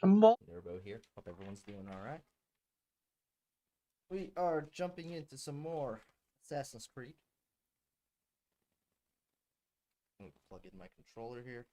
Nurbo here. Hope everyone's doing alright. We are jumping into some more Assassin's Creed. I'm gonna plug in my controller here.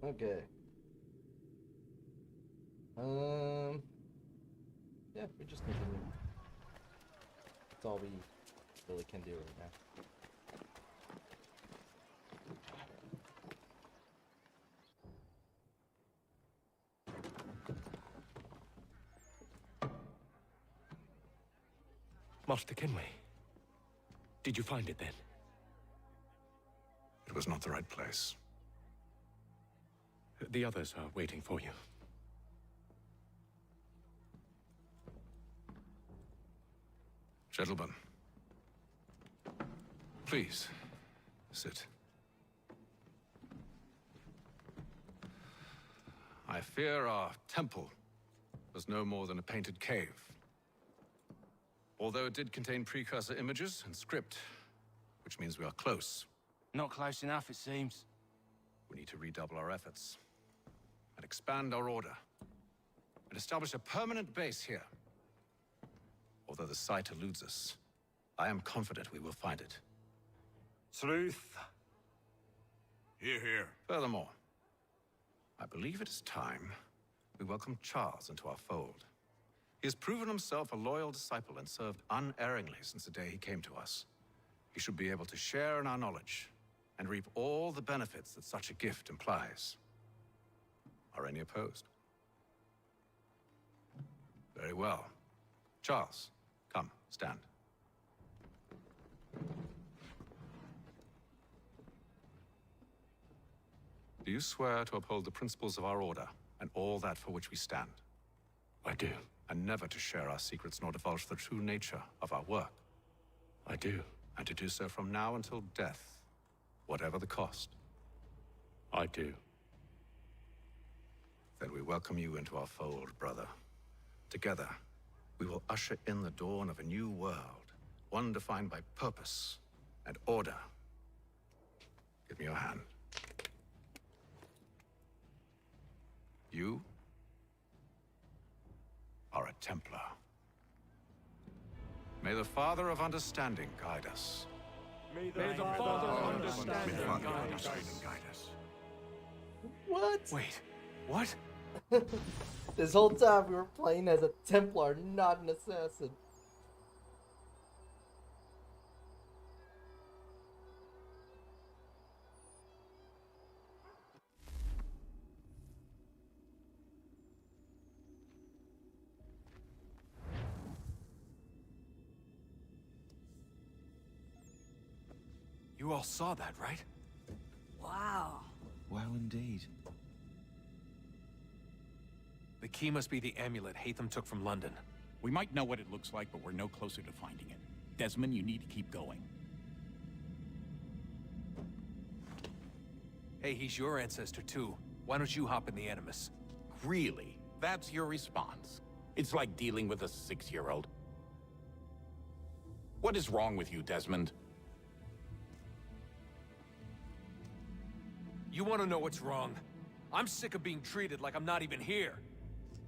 Okay. Yeah, we just continue. That's all we really can do right now. Master Kenway, did you find it then? It was not the right place. The others are waiting for you. Gentlemen, please, sit. I fear our temple was no more than a painted cave. Although it did contain precursor images and script, which means we are close. Not close enough, it seems. We need to redouble our efforts and expand our order and establish a permanent base here. Although the site eludes us, I am confident we will find it. Truth. Hear, hear. Furthermore, I believe it is time we welcome Charles into our fold. He has proven himself a loyal disciple and served unerringly since the day he came to us. He should be able to share in our knowledge and reap all the benefits that such a gift implies. Are any opposed? Very well. Charles, come, stand. Do you swear to uphold the principles of our order and all that for which we stand? I do. And never to share our secrets nor divulge the true nature of our work? I do. And to do so from now until death, whatever the cost? I do. Then we welcome you into our fold, brother. Together, we will usher in the dawn of a new world, one defined by purpose and order. Give me your hand. You are a Templar. May the Father of Understanding guide us. May the Father of Understanding guide us. What? Wait, what? This whole time we were playing as a Templar, not an assassin. You all saw that, right? Wow. Well, indeed. The key must be the amulet Hatham took from London. We might know what it looks like, but we're no closer to finding it. Desmond, you need to keep going. Hey, he's your ancestor too. Why don't you hop in the Animus? Really? That's your response? It's like dealing with a 6-year-old. What is wrong with you, Desmond? You want to know what's wrong? I'm sick of being treated like I'm not even here.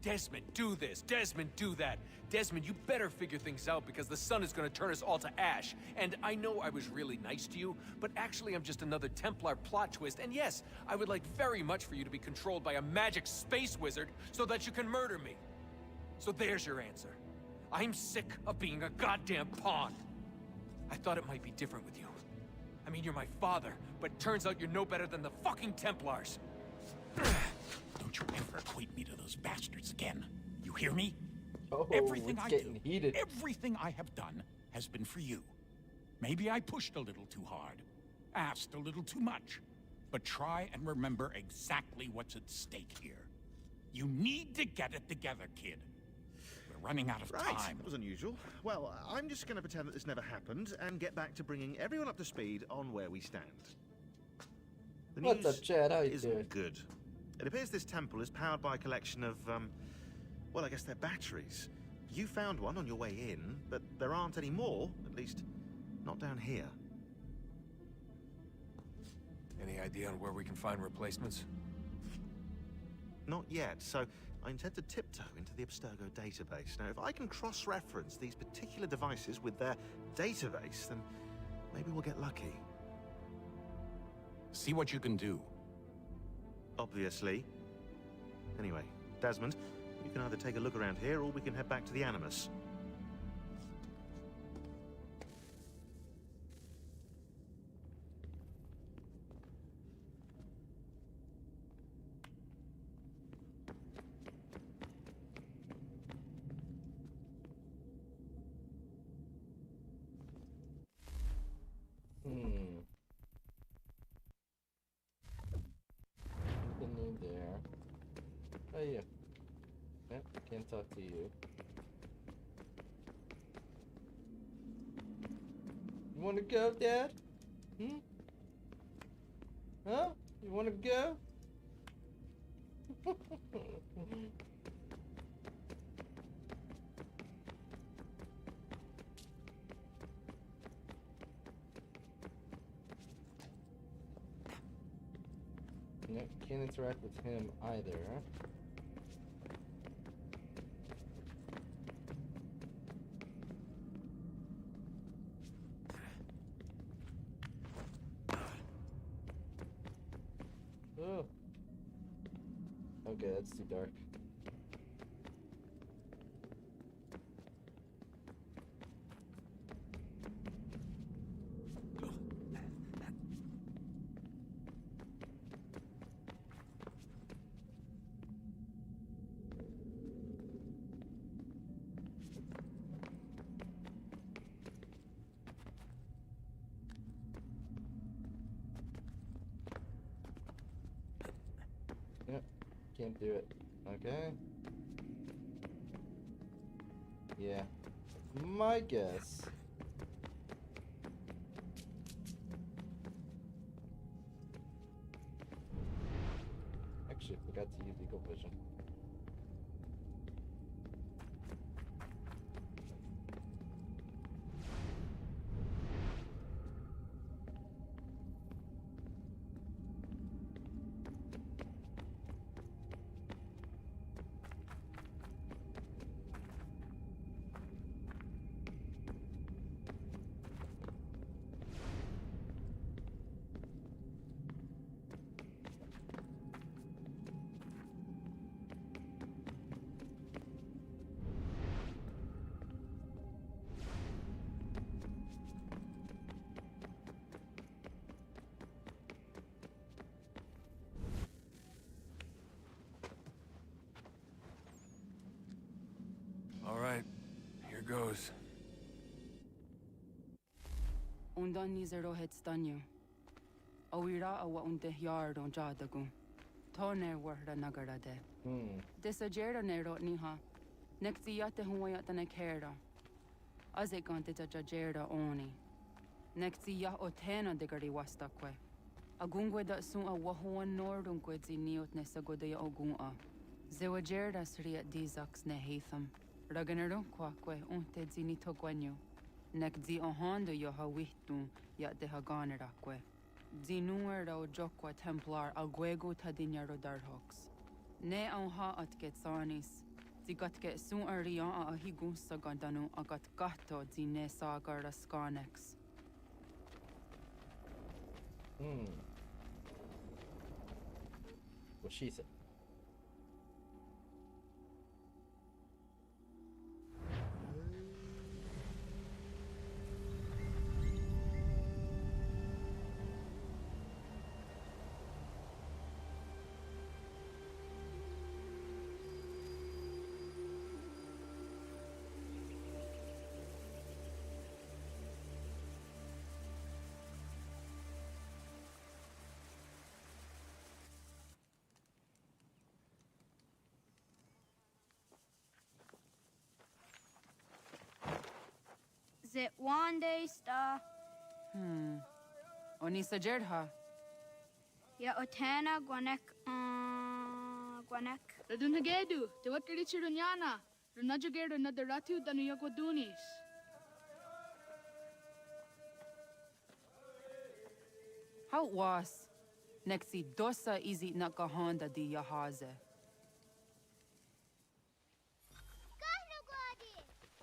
Desmond, do this. Desmond, do that. Desmond, you better figure things out because the sun is going to turn us all to ash. And I know I was really nice to you, but actually I'm just another Templar plot twist. And yes, I would like very much for you to be controlled by a magic space wizard so that you can murder me. So there's your answer. I'm sick of being a goddamn pawn. I thought it might be different with you. I mean, you're my father, but turns out you're no better than the fucking Templars. Don't you ever equate me to those bastards again. You hear me? Oh, Everything it's I getting do, heated. everything I have done has been for you. Maybe I pushed a little too hard, asked a little too much. But try and remember exactly what's at stake here. You need to get it together, kid. We're running out of time. That was unusual. Well, I'm just going to pretend that this never happened and get back to bringing everyone up to speed on where we stand. The What's news up, Chad? How you isn't doing? good. It appears this temple is powered by a collection of, well, I guess they're batteries. You found one on your way in, but there aren't any more, at least not down here. Any idea on where we can find replacements? Not yet, so I intend to tiptoe into the Abstergo database. Now, if I can cross-reference these particular devices with their database, then maybe we'll get lucky. See what you can do. Obviously. Anyway, Desmond, you can either take a look around here, or we can head back to the Animus. Nothing there. Oh yeah. Yep, can't talk to you. You wanna go, Dad? Hmm? Huh? You wanna go? Nope, can't interact with him either. Oh. Okay, that's too dark. Yep, can't do it. Okay. Yeah. My guess. Actually, forgot to use Eagle Vision. All right, here goes. Undan ni zero het stanyo. Awira awa unde yard on jadagun. Toner warda nagarade. Desajera nero niha. Nektiate huayata nekera. Azegante jajera oni. Nektia otena degari wastakwe. Agungwe da sun a wahuan nordun kwedzi niot nesagodea ogun a. Zewajerda sriat dizax nehatham. Raganero kwakwe unte zini togwanyo. Nek di ohando yo hawihtun ya de haganerakwe. Zinuera o jokwa templar agwego tadinyaro darhox. Ne ha at getsanis. Zigatke sun arian a higun sagandanu agat gato zine sagar skanex. What she said. it one day star? Oni sajerha. Ya otana gwanek gwanek. Radunhagedu, te what kirichirunyana. Runajagedu nadaratu tanu yakwadunis. How was? Nexi dosa easy nakahonda di yahaze.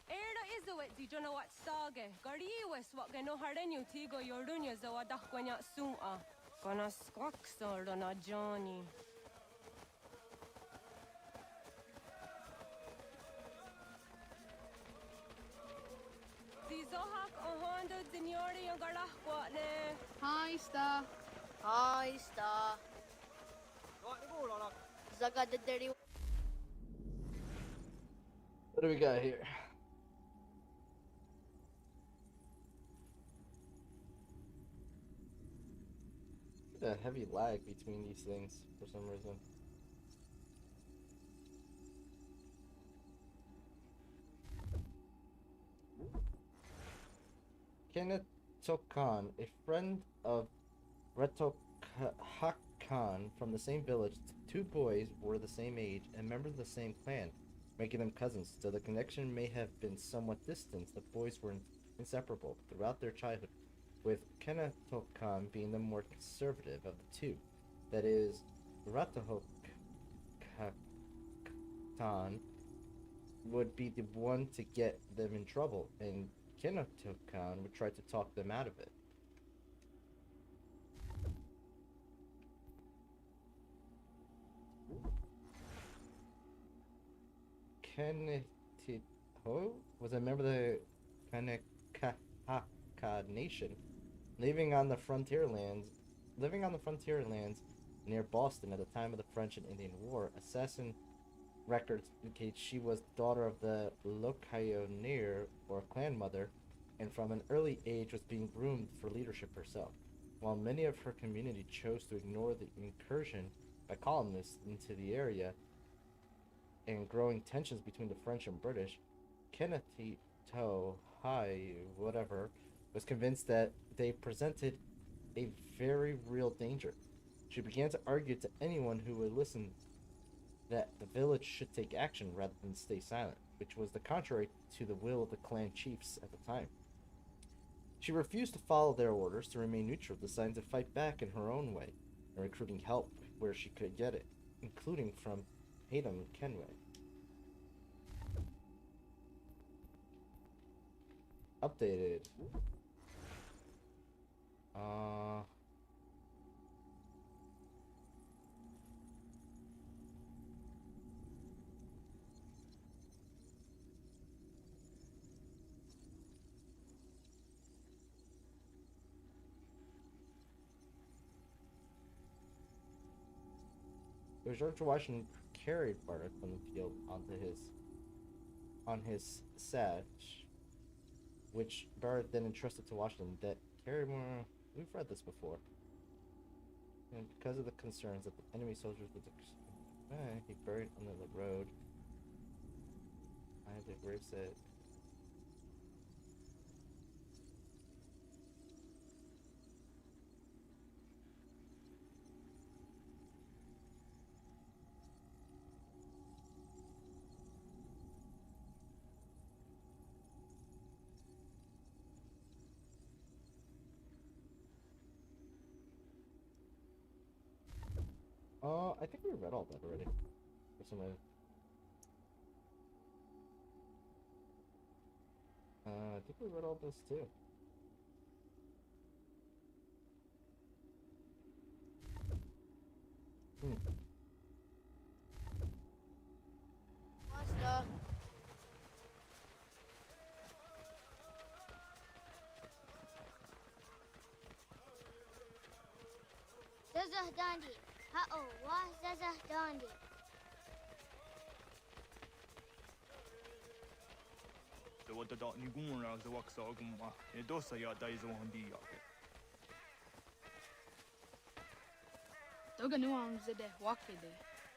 Erdo izuet di jona wat sage. Gariwes wat geno hardenyu tigo yordunya zawadah gwanya sum'a. Gonna squaxor on a Johnny. Zizohak ohonda dinyori yung garahkwatne. Hi, Star. Hi, Star. Zagadaderi. What do we got here? A heavy lag between these things for some reason. Kenneth Tokan, a friend of Retohakan from the same village. Two boys were the same age and members of the same clan, making them cousins. Though the connection may have been somewhat distant, the boys were inseparable throughout their childhood, with Kenetokan being the more conservative of the two. That is, Ratohokan would be the one to get them in trouble, and Kenetokan would try to talk them out of it. Kenetito was a member of the Kanekahaka nation, living on the frontier lands near Boston at the time of the French and Indian War. Assassin records indicate she was the daughter of the Lokayoneer, or clan mother, and from an early age was being groomed for leadership herself. While many of her community chose to ignore the incursion by colonists into the area and growing tensions between the French and British, Kenetito was convinced that they presented a very real danger. She began to argue to anyone who would listen that the village should take action rather than stay silent, which was the contrary to the will of the clan chiefs at the time. She refused to follow their orders to remain neutral, deciding to fight back in her own way, and recruiting help where she could get it, including from Hayden Kenway. Updated. George Washington carried Barnett from the field on his sash, which Barrett then entrusted to Washington. That carried more. We've read this before. And because of the concerns that the enemy soldiers would he buried under the road. I have the grave set. I think we read all that already. For some reason. I think we read all this too. Master. Zazah Dandi. Ha-oh, wah Zazah Dandi. The what the dot ni gumra the wax agumma. E dosa ya daizo handi yake. Toga nuam zede wakede.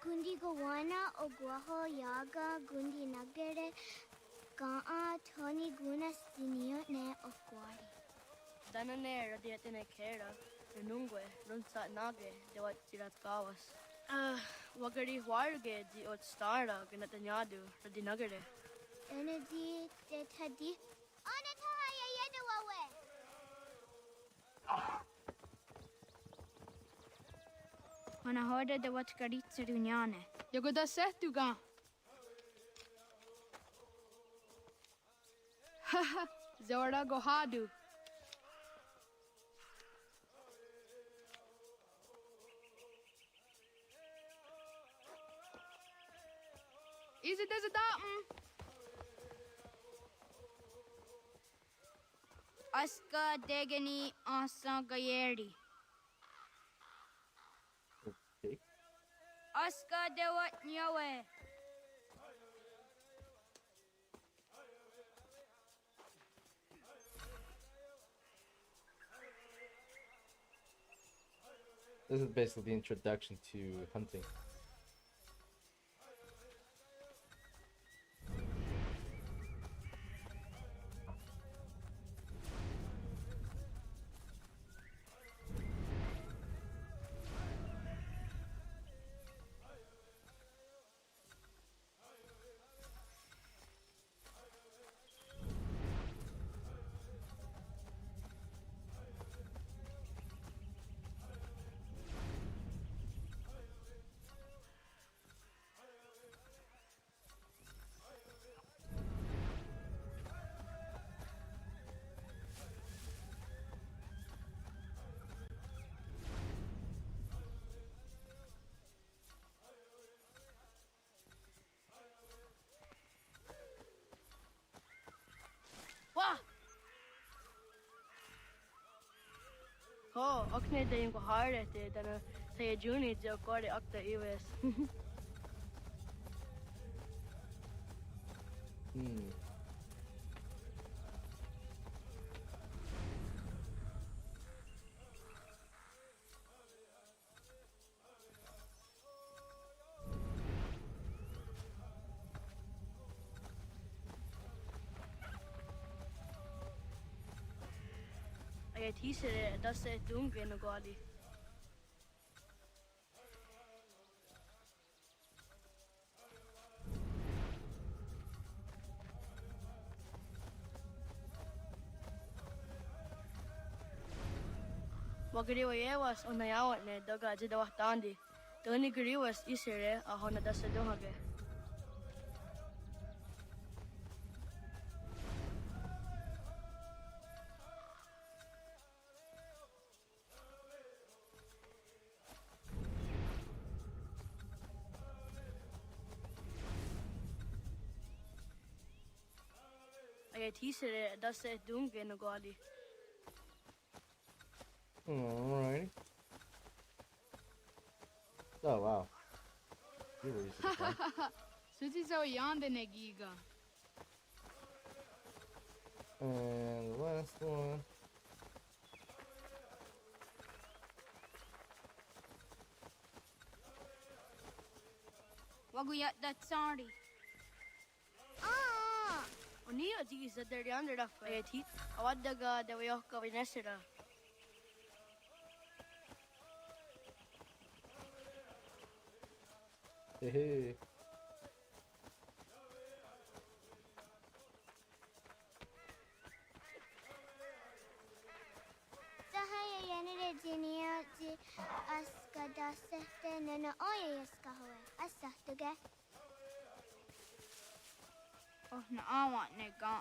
Gundi Gawana Ogwaho Yaga Gundi Nagere Ga'a Tony Gunas Dinio ne Okwari. Danane radiatine kera, Runungwe, Runsa Nage, de what Tirat Gawas. Wagari Warge, the Ot Stara, Ganatanyadu, Radinagare. Energy de Tadi. Onataya Yedawawe. When I heard the what Garitsa Dunyane. Yagoda Setuga. Haha, Zora Gohadu. Easy does it Aska Degani Asa Gayeri. Okay. Aska de what Nyawe. This is basically the introduction to hunting. Oh, Okne de yung hard then say Juni jo kore akta iwes. I tease it, does it doom in a godi. Wagriwas on the yawan ne doga jidawa tandi. The only griwas isere a hona does it dohage. I tease it, does it doom in a godi. Alrighty. Oh wow. You were using that. Suzi so yonder negiga. And the last one. Waguyat that sorry. Nia is at the under of a teeth. I want the god that we all go in Esther. Hey. Sahaya yanere jinia ji aska da sehte nana oya yaska hoe. Asahtuge. Oh, no, I want nigga.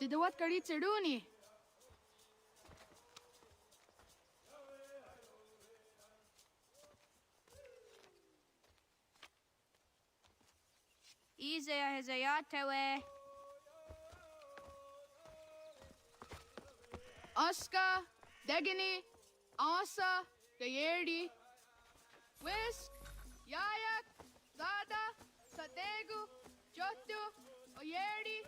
Did what Garitsa Duni? Easy as a yatewe. Aska, Degani, Asa, Gayerdi, Whisk, Yayak, Zada, Sategu, Jotu, Oyerdi,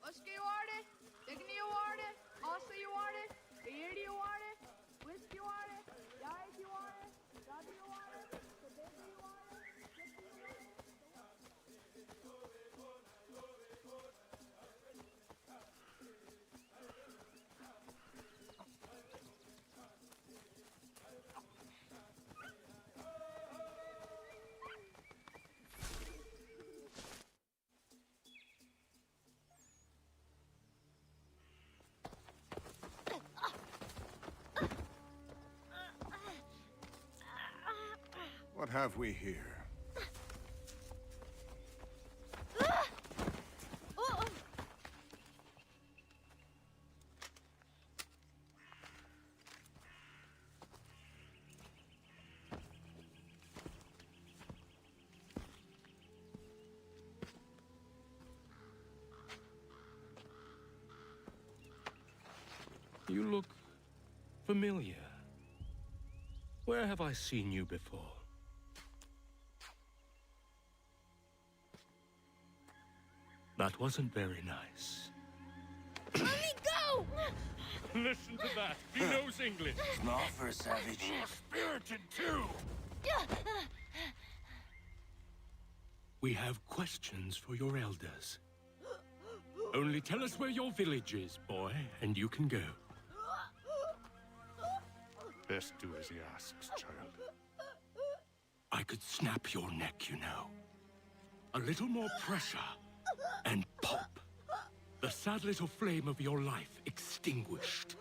Oska you are it, Degani you are it, Asa you are it, Gayerdi you are it, What have we here? You look familiar. Where have I seen you before? That wasn't very nice. Let me go! Listen to that. He knows English. Small for a savage. Spirited too. We have questions for your elders. Only tell us where your village is, boy, and you can go. Best do as he asks, child. I could snap your neck, you know. A little more pressure, and pop. The sad little flame of your life extinguished.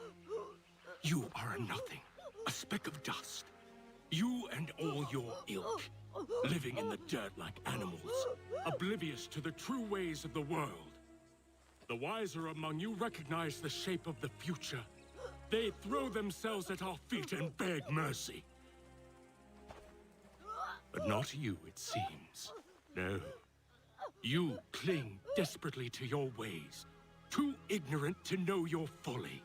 You are a nothing, a speck of dust. You and all your ilk, living in the dirt like animals, oblivious to the true ways of the world. The wiser among you recognize the shape of the future. They throw themselves at our feet and beg mercy. But not you, it seems. No. You cling desperately to your ways, too ignorant to know your folly.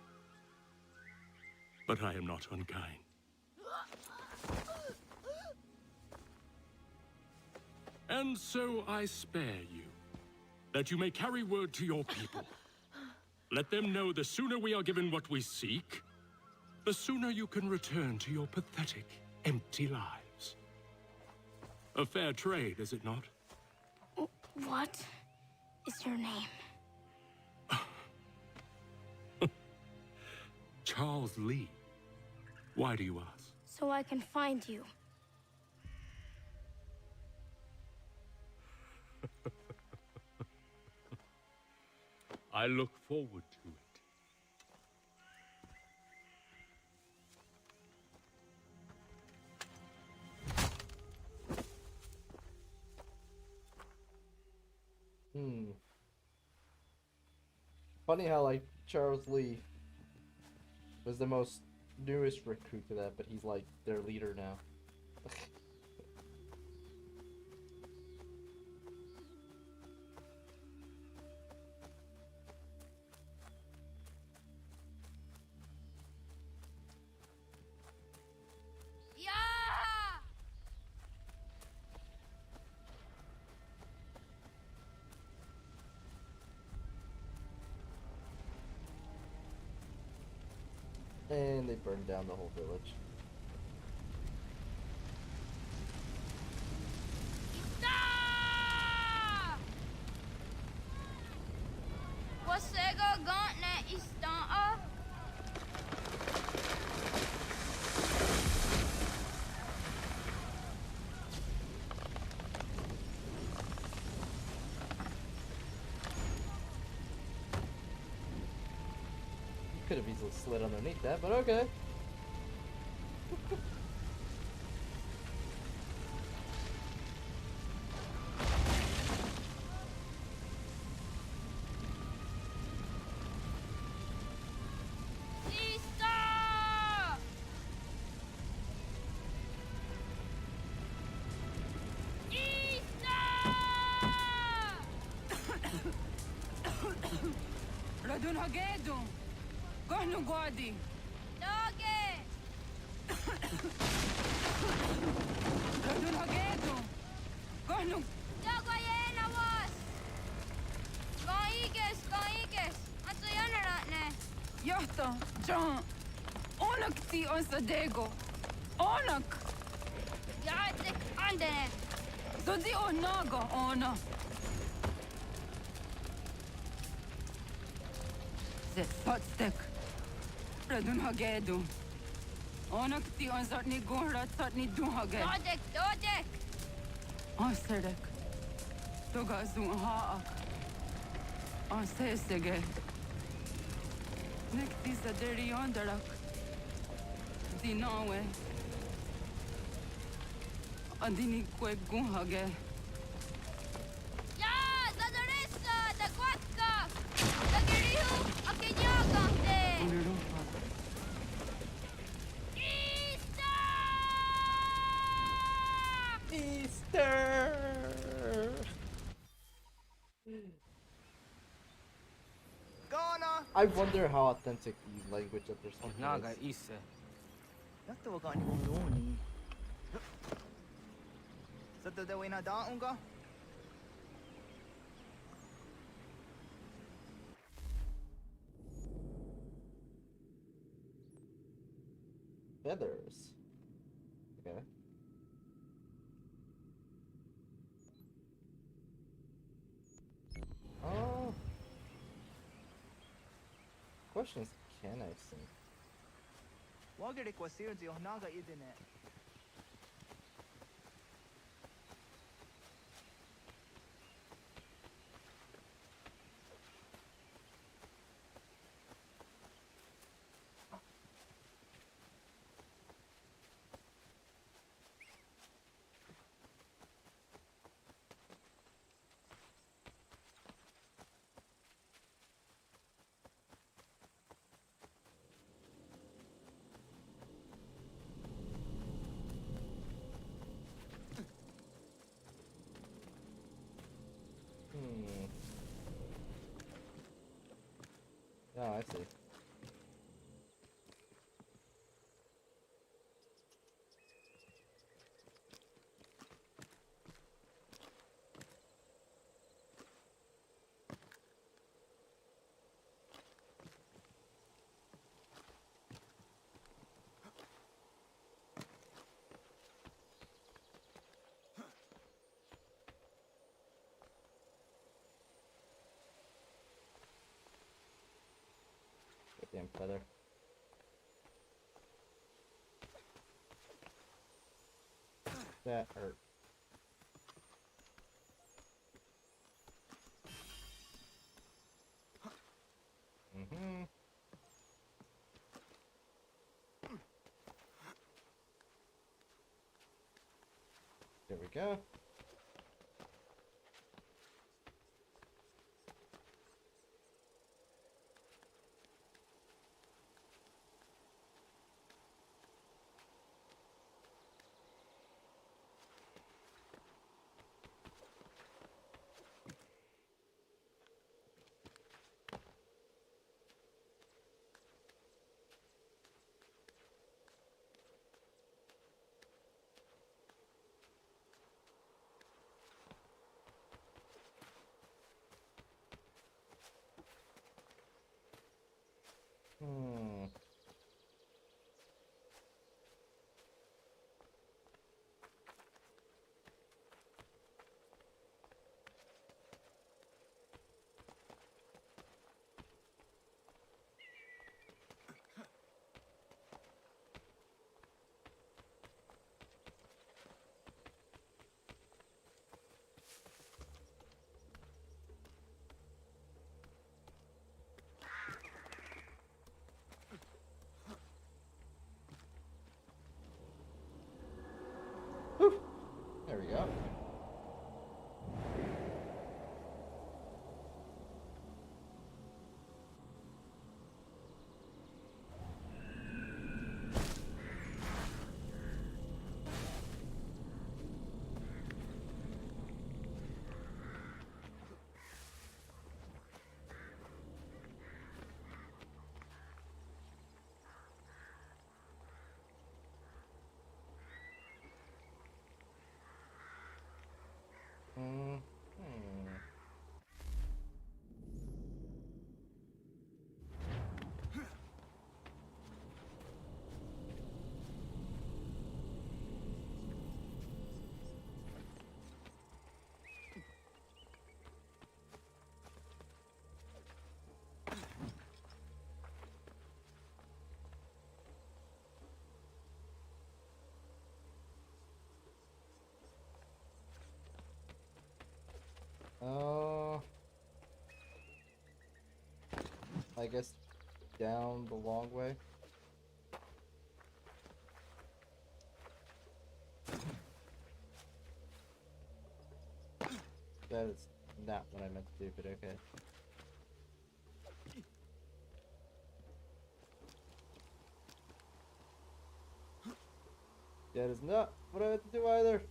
But I am not unkind. And so I spare you, that you may carry word to your people. Let them know the sooner we are given what we seek, the sooner you can return to your pathetic, empty lives. A fair trade, is it not? What is your name? Charles Lee. Why do you ask? So I can find you. I look forward to it. Funny how, like, Charles Lee was the most newest recruit to that, but he's, like, their leader now. And they burned down the whole village. Could have easily slid underneath that, but okay. Radun Hagedu! Gonu Guadi! Doge! Radun Hagedu! Gonu! Dogoyena was! Goiges! Atso yanaratne! Yahta, John! Onak ti on Sadego! Onak! Yadik andene! Zodi onaga ona! Zet Potstek! Radun Hagedu! Onak ti on Zatni Gunra Zatni Duhage! Dodek! On Sedek! Doga Zun Haak! On Sesege! Nek ti Zaderi Ondarak! Dinawe! Andini kwe gunhage. Ya, zadarissa, da kwatka. Da girihu, akinyagante. Easter! Ghana! I wonder how authentic the language of their song Naga is. Issa. やっとわかんにこのように。さてでわいなだんが。Feathers. Okay. Oh. Question is, can I sing? わげれこせるじよながいでね。Oh, I see. Goddamn feather. That hurt. Mm-hmm. There we go. Hmm. Whew. There we go. I guess down the long way. That is not what I meant to do, but okay. That is not what I meant to do either.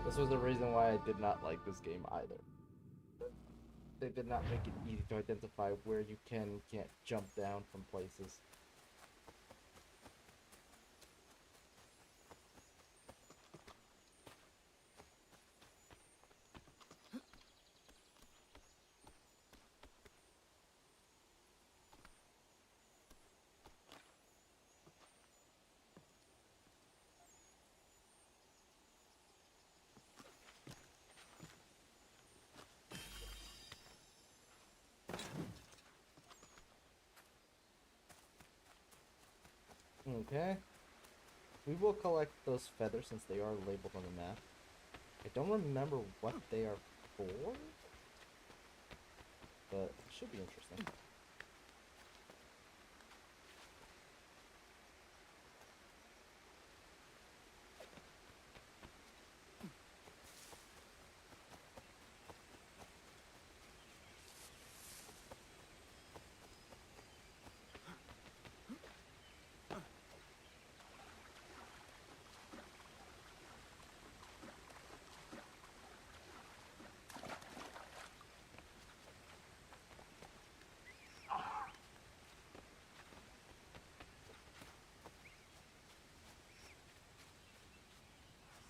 This was the reason why I did not like this game either. They did not make it easy to identify where you can and can't jump down from places. Okay. We will collect those feathers since they are labeled on the map. I don't remember what they are for, but it should be interesting.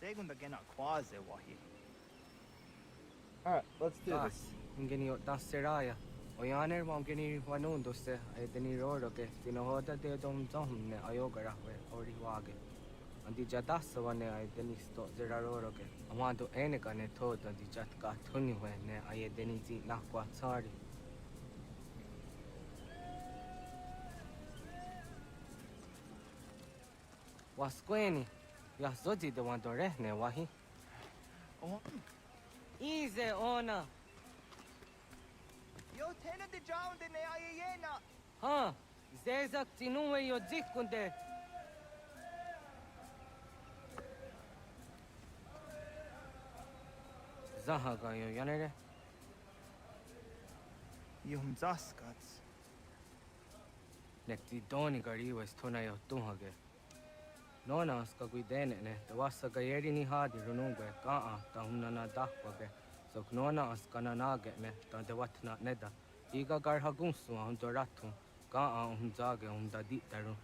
Segunda gena quase wahi. Alright, let's do this. Ngini das seraya. Oyaner mom gini wanun doste ay deni roro ke tinohoda de dom ne ayogara we ori wage. Andi jadas wane ay deni sto zeraroro ke. Amando ene kane thoda di jatka thuni we ne ay deni zi nakwa tsari. Wasqueni. Ya zodi de wando rehne wahi. Oh. Ize ona. Yo tena de jaunde ne ayena. Ha, zezak tinuwe yo zikunde. Zahaga yo yanere. Yum zaskats. Nekti doni gari wes tona yo tuhage. Nona ska guidene ne, te wassa gayeri ni hadi runungue, kaa ta hunana dahwage. So knona askana nage ne, ta de watna neda. Iga garhagunsu hundo ratu, kaa hunzage hunda ditaru.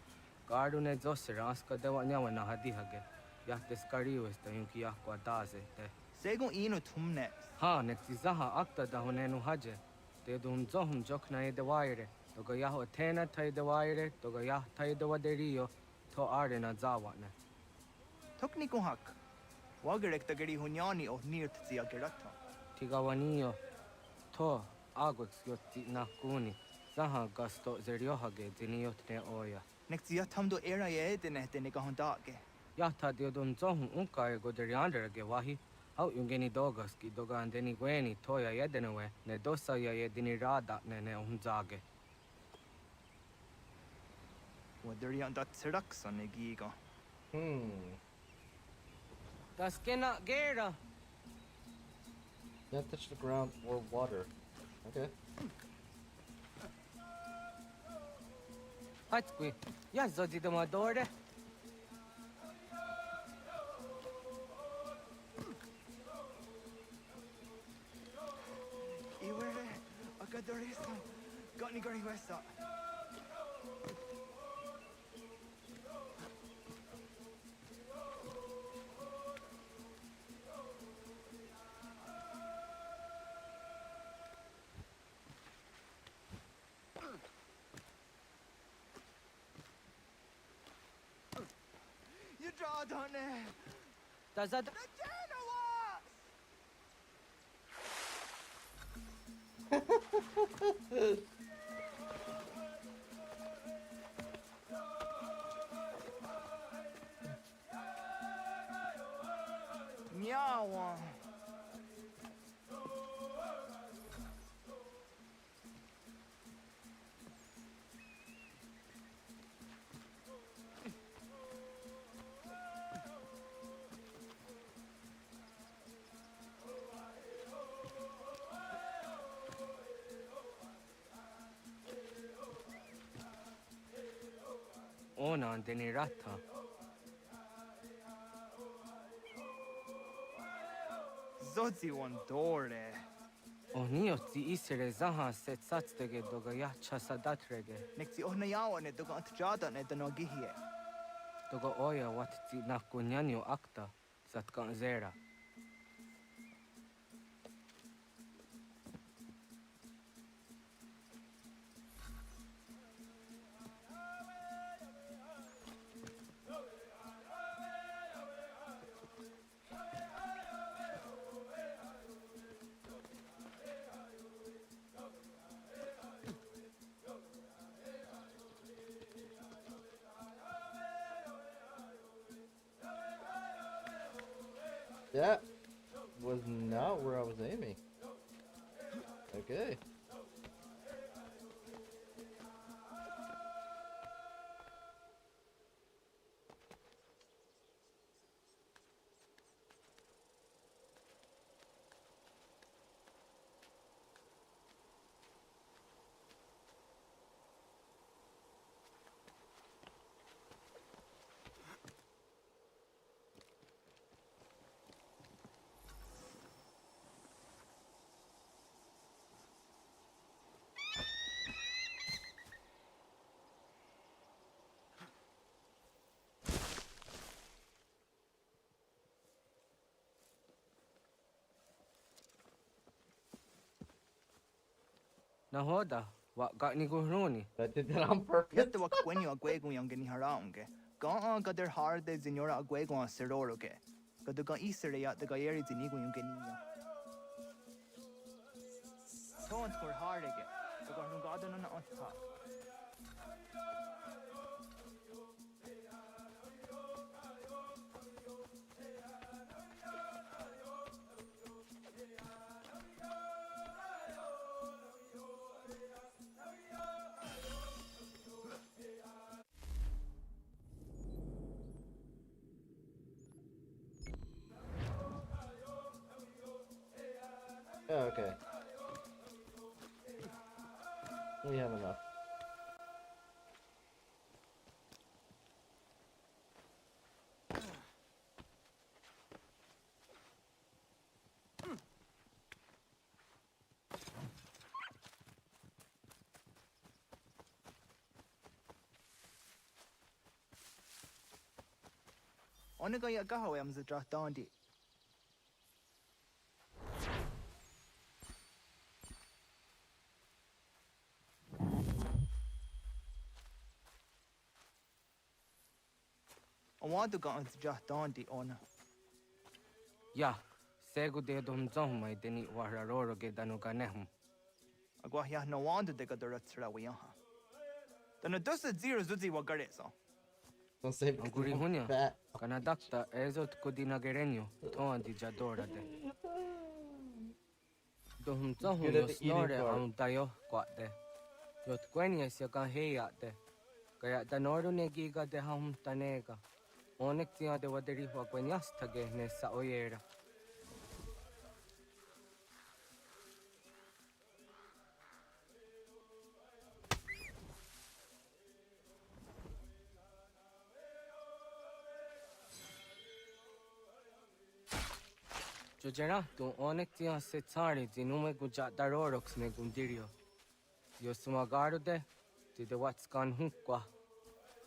Garu ne zosera aska dewa nyawa na hadihage. Yahte skari wes ta yunki yahkwa daze te. Segun inu tumne. Ha, nekti zaha akta da hunenu haje. Te dun zohum jokna e de waire. Toga yaho tena tai de waire, toga yah tai de waderio. To arena zawane. Tokni kuhak. Wagerek tagari hunyani o nirt zia gerata. Tigawanio. To agots yotti nakuni. Zaha gasto zeriohage ziniotne oya. Next zia tamdo era ye dene dene gahondage. Yata diodun zohun unka go derianderage wahi. How yungeni dogaski dogan deni gweni toya yedenewe. Ne dosa ya yedini rada ne unzage. Waderian dat serax on giga. Das cannot gera. Can't touch the ground or water. Okay. Hatskui. Ja zodi de madore. Iwere akadorisa. Got ni gari wesa. You draw on it. Does that? Meow. nona deni ratha. Zodzi one dore. Onio ti isere zaha set satstege doga yacha sadatrege. Nekti ohna yawa ne doga antjada ne dano gihie. Doga oya wat ti nakunyanyo akta satkan zera. That was not where I was aiming. Okay. Nahoda, what got ni guhruni? I did that on purpose. Yette wa kwenyo agwego yang geni haraunge. Ga gader harde zinora agwego an seroroge. Gaduga isere ya de gayeri zinigo yang geni ya. Tont for hardege. Gaga hunga na onta. Oh, okay. We have enough. Onega ya gaho am zedra dondi. I want to go on zedra dondi ona. Ya, segu de dom zomai deni wararoro ge danuganehum. Agwa ya no wanda de gadura tsra wiyaha. Dana dosa zero zuzi wa gareso. Don't say Anguri hunya. Kanadakta ezot kodina gerenyo. Toan di jadora de. Dohum zohum yo snore am tayo kwate. Yot kwenya siya heya de. Kaya danoru ne giga de hum tanega. Onek tiya de waderi wa kwenyas tage ne sa oyera. Jojera tu onek tiya se tsari zinume guja darorox ne gundirio. Yo sumagaro de de watskan hukwa.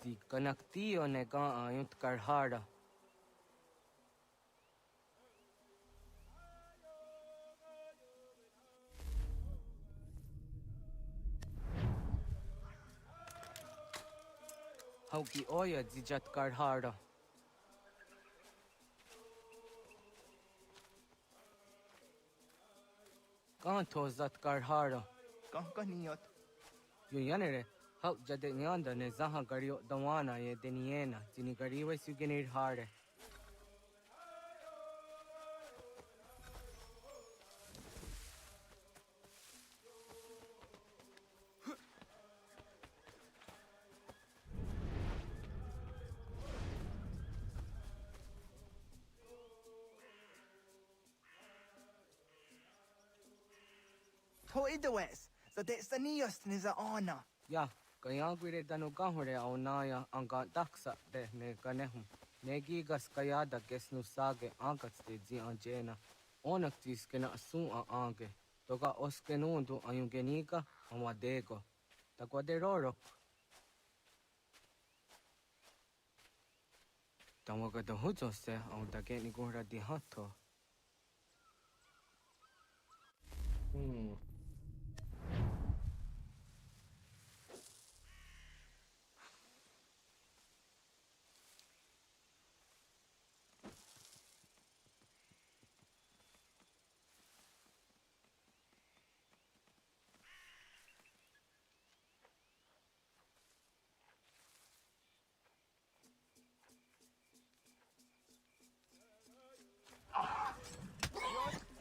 Di kanaktio ne ga ayunt karhara. Hauki oya dijat karhara. Kanto zat karhara. Kaniyot. Yun yanere. Hau jade nyanda ne zaha gario dawana ye deniena. Zini gariwe sugenir hare. To idewes. Za de sanios ni za ona. Ya, Kaya gwire danu gahure au naya anga daksa de ne ganehum. Negigas kaya da gesnu sage angats de zi anjena. Onak tiskena asun a ange. Toga oskenundu ayungeniga amadego. Taguaderorok. Tamaga da hujose au da geni gura di hato.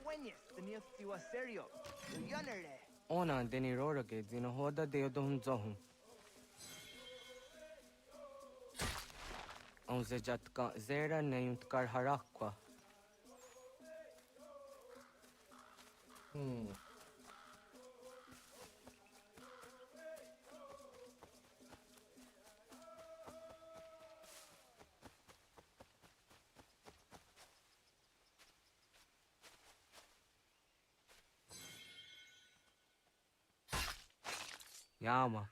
Sueñes, tenías tu serio. Yanere. Ona deni rorage zino hoda de yodon zohum. Au zejatka zera neyuntkar harakwa. Yama.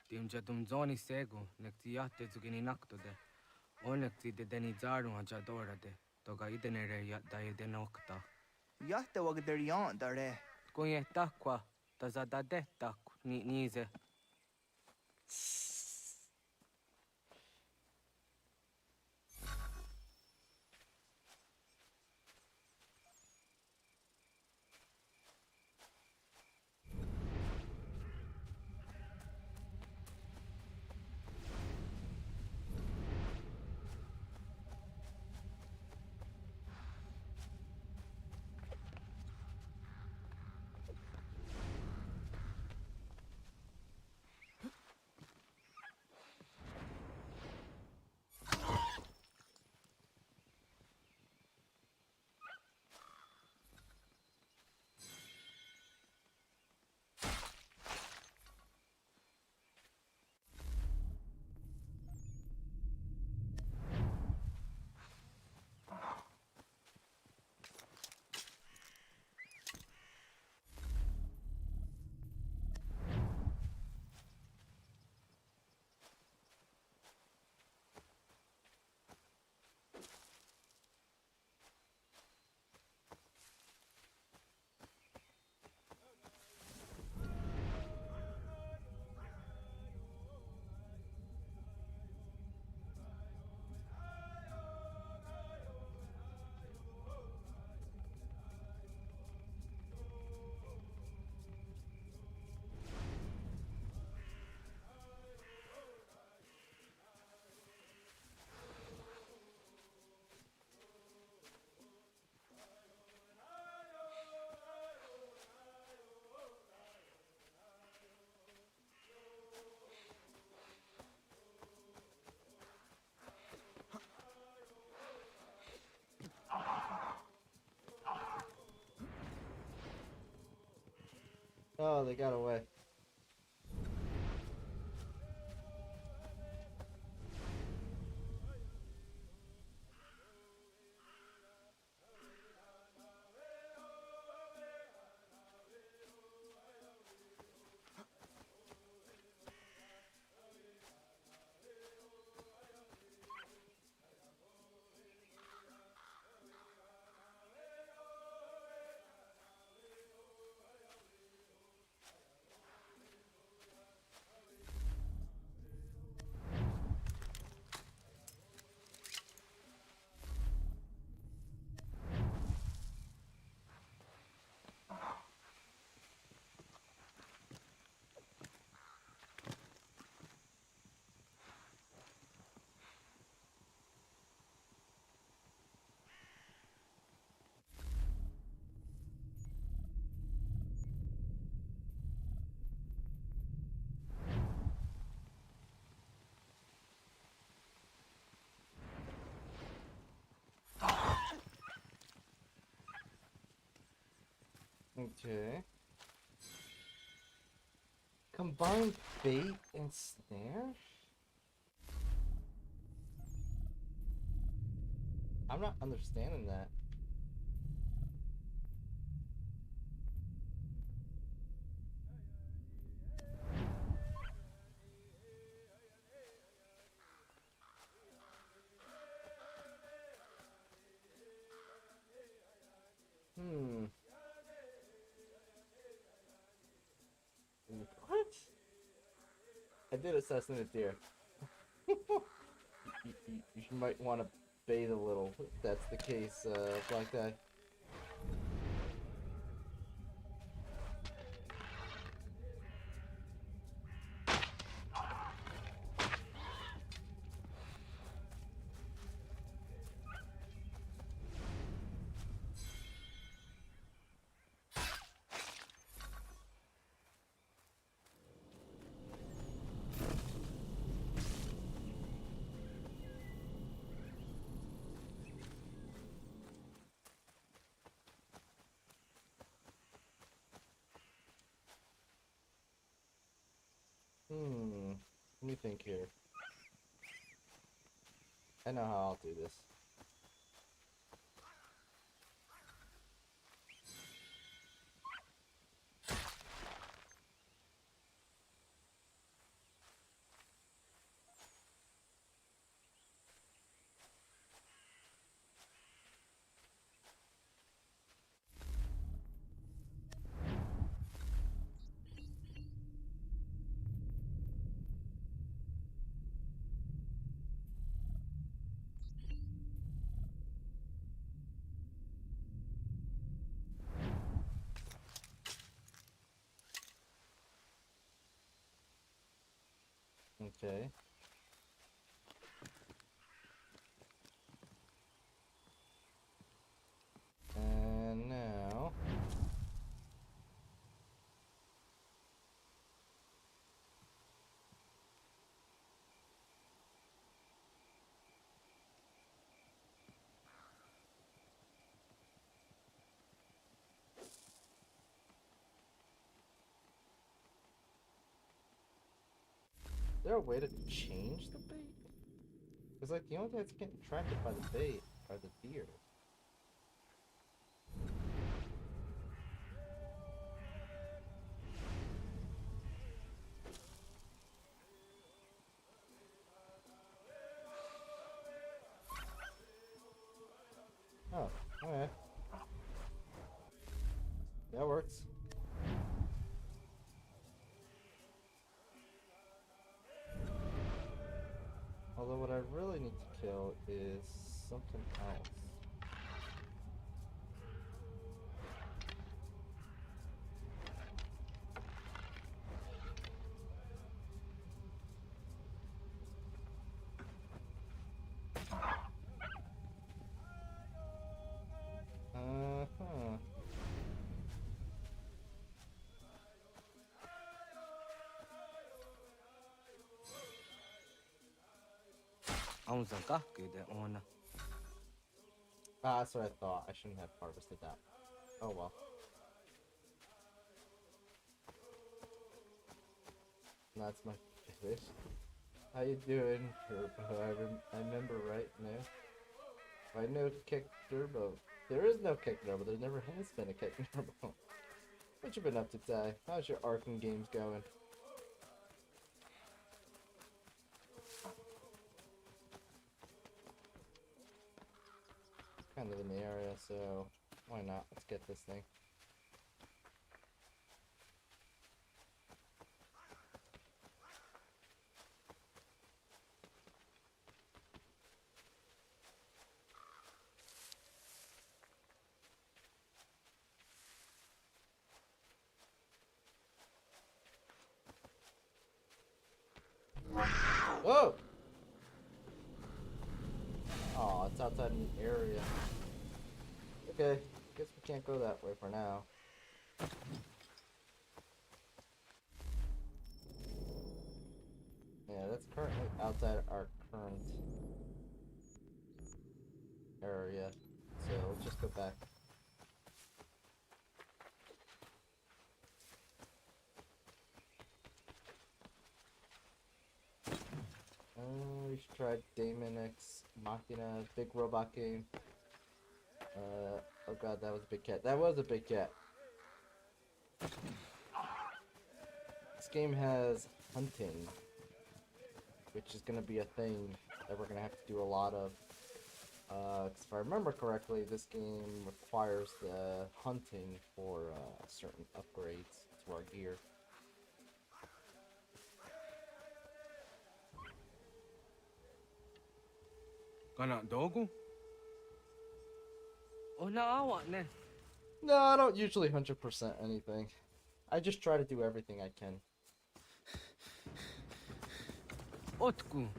Timja dumzoni sego, nekti yate zugini nakto de. Onekti de deni zaru ajadora de. Toga idenere ya da edenokta. Yahte wagderian dare. Kunye takwa, tazada de tak ni nize. Oh, they got away. Okay. Combine bait and snare? I'm not understanding that. What? I did assassinate a deer. You might want to bait a little if that's the case, Black Dye. Let me think here. I know how I'll do this. Okay. And now... Is there a way to change the bait? Because, like, the only thing that's getting attracted by the bait are the deer. Oh, okay. That works. Although what I really need to kill is something else. Uh-huh. Ah, that's what I thought. I shouldn't have harvested that. Oh well. That's my finish. How you doing, Turbo? I remember right now. I know Kick Turbo. There is no Kick Turbo. There never has been a Kick Turbo. What you been up to, Ty? How's your Arkham games going? Kind of in the area, so why not? Let's get this thing. Whoa! Oh, it's outside in the area. Okay, guess we can't go that way for now. Yeah, that's currently outside our current area. So let's just go back. We should try Damon X Machina, big robot game. Oh god, that was a big cat. That was a big cat. This game has hunting, which is going to be a thing that we're going to have to do a lot of. 'Cause if I remember correctly, this game requires the hunting for certain upgrades to our gear. Kana dogu? Oh no, ne. No, I don't usually 100% anything. I just try to do everything I can. Otku.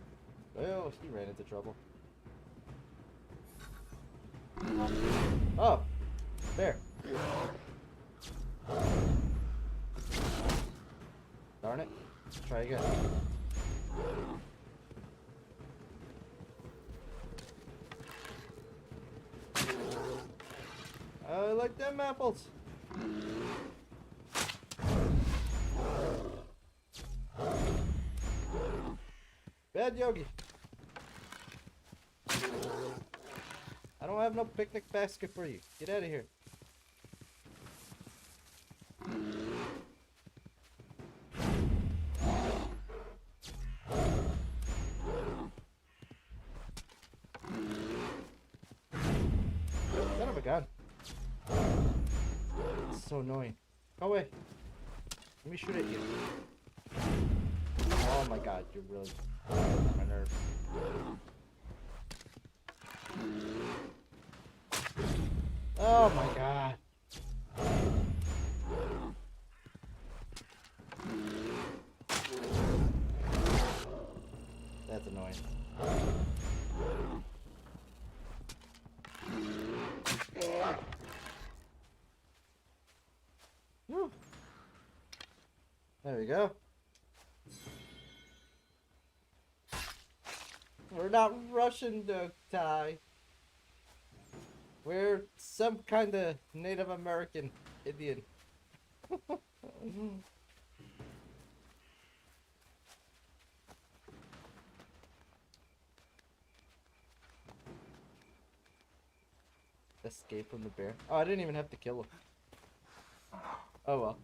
Well, he ran into trouble. Oh, there. Darn it. Let's try again. I like them apples. Bad Yogi. I don't have no picnic basket for you. Get out of here. Son of a gun. It's so annoying. Go away. Let me shoot at you. Oh my god, you're really on my nerves. Oh my god. That's annoying. Whew. There we go. We're not Russian, Ty. We're some kind of Native American Indian. Escape from the bear. Oh, I didn't even have to kill him. Oh well.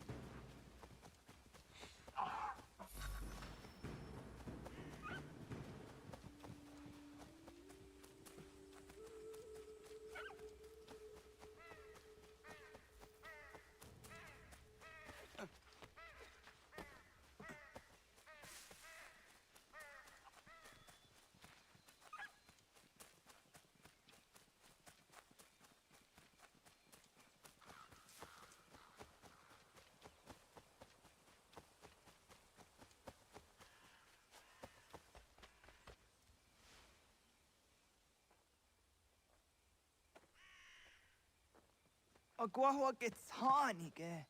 Agua gets honey, ge.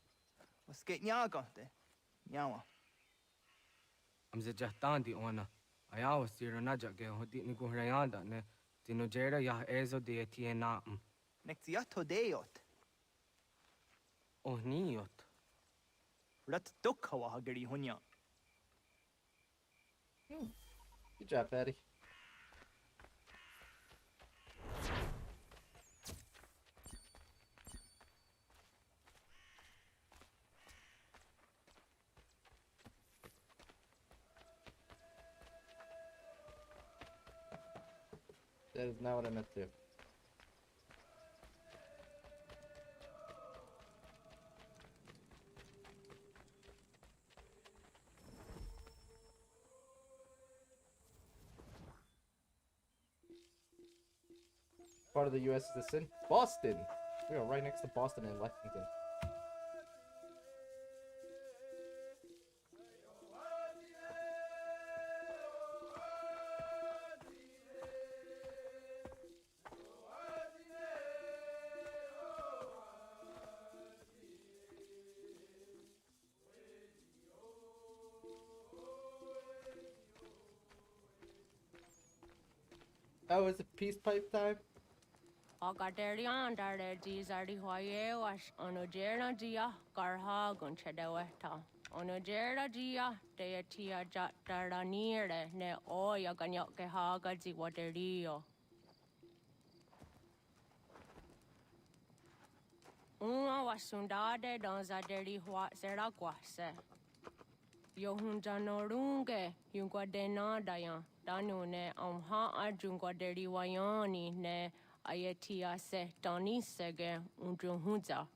Was get nyaga de. Nyawa. I'm the Jahtandi ona. I was here on Najak, who didn't go Rayanda, ne. Tinojera ya ezo de Etiena. Nexiato deot. Oh, niot. Rat dukhawa hagari hunya. Good job, Patty. That is not what I meant to do. Part of the U.S. is this in Boston. We are right next to Boston and Lexington. Oh, is it peace pipe time? Agaderian darder G's are the Hoye was on a Jerna Gia, Garha, Gunchedaweta. Onojera gia te tia jatara nire ne oya ganyok ke haga zi waterio. Uma wasundade donza deri hua sera guase. Yo hunja norunge yungwa denada ya danu ne amha ajungwa deri wayani ne ayetia se tani sege unjunhuza.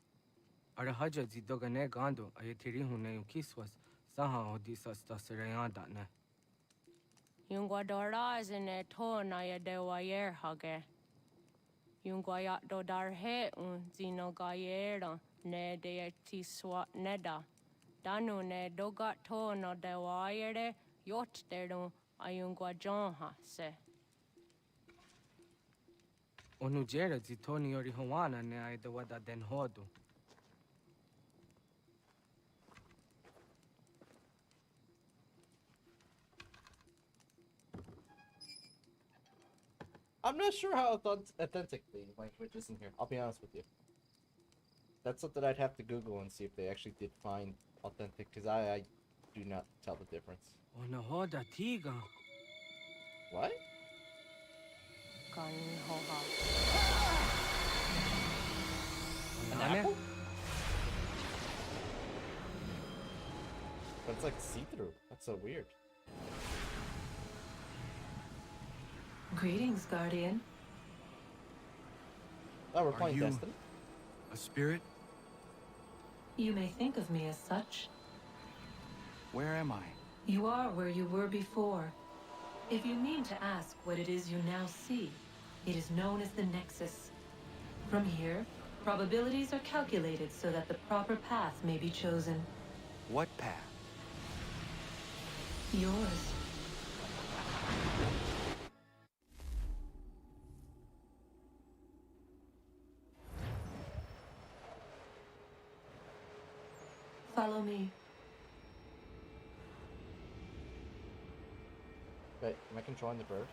Arahaja zidogane gando ayetiri hune ukiswas saha odisa stasirayanda ne. Yungwa dorazine tona ya dewayer hage. Yungwa ya dodarhe zino gayera ne de tiswa neda. Danu ne doga tona dewayere yot deru ayungwa jonha se. Onujera zitoni yori hawana ne aidawada den hodu. I'm not sure how authentic the language is in here. I'll be honest with you. That's something I'd have to Google and see if they actually did find authentic, because I do not tell the difference. Onahoda tiga. What? An apple? But it's like see-through. That's so weird. Greetings, Guardian. Oh, we're playing Destiny? A spirit? You may think of me as such. Where am I? You are where you were before. If you mean to ask what it is you now see, it is known as the Nexus. From here, probabilities are calculated so that the proper path may be chosen. What path? Yours. Follow me. Wait, am I controlling the bird?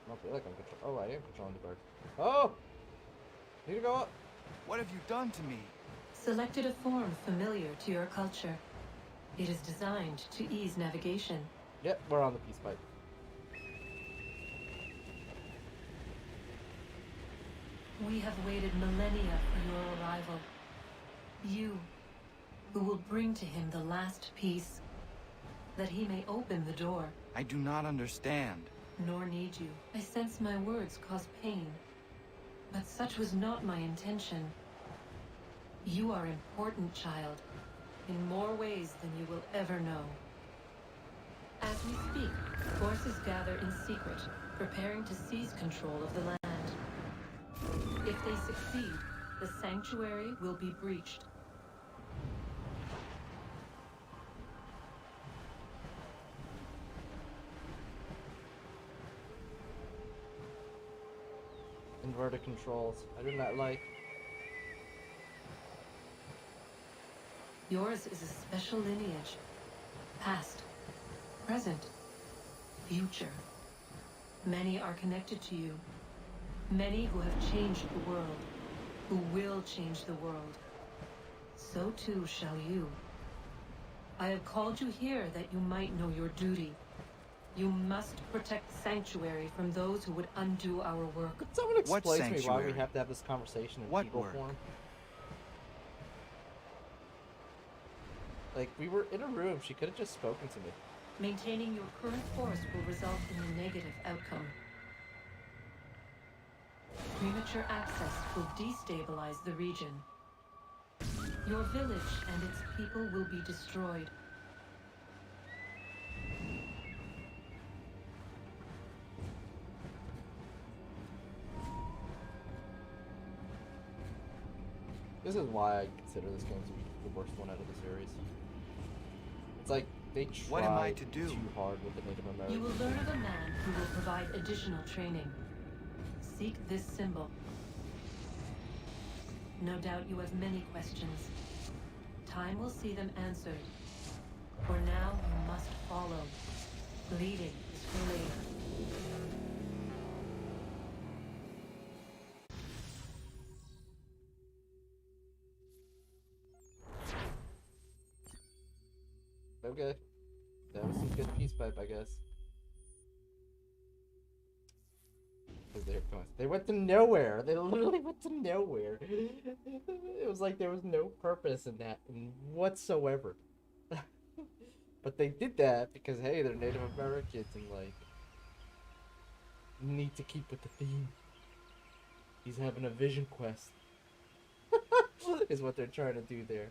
I don't feel like I'm controlling. Oh, I am controlling the bird. Oh! Need to go up. What have you done to me? Selected a form familiar to your culture. It is designed to ease navigation. Yep, we're on the peace pipe. We have waited millennia for your arrival. You, who will bring to him the last piece, that he may open the door. I do not understand. Nor need you. I sense my words cause pain. But such was not my intention. You are important, child, in more ways than you will ever know. As we speak, forces gather in secret, preparing to seize control of the land. If they succeed, the sanctuary will be breached. Inverted controls. I do not like. Yours is a special lineage. Past, present, future. Many are connected to you. Many who have changed the world, who will change the world. So too shall you. I have called you here that you might know your duty. You must protect Sanctuary from those who would undo our work. Could someone explain to me why we have to have this conversation in people form? Like, we were in a room, she could have just spoken to me. Maintaining your current force will result in a negative outcome. Premature access will destabilize the region. Your village and its people will be destroyed. This is why I consider this game to be the worst one out of the series. It's like they tried What am I to do? too hard with the Native Americans. You will learn of a man who will provide additional training. Seek this symbol. No doubt you have many questions. Time will see them answered. For now, you must follow. Leading is for later. Okay. That was some good peace pipe, I guess. Because they went to nowhere. They literally went to nowhere. It was like there was no purpose in that whatsoever. But they did that because, hey, they're Native Americans and, like, need to keep with the theme. He's having a vision quest. Is what they're trying to do there.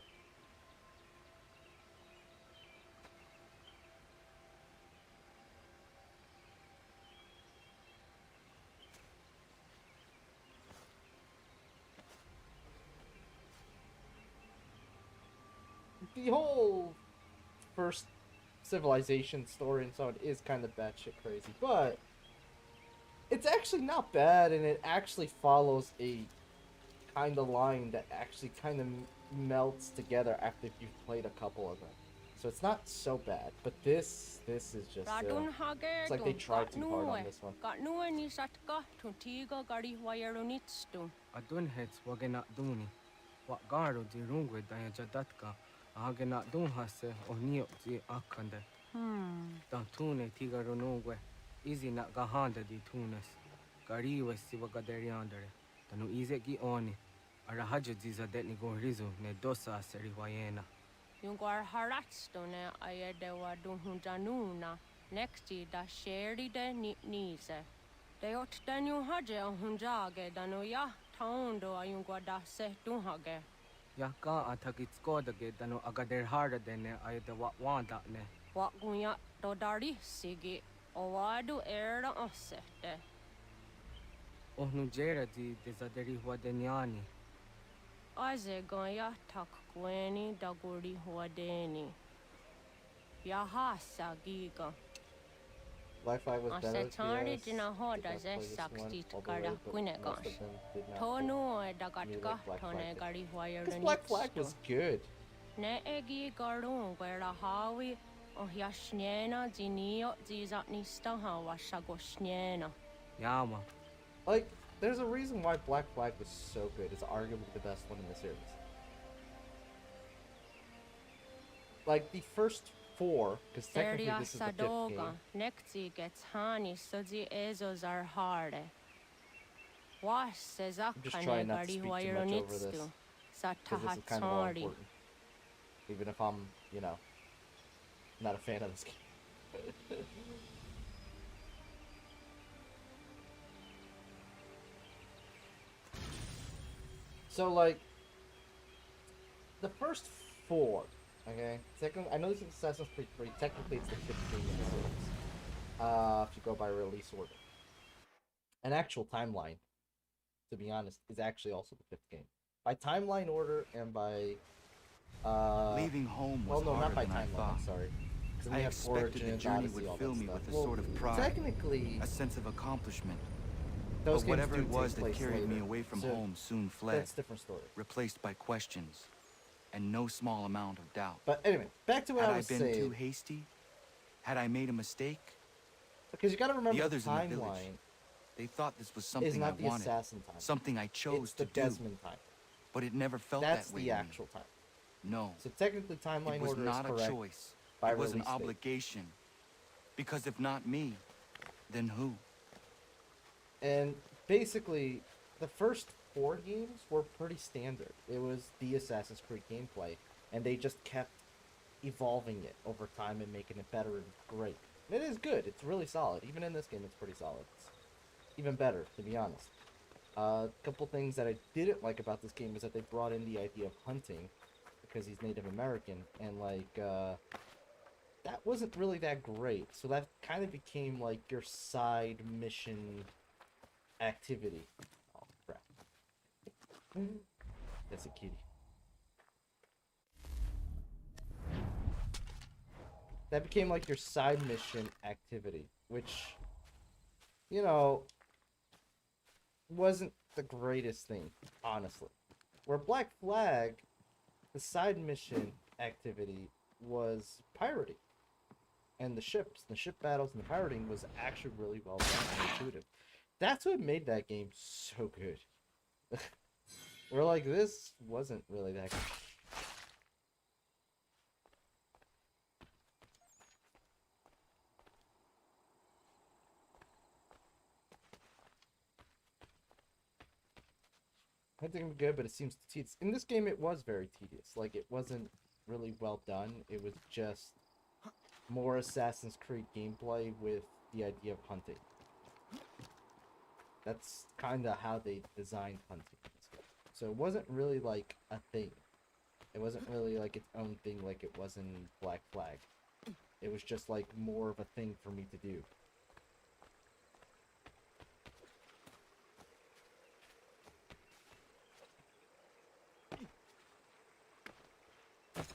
The whole first civilization story and so on is kind of batshit crazy, but it's actually not bad, and it actually follows a kind of line that actually kind of melts together after you've played a couple of them. So it's not so bad, but this is just it's like they tried too hard on this one. Adun hets wagena duni. What garo di rungwe daya jadatka. Agena dun hase onio di akande. Dan tune tiga runungwe. Easy na gahanda di tunes. Gariwe si wagaderiandere. Tanu ize gi oni. Arahaja diza detni gorizo ne dosa seri wayena. Yungwar haratstone ayedewa dunhunjanuna. Nexti da sheri de nize. Deot danu haje hunjage danoya taundo ayungwa da se dunhage. Yaka atakitskoda dano agader harda dene ayede wanda ne. Wagunya dodari sigi owadu era osete. Ohnujera di desaderi huadeniani. Aze gonya takweni daguri huadeni. Yahasa giga. Black Flag was better. Asetari dina hoda ze sakti kara kunegosh. Tonu dagatka tone gari huayerunitsu. Black Flag was good. Ne egi garun gwera hawi ohyashnena zinio zizatnista hawa shagoshnena. Yama. Like, there's a reason why Black Flag was so good. It's arguably the best one in the series. Like, the first 4, because technically this is the 5th game. Nekti gets hani sozi ezos are hard. Wash says I'm just trying not to speak too much over this. Because this is kind of all important. Even if I'm, you know, not a fan of this game. So, like, the first 4, okay? Second, I know this is Assassin's Creed 3. Technically, it's the 5th game in the series. If you go by release order. An actual timeline, to be honest, is actually also the 5th game. By timeline order and by... leaving home was not by harder than I timeline, thought. Sorry. I expected the journey would fill me with a sort of pride, technically, a sense of accomplishment. Those but whatever it was that carried me away from so home soon fled, that's a different story. Replaced by questions and no small amount of doubt. But anyway, back to what I was saying. Had I been too hasty? Had I made a mistake? Because you got to remember the others the in the village. They thought this was something is not I the wanted, assassin time. something I chose it's to the do. Desmond time. But it never felt that's that way. That's the actual time. No. So technically, timeline order is correct. It was not a choice. It was an obligation. Because if not me, then who? And basically, the first 4 games were pretty standard. It was the Assassin's Creed gameplay, and they just kept evolving it over time and making it better and great. And it is good. It's really solid. Even in this game, it's pretty solid. It's even better, to be honest. A couple things that I didn't like about this game is that they brought in the idea of hunting, because he's Native American, and like, that wasn't really that great. So that kind of became like your side mission activity. Oh, crap. That's a kitty. That became like your side mission activity, which, you know, wasn't the greatest thing, honestly. Where Black Flag, the side mission activity was pirating. And the ship battles and the pirating was actually really well done and intuitive. That's what made that game so good. We're like, this wasn't really that good. Hunting was good, but it seems tedious. In this game, it was very tedious. Like, it wasn't really well done. It was just more Assassin's Creed gameplay with the idea of hunting. That's kind of how they designed hunting. So it wasn't really like a thing. It wasn't really like its own thing like it was in Black Flag. It was just like more of a thing for me to do.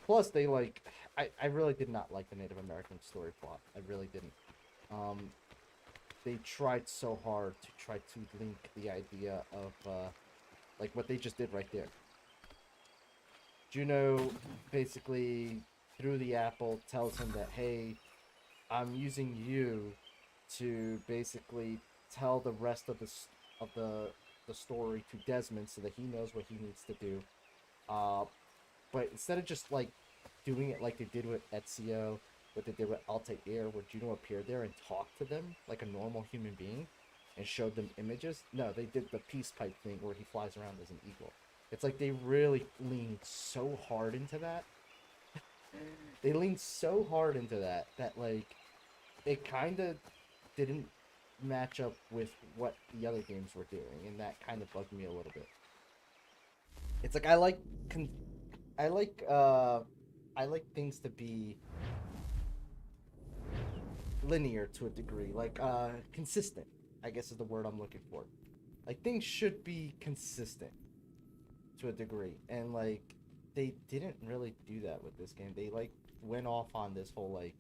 Plus, they like... I really did not like the Native American story plot. I really didn't. They tried so hard to try to link the idea of, like, what they just did right there. Juno basically, through the apple, tells him that, hey, I'm using you to basically tell the rest of the story to Desmond so that he knows what he needs to do. But instead of just, like, doing it like they did with Ezio, what they did with Altair, where Juno appeared there and talked to them like a normal human being and showed them images. No, they did the peace pipe thing where he flies around as an eagle. It's like they really leaned so hard into that. They leaned so hard into that like it kind of didn't match up with what the other games were doing, and that kind of bugged me a little bit. It's like I like things to be linear to a degree, like consistent, I guess is the word I'm looking for. Like, things should be consistent to a degree, and like they didn't really do that with this game. They like went off on this whole like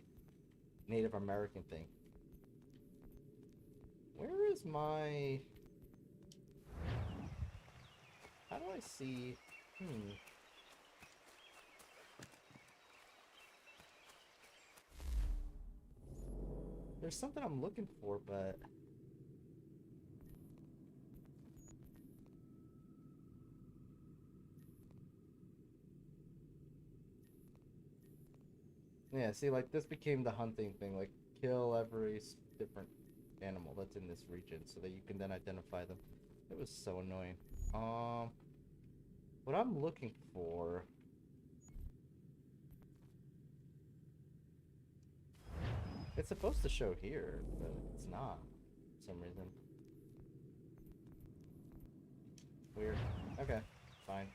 Native American thing. Where is my... How do I see... There's something I'm looking for, but... Yeah, see, like, this became the hunting thing. Like, kill every different animal that's in this region so that you can then identify them. It was so annoying. What I'm looking for... It's supposed to show here, but it's not for some reason. Weird. Okay, fine.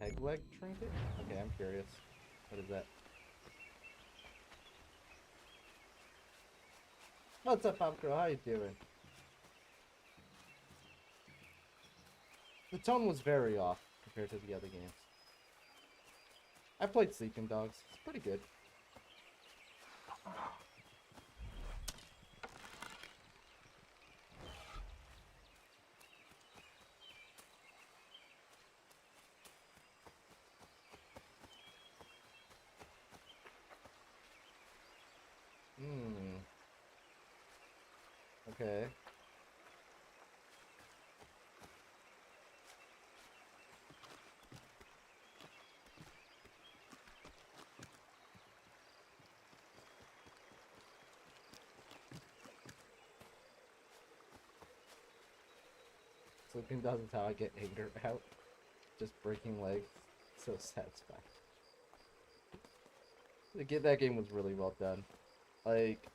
Peg leg trinket? Okay, I'm curious. What is that? What's up, Pop Girl? How you doing? The tone was very off compared to the other games. I played Sleeping Dogs. It's pretty good. Okay. Sleeping Dogs is how I get anger out. Just breaking legs. So satisfying. That game was really well done. Like,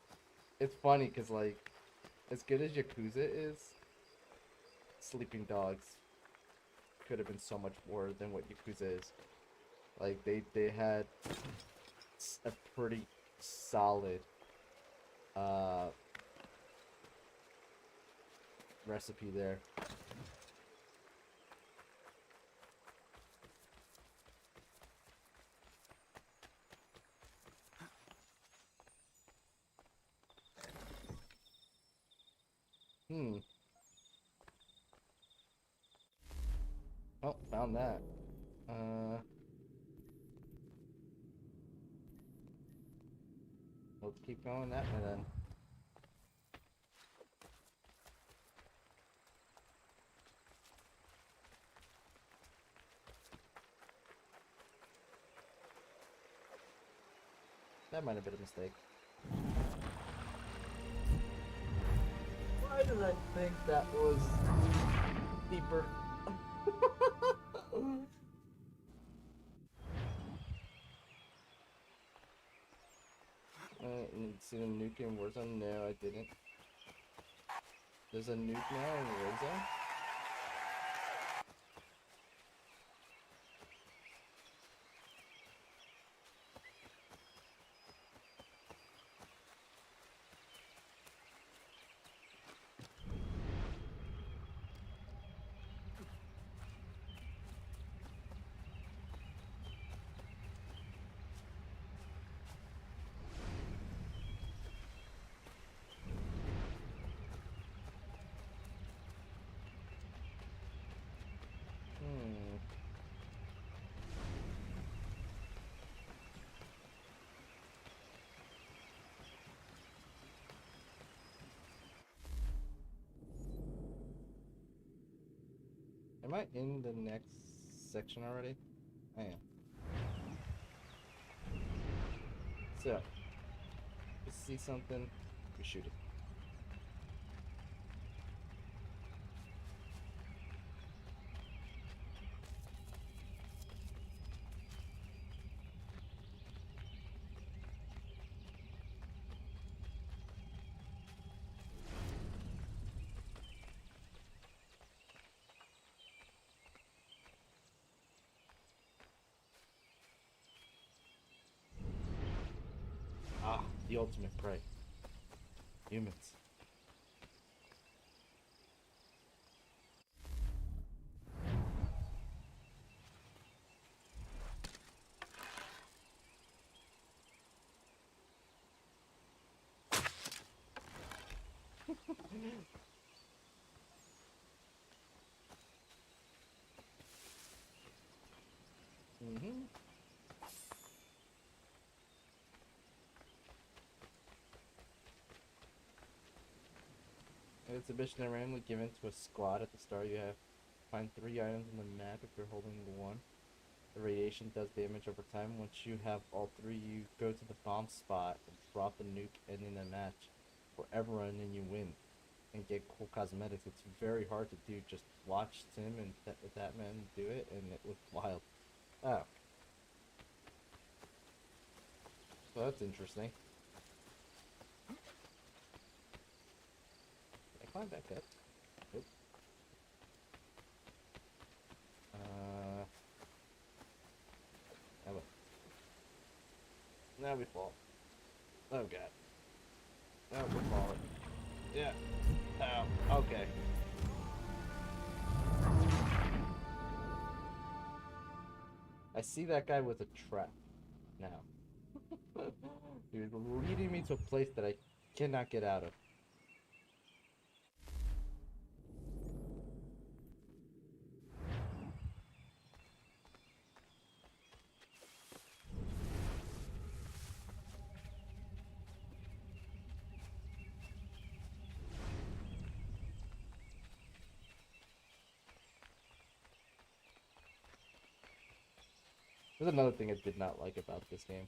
it's funny because, like, as good as Yakuza is, Sleeping Dogs could have been so much more than what Yakuza is. Like, they had a pretty solid recipe there. Oh, found that. Let's keep going that way then. That might have been a mistake. Why did I think that was deeper? See the nuke in Warzone? No, I didn't. There's a nuke now in Warzone? Am I in the next section already? I am. So, we see something, we shoot it. The ultimate prey. Humans. It's a mission randomly given to a squad at the start. You have to find 3 items on the map if you're holding the one. The radiation does damage over time. Once you have all 3, you go to the bomb spot and drop the nuke, ending the match for everyone, and you win and get cool cosmetics. It's very hard to do. Just watch Tim and that man do it, and it was wild. Oh. So that's interesting. Can I climb back up? Nope. Now we fall. Oh god. Oh, we're falling. Yeah. Oh, okay. I see that guy with a trap now. He's leading me to a place that I cannot get out of. There's another thing I did not like about this game.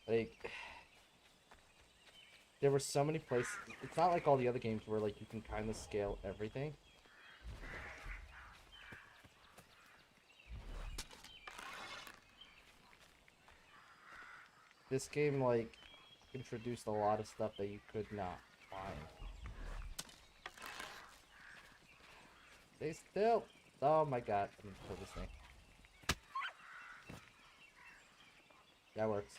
Like, there were so many places. It's not like all the other games where like you can kind of scale everything. This game like introduced a lot of stuff that you could not find. Stay still. Oh my god, I'm gonna kill this thing. That works.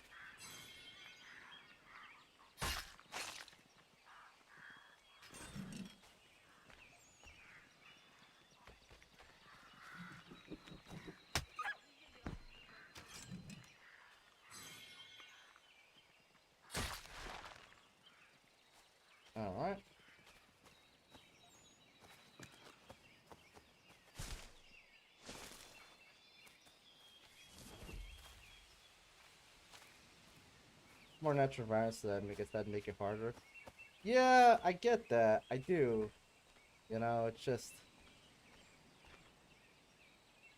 All right. More natural environments, so that'd make it harder. Yeah, I get that. I do. You know, it's just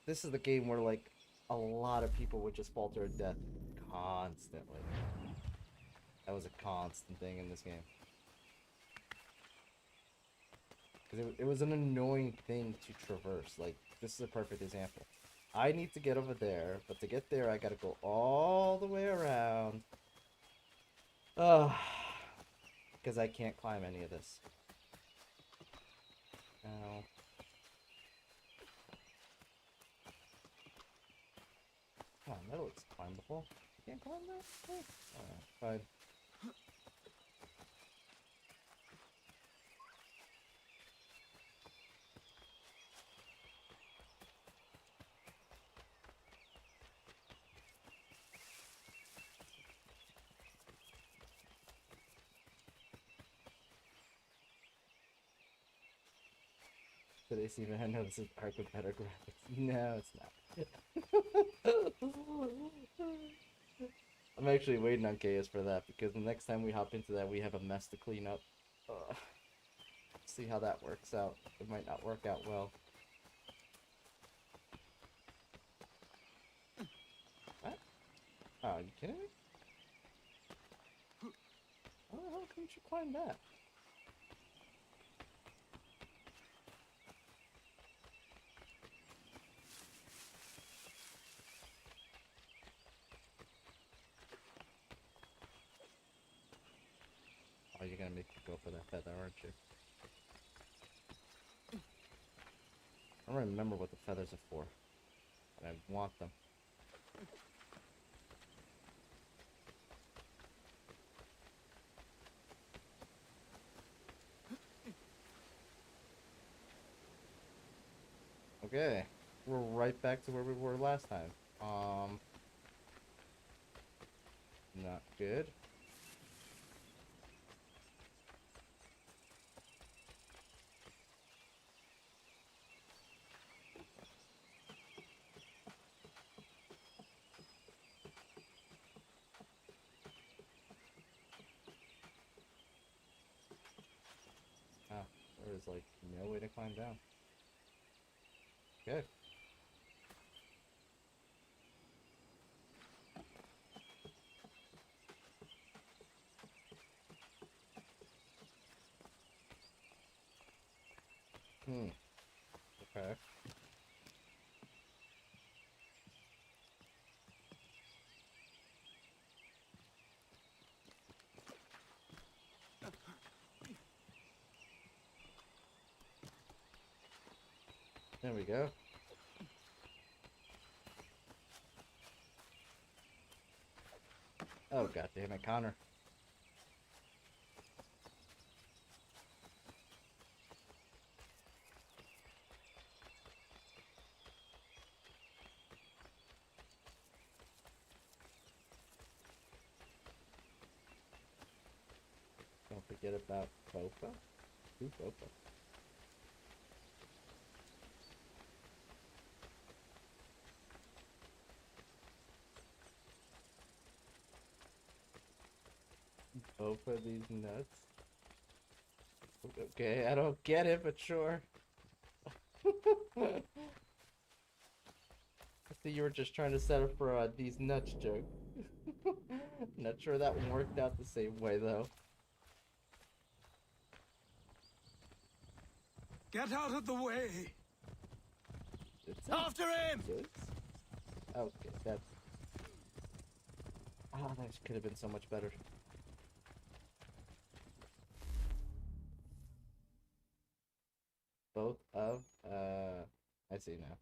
this is the game where like a lot of people would just fall to their death constantly. That was a constant thing in this game. Because it was an annoying thing to traverse. Like, this is a perfect example. I need to get over there, but to get there, I gotta go all the way around. Because I can't climb any of this. Now... Oh, that looks climbable. You can't climb that? Oh. Fine. So they even I know this is arc with better graphics. No, it's not. I'm actually waiting on KS for that because the next time we hop into that, we have a mess to clean up. See how that works out. It might not work out well. What? Oh, are you kidding me? How the hell couldn't you climb that? Oh, you're gonna make me go for that feather, aren't you? I don't remember what the feathers are for, but I want them. Okay, we're right back to where we were last time. Not good. There is like no way to climb down. Okay. Okay. There we go. Oh, god damn it, Connor. Don't forget about Bofa. Who's Bofa? Both of these nuts. Okay, I don't get it, but sure. I see you were just trying to set up for these nuts joke. Not sure that one worked out the same way though. Get out of the way! It's After him! Okay, that's... Oh, that could have been so much better. Both of, I see now.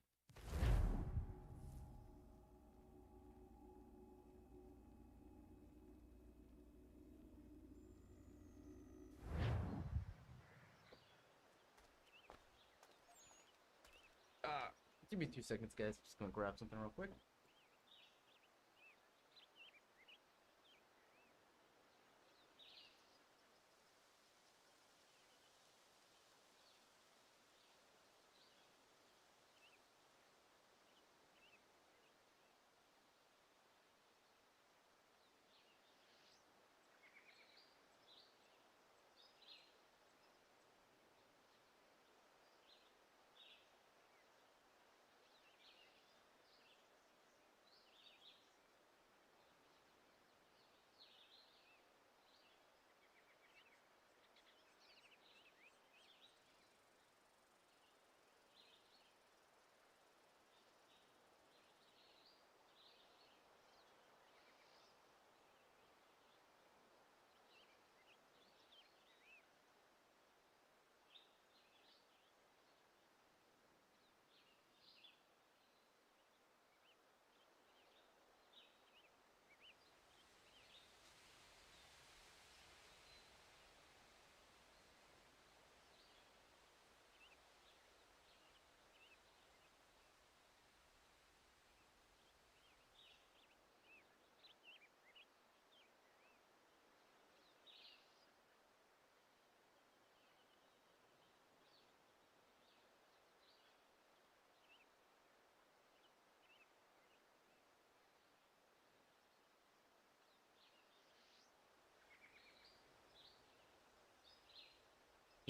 Give me 2 seconds, guys. Just gonna grab something real quick.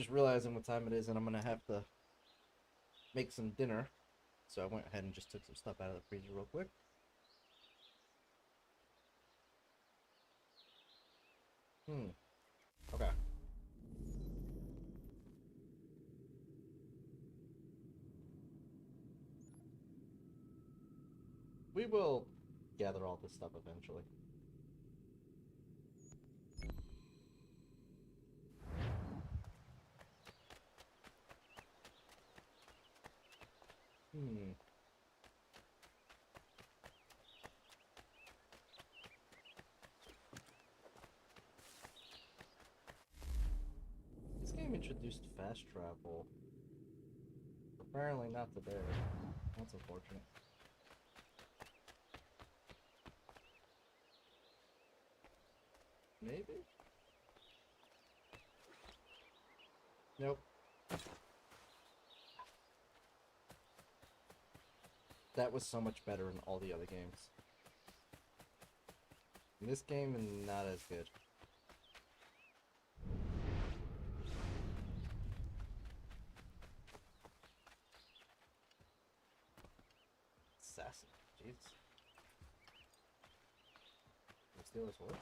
Just realizing what time it is, and I'm gonna have to make some dinner. So I went ahead and just took some stuff out of the freezer real quick. Okay. We will gather all this stuff eventually. This game introduced fast travel. Apparently not today. That's unfortunate. Maybe? Nope. That was so much better in all the other games. In this game, not as good. Assassin. Jeez. Let's steal his horse.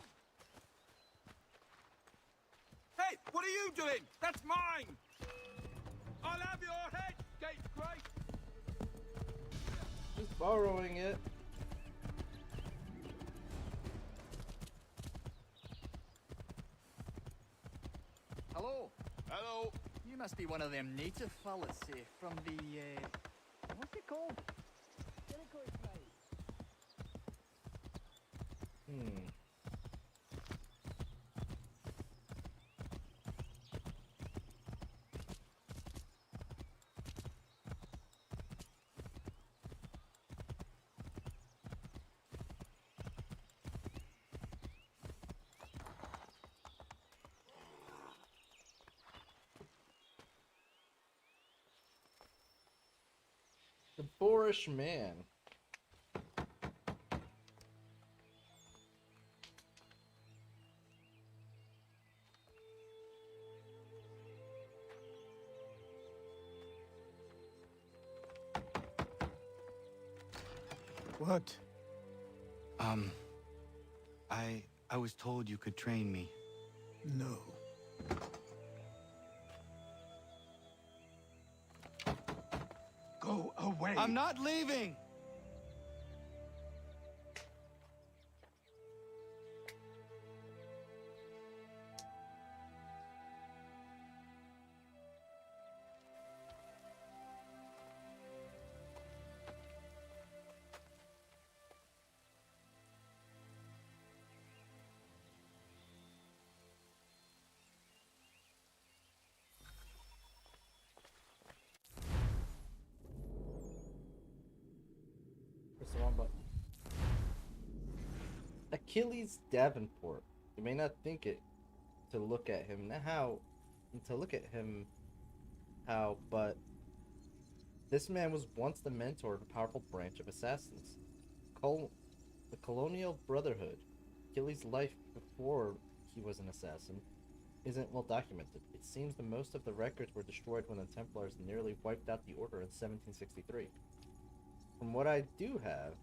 Hey, what are you doing? That's mine! I'll have your head, scapegrace! Just borrowing it. Hello. Hello. You must be one of them native fellas, from the, what's it called? The boorish man. What? I was told you could train me. No. Go away. I'm not leaving! Press the wrong button. Achilles Davenport. You may not think it to look at him but this man was once the mentor of a powerful branch of assassins, the Colonial Brotherhood. Achilles' life before he was an assassin isn't well documented. It seems that most of the records were destroyed when the Templars nearly wiped out the order in 1763. From what I do have,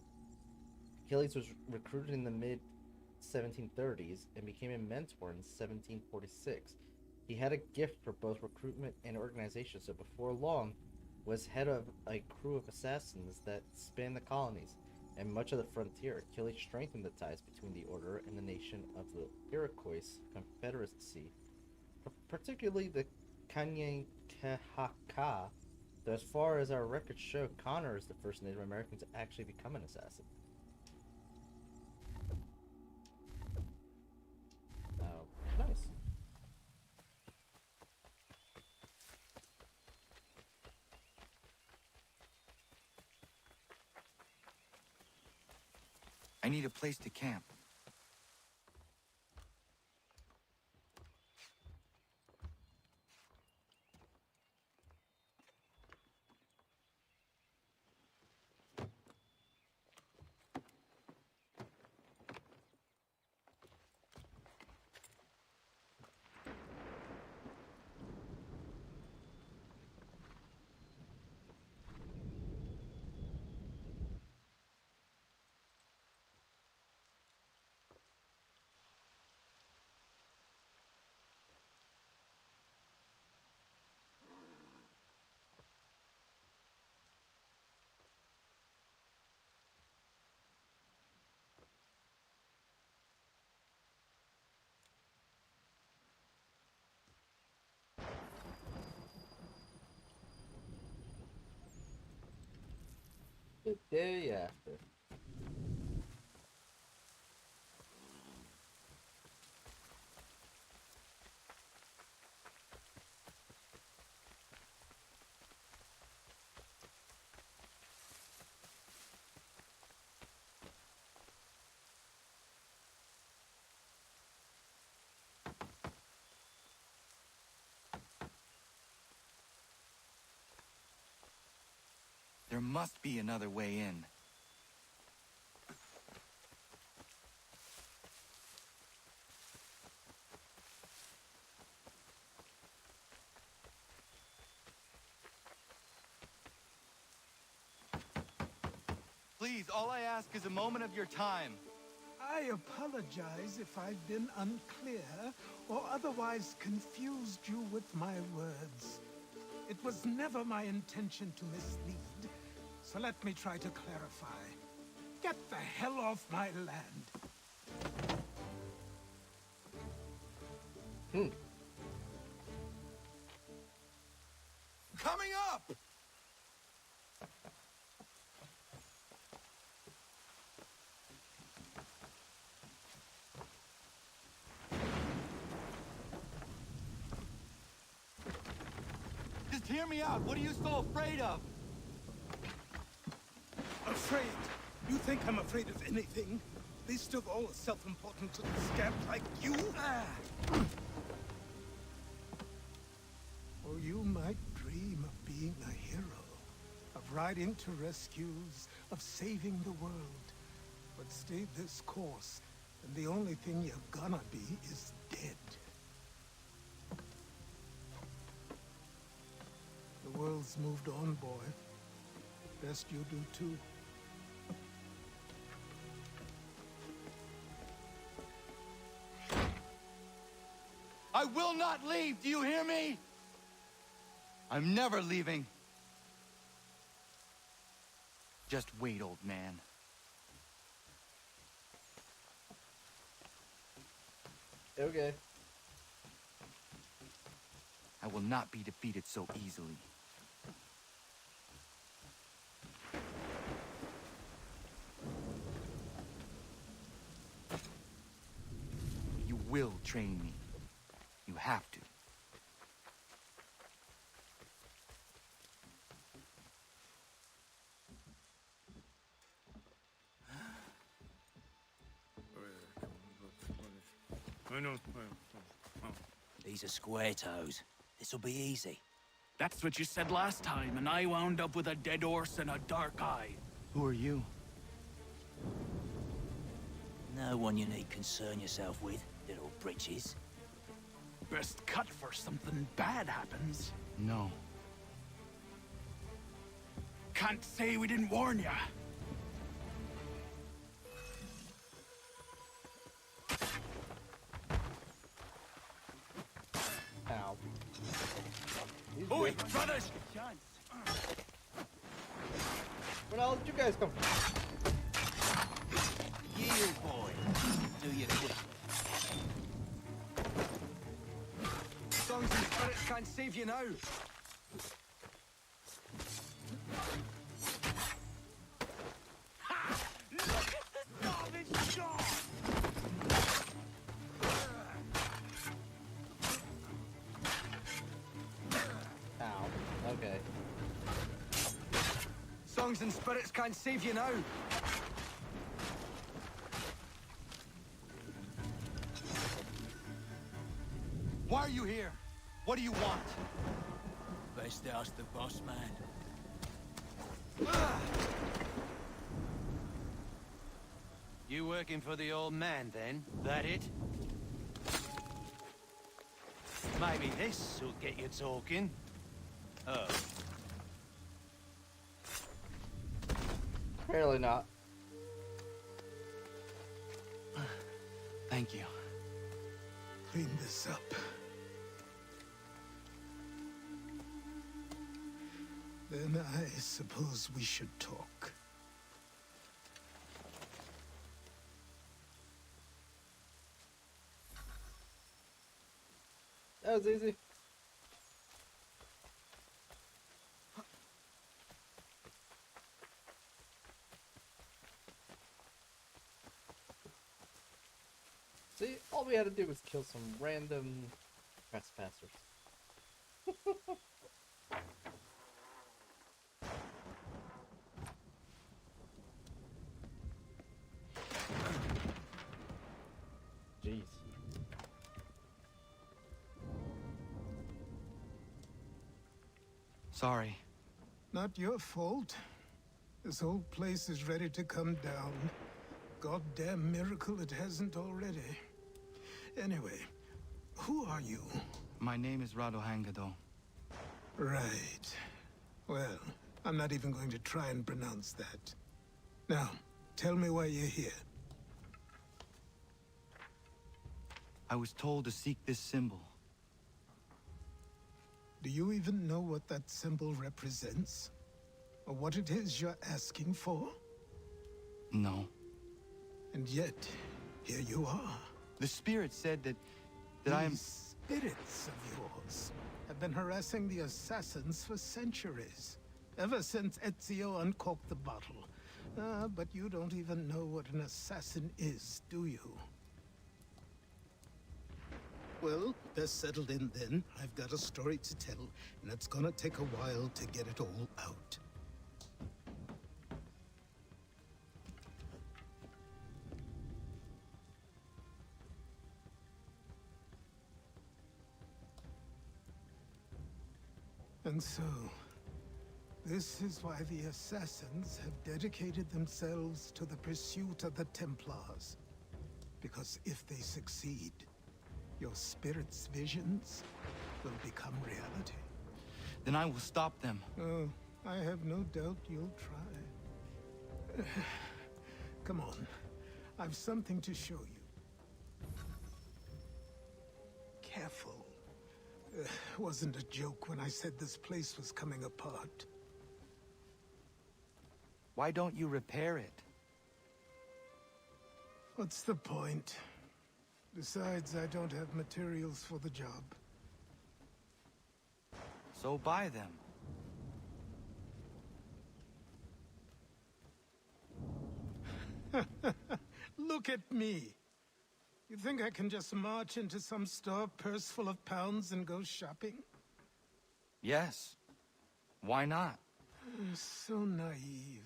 Achilles was recruited in the mid-1730s and became a mentor in 1746. He had a gift for both recruitment and organization, so before long was head of a crew of assassins that spanned the colonies and much of the frontier. Achilles strengthened the ties between the order and the nation of the Iroquois Confederacy, particularly the Kanien'kehá:ka. Though as far as our records show, Connor is the first Native American to actually become an assassin. Oh, nice. I need a place to camp. The day after. There must be another way in. Please, all I ask is a moment of your time. I apologize if I've been unclear or otherwise confused you with my words. It was never my intention to mislead, so let me try to clarify. Get the hell off my land. Coming up! Just hear me out. What are you so afraid of? Afraid? You think I'm afraid of anything? Least of all a self-important little scamp like you? Or you might dream of being a hero, of riding to rescues, of saving the world. But stay this course, and the only thing you're gonna be is dead. The world's moved on, boy. Best you do too. I will not leave, do you hear me? I'm never leaving. Just wait, old man. Okay. I will not be defeated so easily. You will train me. You have to. These are square toes. This'll be easy. That's what you said last time, and I wound up with a dead horse and a dark eye. Who are you? No one you need concern yourself with, little britches. Best cut for something bad happens. No. Can't say we didn't warn ya. Ow. Oi, brothers! Where the hell did you guys come from? You, boy. Do you quick. Songs and spirits can't save you now. Ow. Okay. Songs and spirits can't save you now. Why are you here? What do you want? Best ask the boss man. You working for the old man, then? That it? Maybe this will get you talking. Oh. Apparently not. Thank you. Clean this up. Then I suppose we should talk. That was easy. See, all we had to do was kill some random trespassers. Jeez. Sorry. Not your fault. This whole place is ready to come down. Goddamn miracle it hasn't already. Anyway, who are you? My name is Radohangado. Right. Well, I'm not even going to try and pronounce that. Now, tell me why you're here. I was told to seek this symbol. Do you even know what that symbol represents? Or what it is you're asking for? No. And yet, here you are. The spirit said that I am... These spirits of yours have been harassing the assassins for centuries. Ever since Ezio uncorked the bottle. But you don't even know what an assassin is, do you? Well, they're settled in then. I've got a story to tell, and it's gonna take a while to get it all out. And so, this is why the Assassins have dedicated themselves to the pursuit of the Templars. Because if they succeed, your spirit's visions will become reality. Then I will stop them. Oh, I have no doubt you'll try. Come on, I've something to show you. Careful. Wasn't a joke when I said this place was coming apart. Why don't you repair it? What's the point? Besides, I don't have materials for the job. So buy them. Look at me. You think I can just march into some store, purse full of pounds, and go shopping? Yes. Why not? So naive.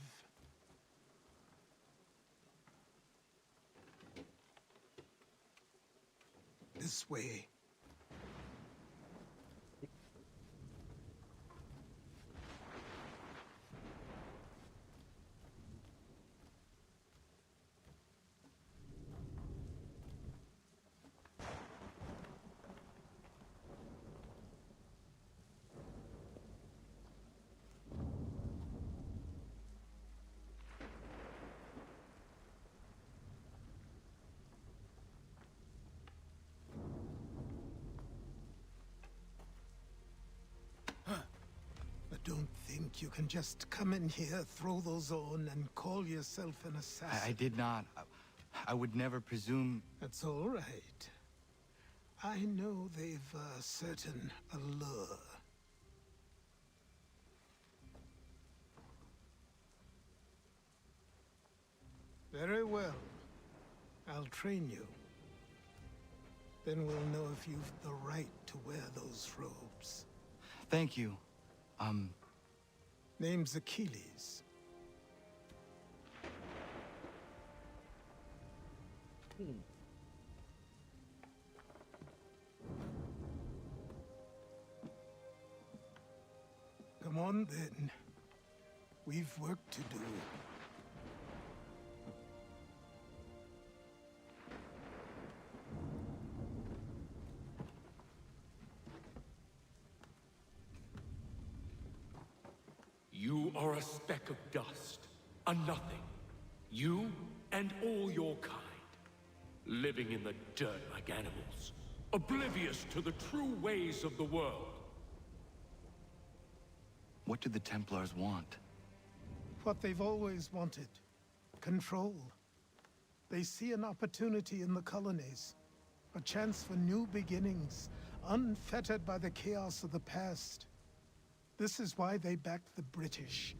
This way. Don't think you can just come in here, throw those on, and call yourself an assassin. I did not. I would never presume... That's all right. I know they've a certain allure. Very well. I'll train you. Then we'll know if you've the right to wear those robes. Thank you. Name's Achilles. Come on, then. We've work to do. You are a speck of dust, a nothing. You and all your kind, living in the dirt like animals, oblivious to the true ways of the world. What do the Templars want? What they've always wanted. Control. They see an opportunity in the colonies. A chance for new beginnings, unfettered by the chaos of the past. This is why they backed the British.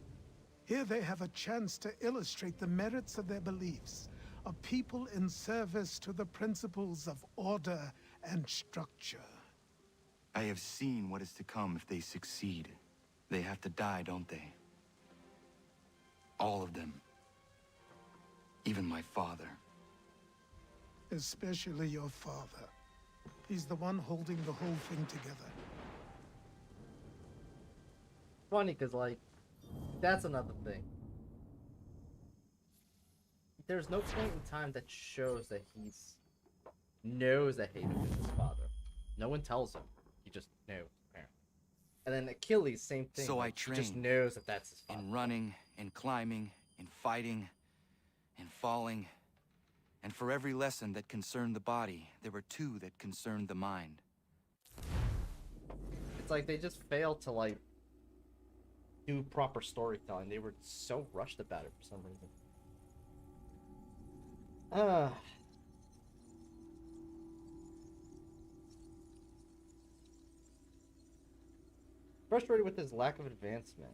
Here they have a chance to illustrate the merits of their beliefs, a people in service to the principles of order and structure. I have seen what is to come if they succeed. They have to die, don't they? All of them. Even my father. Especially your father. He's the one holding the whole thing together. Funny, because, like, that's another thing. There's no point in time that shows that knows that Hayden is his father. No one tells him. He just knows, apparently. And then Achilles, same thing. So like, I trained. He just knows that that's his father. In running, in climbing, in fighting, in falling. And for every lesson that concerned the body, there were 2 that concerned the mind. It's like they just failed to, like, do proper storytelling. They were so rushed about it for some reason. Frustrated with his lack of advancement.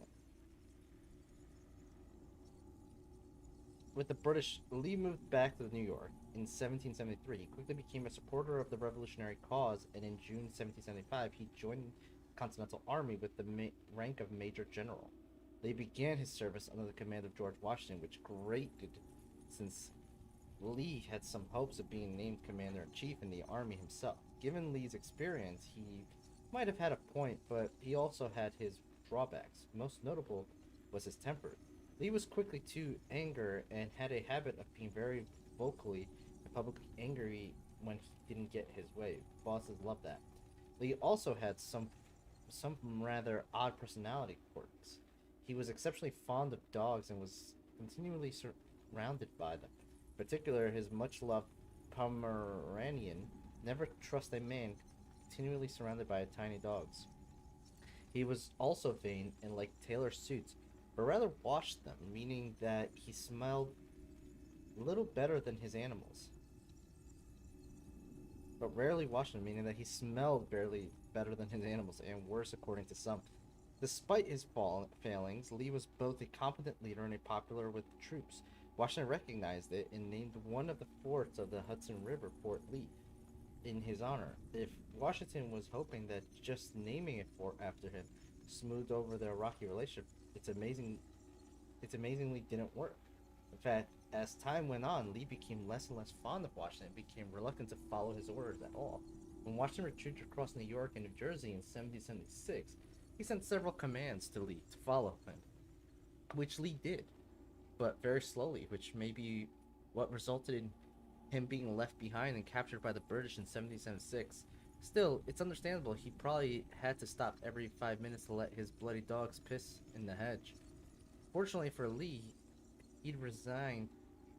With the British, Lee moved back to New York in 1773. He quickly became a supporter of the revolutionary cause, and in June 1775, he joined the Continental Army with the rank of Major General. Lee began his service under the command of George Washington, which grated since Lee had some hopes of being named Commander-in-Chief in the Army himself. Given Lee's experience, he might have had a point, but he also had his drawbacks. Most notable was his temper. Lee was quickly to anger and had a habit of being very vocally and publicly angry when he didn't get his way. Bosses loved that. Lee also had some rather odd personality quirks. He was exceptionally fond of dogs and was continually surrounded by them. In particular, his much-loved Pomeranian never trust a man continually surrounded by tiny dogs. He was also vain and liked tailor suits, but rather washed them, meaning that he smelled little better than his animals. But rarely washed them, meaning that he smelled barely better than his animals, and worse according to some. Despite his failings, Lee was both a competent leader and a popular with the troops. Washington recognized it and named one of the forts of the Hudson River Fort Lee in his honor. If Washington was hoping that just naming a fort after him smoothed over their rocky relationship, it amazingly didn't work. In fact, as time went on, Lee became less and less fond of Washington and became reluctant to follow his orders at all. When Washington retreated across New York and New Jersey in 1776, he sent several commands to Lee to follow him, which Lee did, but very slowly, which may be what resulted in him being left behind and captured by the British in 1776. Still, it's understandable he probably had to stop every 5 minutes to let his bloody dogs piss in the hedge. Fortunately for Lee, he'd resigned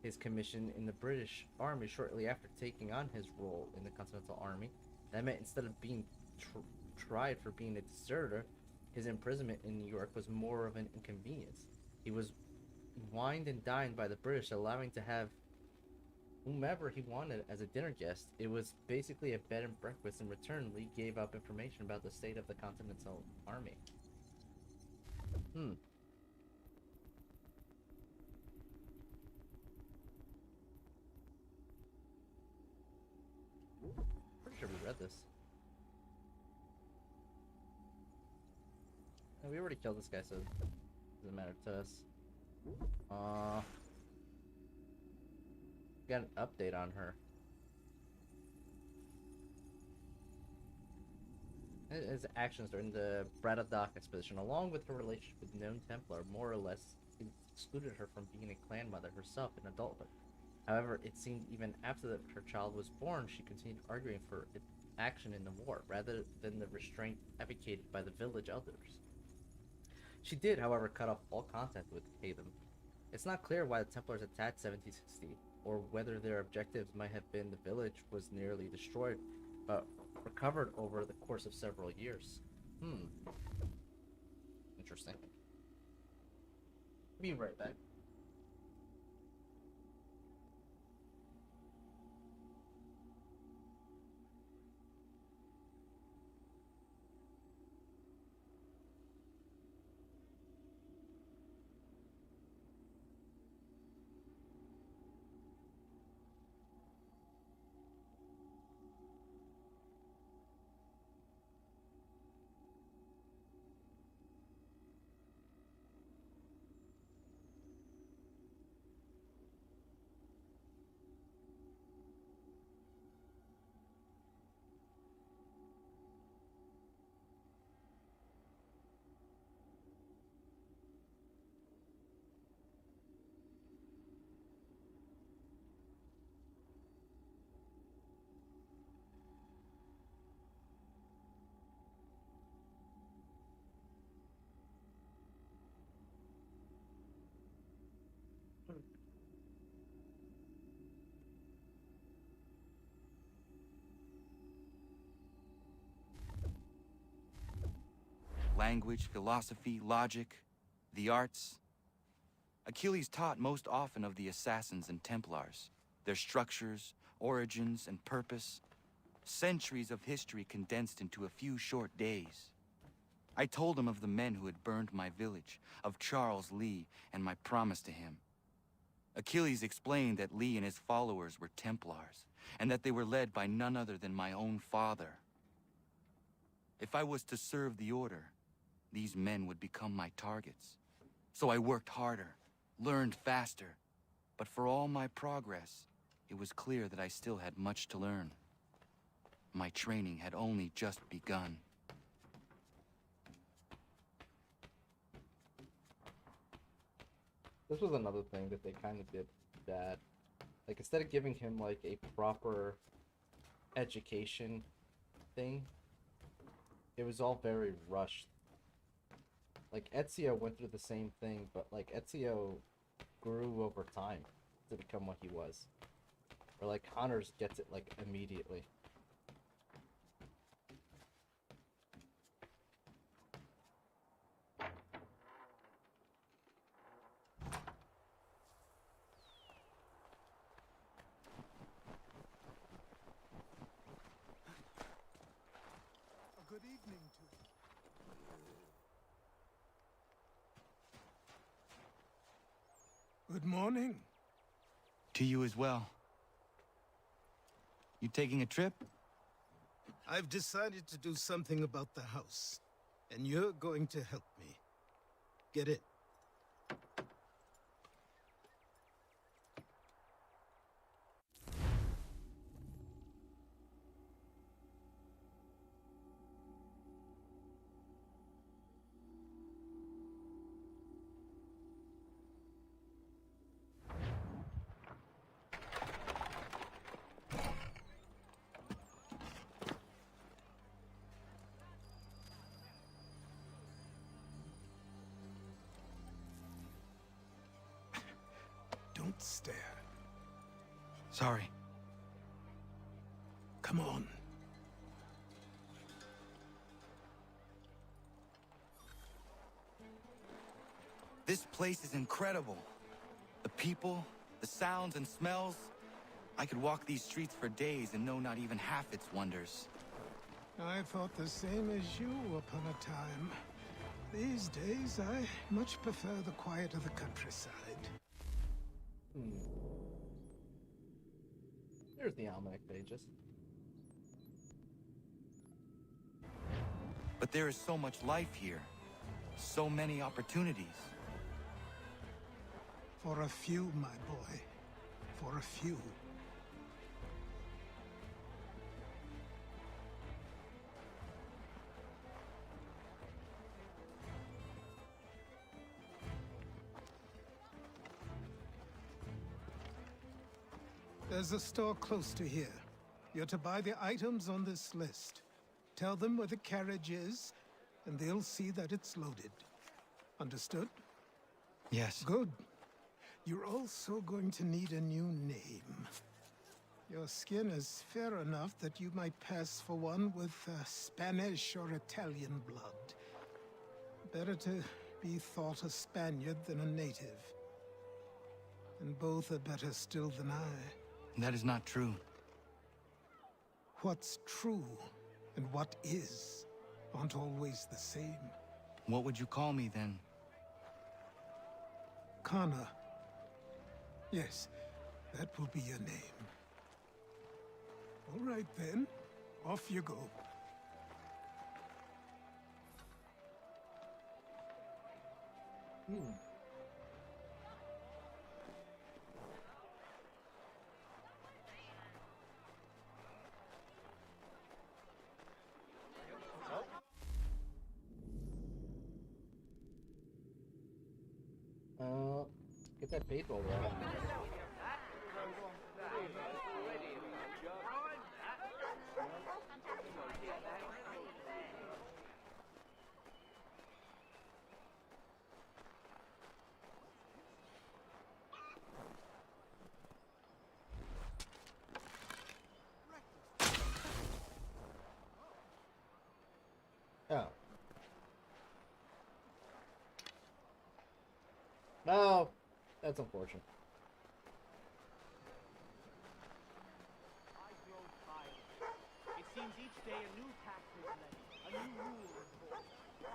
his commission in the British Army shortly after taking on his role in the Continental Army. That meant instead of being tried for being a deserter, his imprisonment in New York was more of an inconvenience. He was wined and dined by the British, allowing to have whomever he wanted as a dinner guest. It was basically a bed and breakfast. In return, Lee gave up information about the state of the Continental Army. Pretty sure we read this. No, we already killed this guy, so it doesn't matter to us. Got an update on her. His actions during the Braddock expedition, along with her relationship with known Templar, more or less excluded her from being a clan mother herself in adulthood. However, it seemed even after her child was born, she continued arguing for action in the war, rather than the restraint advocated by the village elders. She did, however, cut off all contact with Hatham. It's not clear why the Templars attacked 1760, or whether their objectives might have been the village was nearly destroyed, but recovered over the course of several years. Interesting. Be right back. language, philosophy, logic, the arts. Achilles taught most often of the assassins and Templars, their structures, origins, and purpose. Centuries of history condensed into a few short days. I told him of the men who had burned my village, of Charles Lee, and my promise to him. Achilles explained that Lee and his followers were Templars, and that they were led by none other than my own father. If I was to serve the order, these men would become my targets. So I worked harder, learned faster, but for all my progress, it was clear that I still had much to learn. My training had only just begun. This was another thing that they kind of did bad. Like, instead of giving him, like, a proper education thing, it was all very rushed. Like, Ezio went through the same thing, but, like, Ezio grew over time to become what he was. Or, like, Connors gets it, like, immediately. Good evening to you. Good morning. To you as well. You taking a trip? I've decided to do something about the house, and you're going to help me. Get it? Don't stare. Sorry. Come on. This place is incredible. The people, the sounds and smells. I could walk these streets for days and know not even half its wonders. I thought the same as you upon a time. These days, I much prefer the quiet of the countryside. There's the almanac pages. But there is so much life here. So many opportunities. For a few, my boy. For a few. There's a store close to here. You're to buy the items on this list. Tell them where the carriage is, and they'll see that it's loaded. Understood? Yes. Good. You're also going to need a new name. Your skin is fair enough that you might pass for one with Spanish or Italian blood. Better to be thought a Spaniard than a native. And both are better still than I. That is not true. What's true and what is aren't always the same. What would you call me then? Kana. Yes, that will be your name. All right then, off you go. Get that baseball right. Oh. No, that's unfortunate. It seems each day a new tax is levied, a new rule enforced. The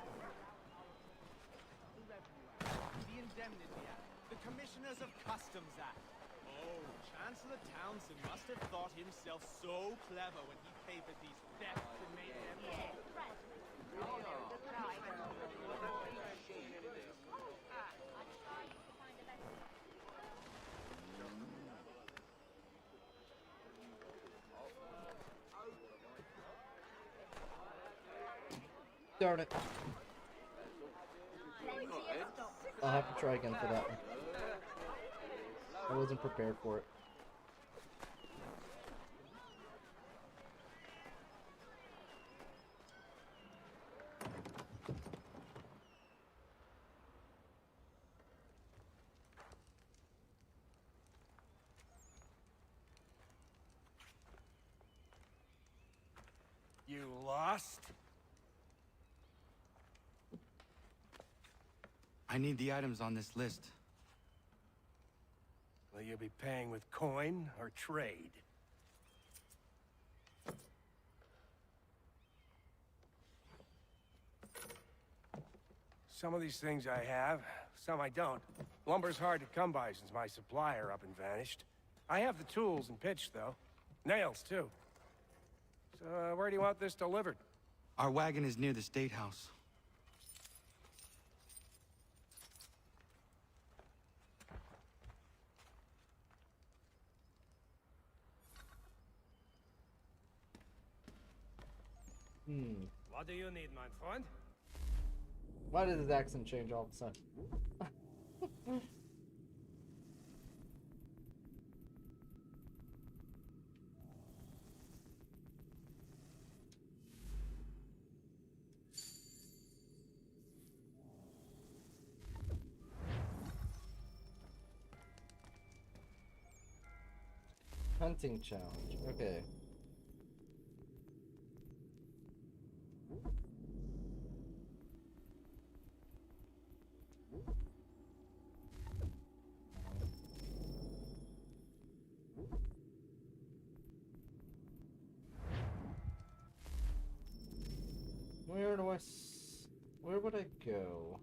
Revenue Act, the Indemnity Act, the Commissioners of Customs Act. Oh, Chancellor Townsend must have thought himself so clever when he favored these thefts and made them law. Darn it. I'll have to try again for that one. I wasn't prepared for it. You lost? I need the items on this list. Will you be paying with coin or trade? Some of these things I have, some I don't. Lumber's hard to come by since my supplier up and vanished. I have the tools and pitch, though. Nails, too. So, where do you want this delivered? Our wagon is near the State House. What do you need, my friend? Why did his accent change all of a sudden? Hunting challenge. Okay. Where would I go?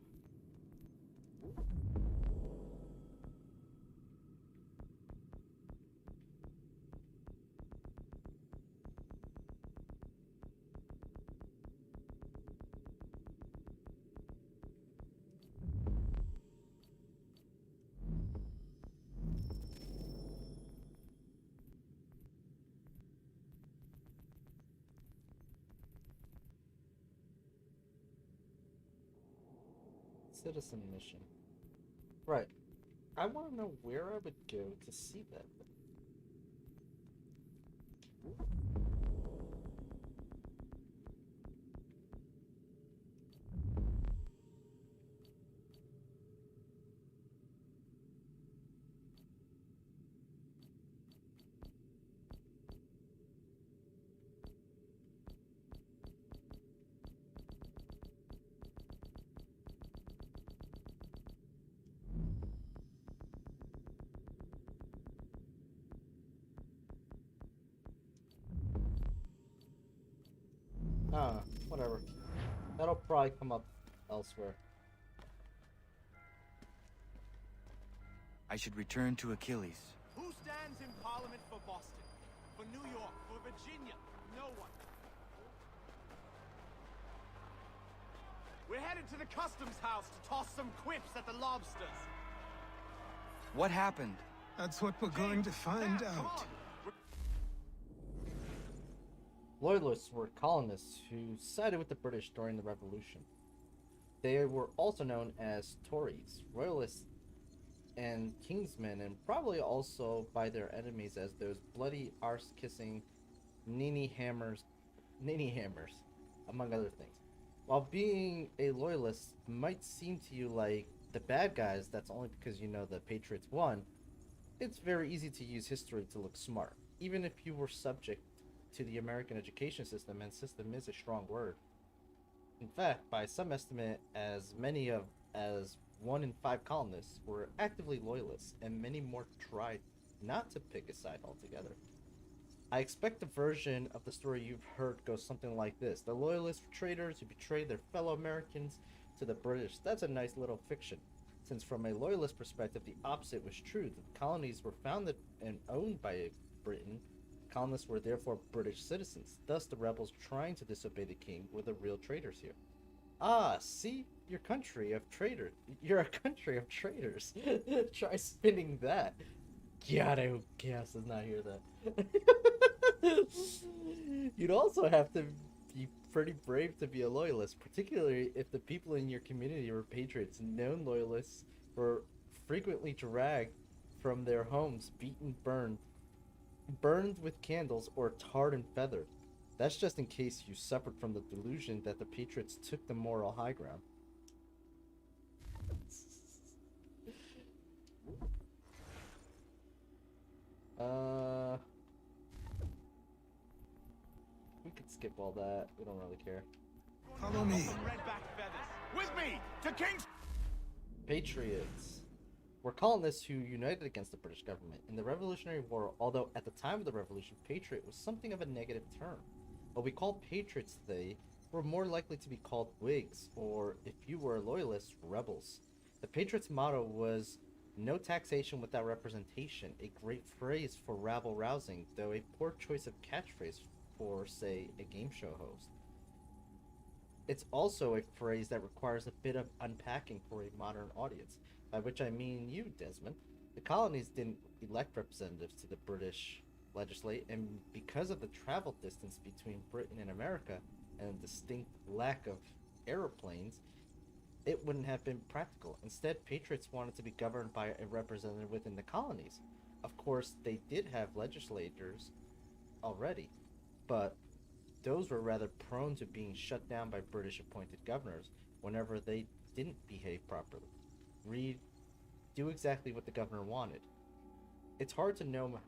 Citizen mission. Right. I want to know where I would go to see that thing. Whatever. That'll probably come up elsewhere. I should return to Achilles. Who stands in Parliament for Boston? For New York? For Virginia? No one. We're headed to the customs house to toss some quips at the lobsters. What happened? That's what we're going to find out. Loyalists were colonists who sided with the British during the Revolution. They were also known as Tories, Royalists, and Kingsmen, and probably also by their enemies as those bloody, arse-kissing Nini Hammers, among other things. While being a loyalist might seem to you like the bad guys, that's only because you know the Patriots won, it's very easy to use history to look smart, even if you were subject to the American education system, and system is a strong word. In fact, by some estimate, as 1 in 5 colonists were actively loyalists, and many more tried not to pick a side altogether. I expect the version of the story you've heard goes something like this. The loyalists were traitors who betrayed their fellow Americans to the British. That's a nice little fiction, since from a loyalist perspective, the opposite was true. The colonies were founded and owned by Britain. Colonists were therefore British citizens. Thus, the rebels trying to disobey the king were the real traitors here. Ah, see? You're a country of traitors. You're a country of traitors. Try spinning that. God, I hope Chaos does not hear that. You'd also have to be pretty brave to be a loyalist, particularly if the people in your community were patriots. Known loyalists were frequently dragged from their homes, beaten, burned with candles, or tarred and feathered. That's just in case you suffered from the delusion that the patriots took the moral high ground. We could skip all that. We don't really care. Follow me. With me to King's. Patriots were colonists who united against the British government in the Revolutionary War, although at the time of the Revolution, patriot was something of a negative term. What we call patriots today were more likely to be called Whigs, or if you were a loyalist, rebels. The patriots' motto was "No taxation without representation," a great phrase for rabble-rousing, though a poor choice of catchphrase for, say, a game show host. It's also a phrase that requires a bit of unpacking for a modern audience, by which I mean you, Desmond. The colonies didn't elect representatives to the British legislate, and because of the travel distance between Britain and America and a distinct lack of aeroplanes, it wouldn't have been practical. Instead, patriots wanted to be governed by a representative within the colonies. Of course, they did have legislators already, but those were rather prone to being shut down by British appointed governors whenever they didn't behave properly. Do exactly what the governor wanted. It's hard to know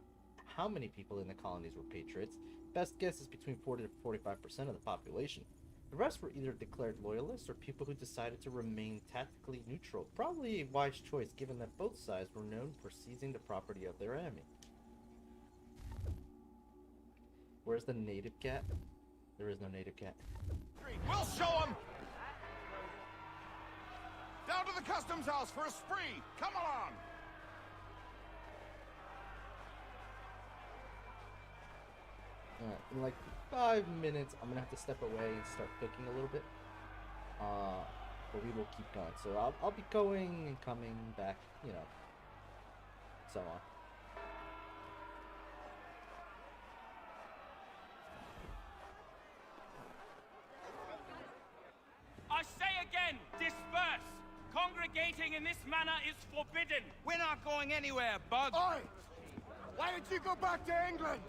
how many people in the colonies were patriots. Best guess is between 40 to 45% of the population. The rest were either declared loyalists or people who decided to remain tactically neutral. Probably a wise choice given that both sides were known for seizing the property of their enemy. Where's the native cat? There is no native cat. We'll show them! Down to the customs house for a spree! Come along! In like 5 minutes, I'm gonna have to step away and start cooking a little bit. But we will keep going. So I'll be going and coming back, you know, so on. I say again, disperse! Congregating in this manner is forbidden! We're not going anywhere, Bug! Oi! Why did you go back to England?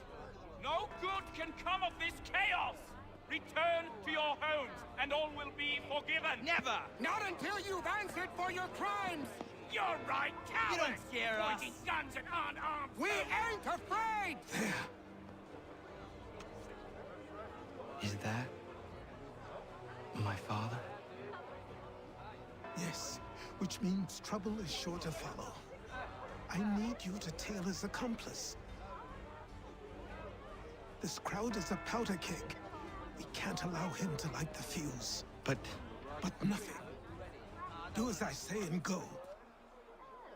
No good can come of this chaos! Return to your homes, and all will be forgiven! Never! Not until you've answered for your crimes! You're right, cowards! You don't scare us! Pointing guns at unarmed We ain't afraid! Is that my father? Yes, which means trouble is sure to follow. I need you to tail his accomplice. This crowd is a powder keg. We can't allow him to light the fuse. But nothing. Do as I say and go.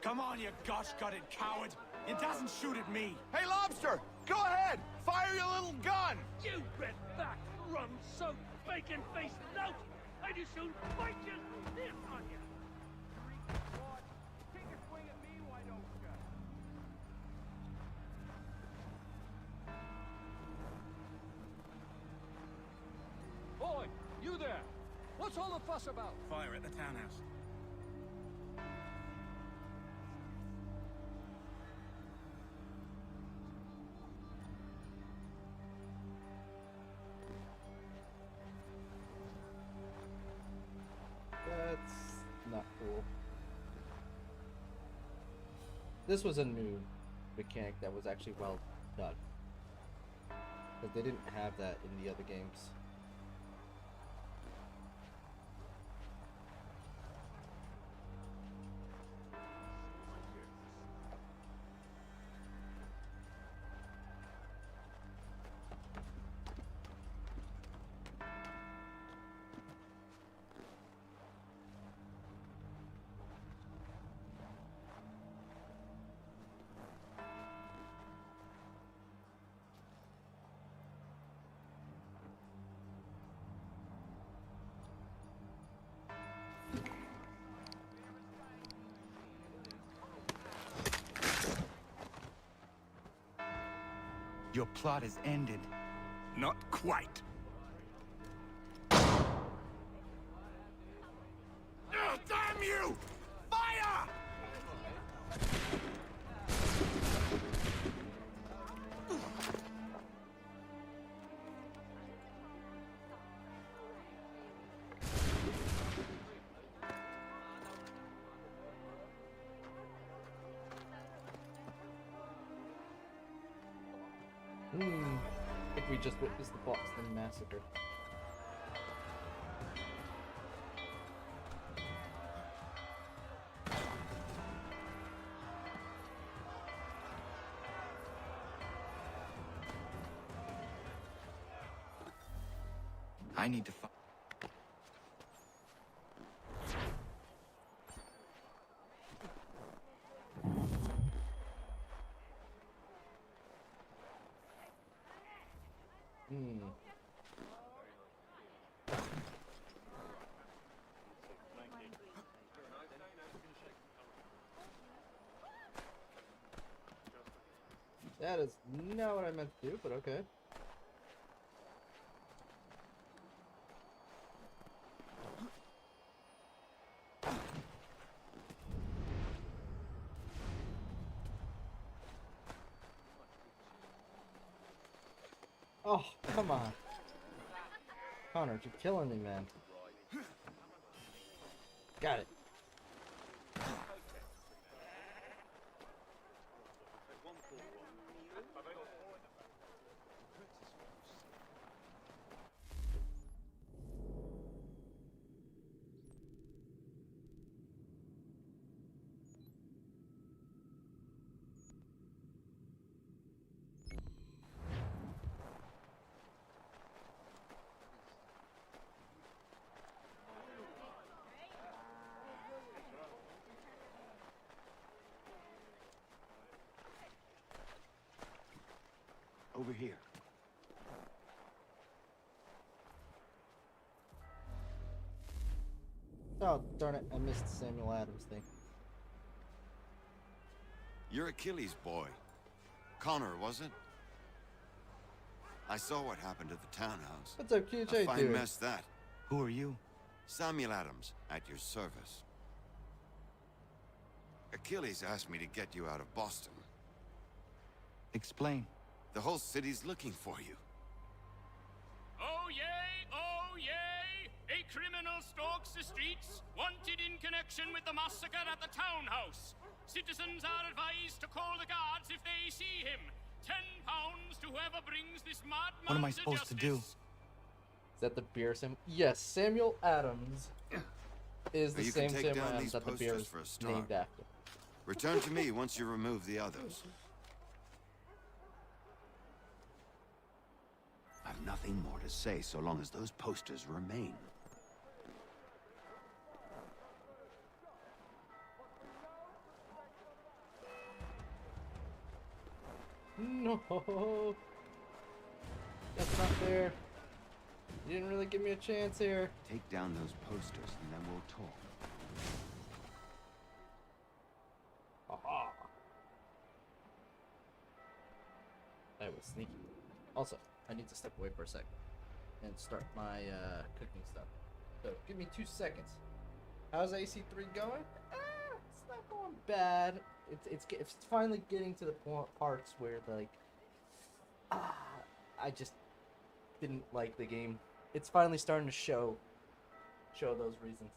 Come on, you gosh-gutted coward! It doesn't shoot at me! Hey, Lobster! Go ahead! Fire your little gun! You red-backed, rum-soaked, bacon-faced lout! I'd as soon fight you this on you! Take a swing at me, why don't you? Boy, you there! What's all the fuss about? Fire at the townhouse. That's not cool. This was a new mechanic that was actually well done. But they didn't have that in the other games. Your plot is ended. Not quite. Damn you! Fire! I think we just witnessed the Boston Massacre. I need to find... That is not what I meant to do, but okay. Oh, come on. Connor, you're killing me, man. Got it. Over here. Oh, darn it. I missed the Samuel Adams thing. You're Achilles' boy. Connor, was it? I saw what happened at the townhouse. What's up, QJ? A fine mess that. Who are you? Samuel Adams, at your service. Achilles asked me to get you out of Boston. Explain. The whole city's looking for you. Oh yay, oh yay! A criminal stalks the streets, wanted in connection with the massacre at the townhouse. Citizens are advised to call the guards if they see him. £10 to whoever brings this madman. What am I supposed to do? Is that the beer Sam? Yes, Samuel Adams is the You same can take Samuel down Adams these that the beer posters is for a start. named after. Return to me once you remove the others. I've nothing more to say so long as those posters remain. No, that's not fair. You didn't really give me a chance here. Take down those posters and then we'll talk. Aha. That was sneaky. Also, I need to step away for a second and start my cooking stuff. So give me 2 seconds. How's AC3 going? It's not going bad. It's finally getting to the parts where like I just didn't like the game. It's finally starting to show those reasons.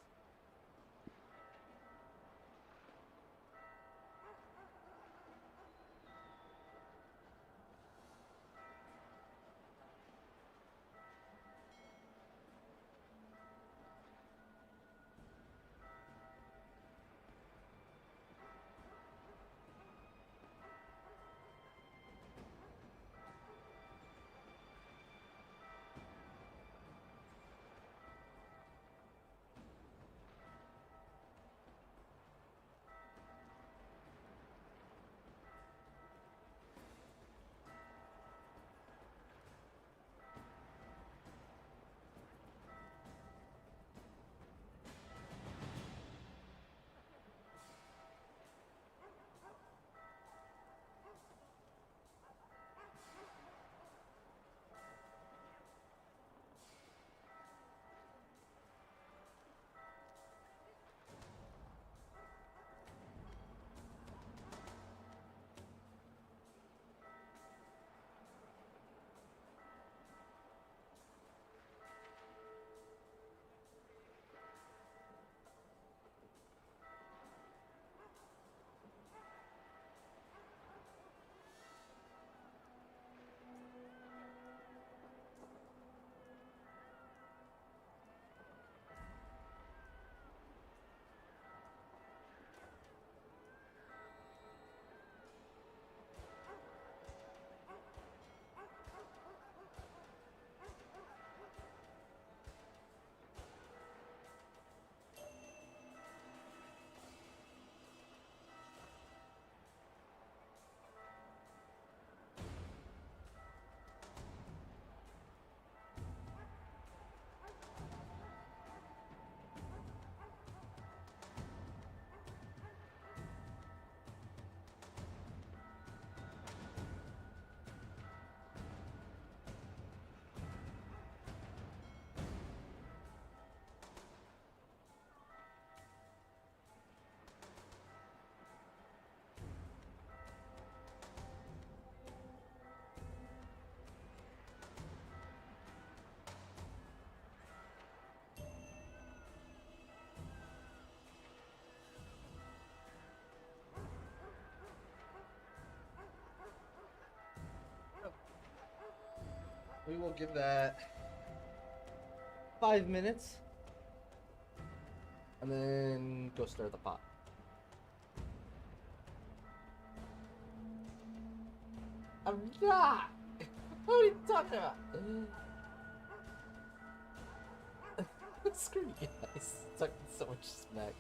We will give that 5 minutes. And then go stir the pot. I'm not! What are you talking about? Screw you guys. Talking so much smack.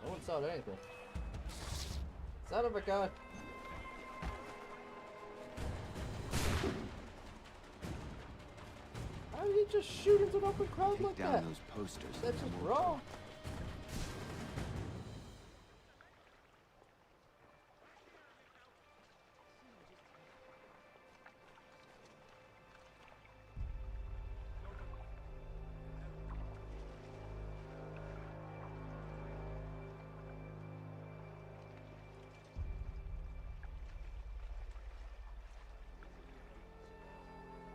No one saw anything. Son of a gun. How did he just shoot into an open crowd Take like down that? those posters. That's just wrong.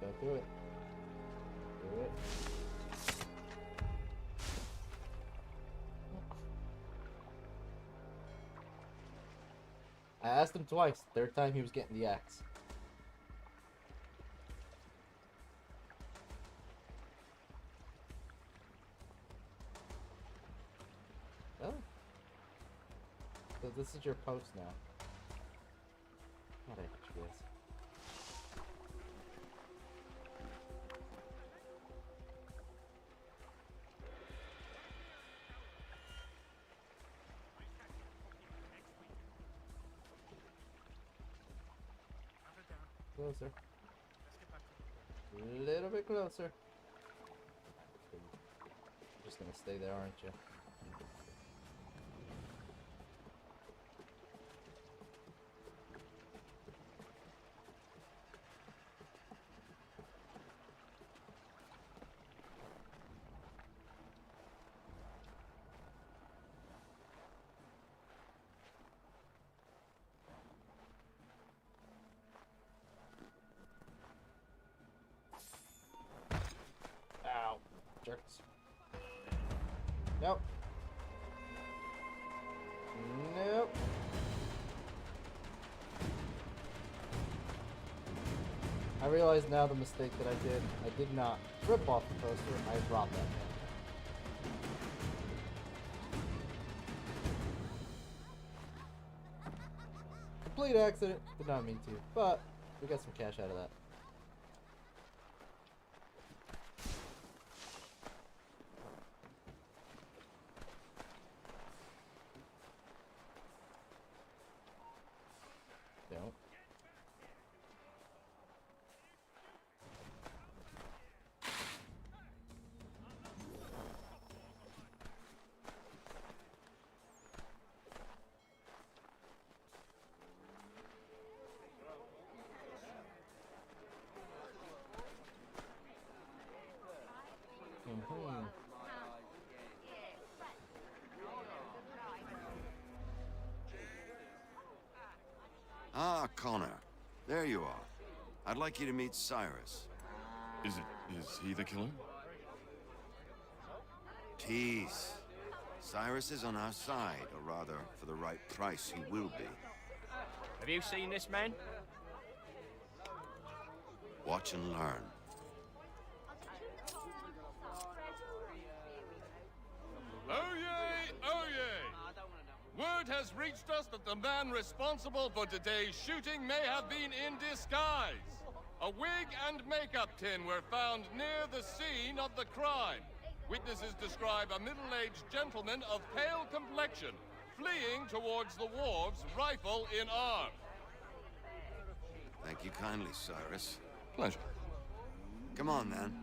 Don't do it. Do it. I asked him twice. Third time he was getting the axe. Oh. So this is your post now. Not actually is. Closer. A little bit closer. Just gonna stay there, aren't you? Ow. Jerks. Nope. Nope. I realize now the mistake that I did. I did not rip off the poster. I robbed that man. Complete accident. Did not mean to. But we got some cash out of that. Don't. Mm-hmm. Ah, Connor. There you are. I'd like you to meet Cyrus. Is he the killer? Tease. Cyrus is on our side, or rather, for the right price, he will be. Have you seen this man? Watch and learn. Oh yay! Oh yay! Word has reached us that the man responsible for today's shooting may have been in disguise. A wig and makeup tin were found near the scene of the crime. Witnesses describe a middle-aged gentleman of pale complexion fleeing towards the wharves, rifle in arm. Thank you kindly, Cyrus. Pleasure. Come on, then.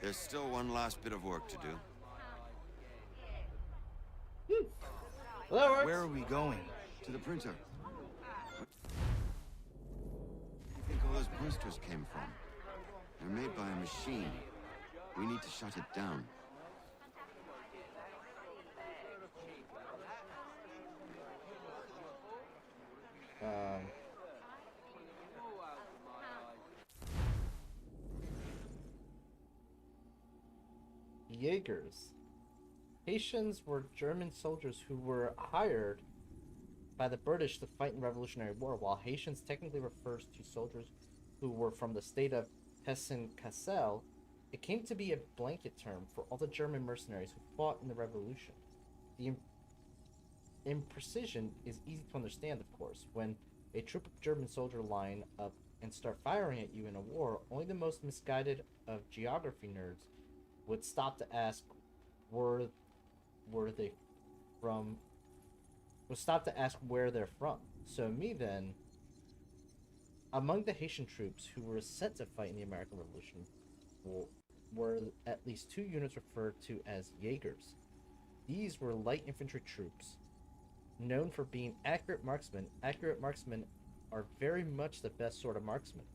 There's still one last bit of work to do. Well, that works. Where are we going? To the printer. Where do you think all those posters came from? They're made by a machine. We need to shut it down. Jaegers. Haitians were German soldiers who were hired by the British to fight in the Revolutionary War. While Haitians technically refers to soldiers who were from the state of Hessen-Kassel, it came to be a blanket term for all the German mercenaries who fought in the Revolution. The imprecision is easy to understand, of course. When a troop of German soldiers line up and start firing at you in a war, only the most misguided of geography nerds would stop to ask were they from, would stop to ask where they're from. So me then, among the Haitian troops who were sent to fight in the American Revolution were at least 2 units referred to as Jaegers. These were light infantry troops, known for being accurate marksmen. Accurate marksmen are very much the best sort of marksman.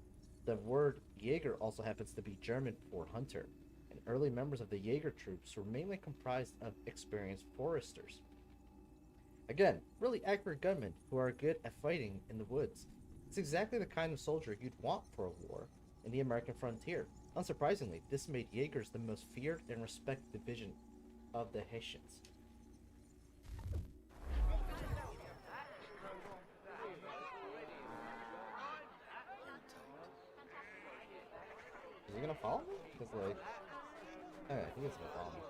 The word Jaeger also happens to be German for hunter, and early members of the Jaeger troops were mainly comprised of experienced foresters. Again, really accurate gunmen who are good at fighting in the woods. It's exactly the kind of soldier you'd want for a war in the American frontier. Unsurprisingly, this made Jaegers the most feared and respected division of the Haitians. Is he gonna follow me? Because, like, okay, I think he's gonna follow me.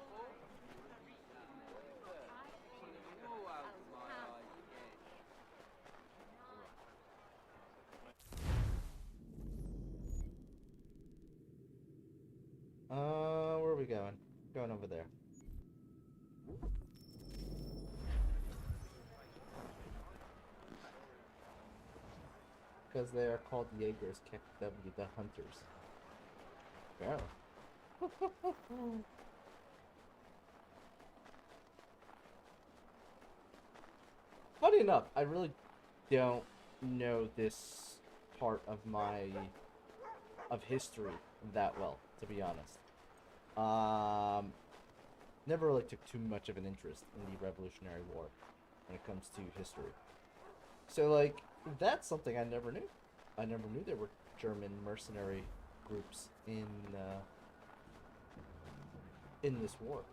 Where are we going? Going over there. Because they are called Jaegers, KW, the hunters. Yeah. Funny enough, I really don't know this part of history that well, to be honest. Never really took too much of an interest in the Revolutionary War when it comes to history. So, like, that's something I never knew. I never knew there were German mercenary groups in this war.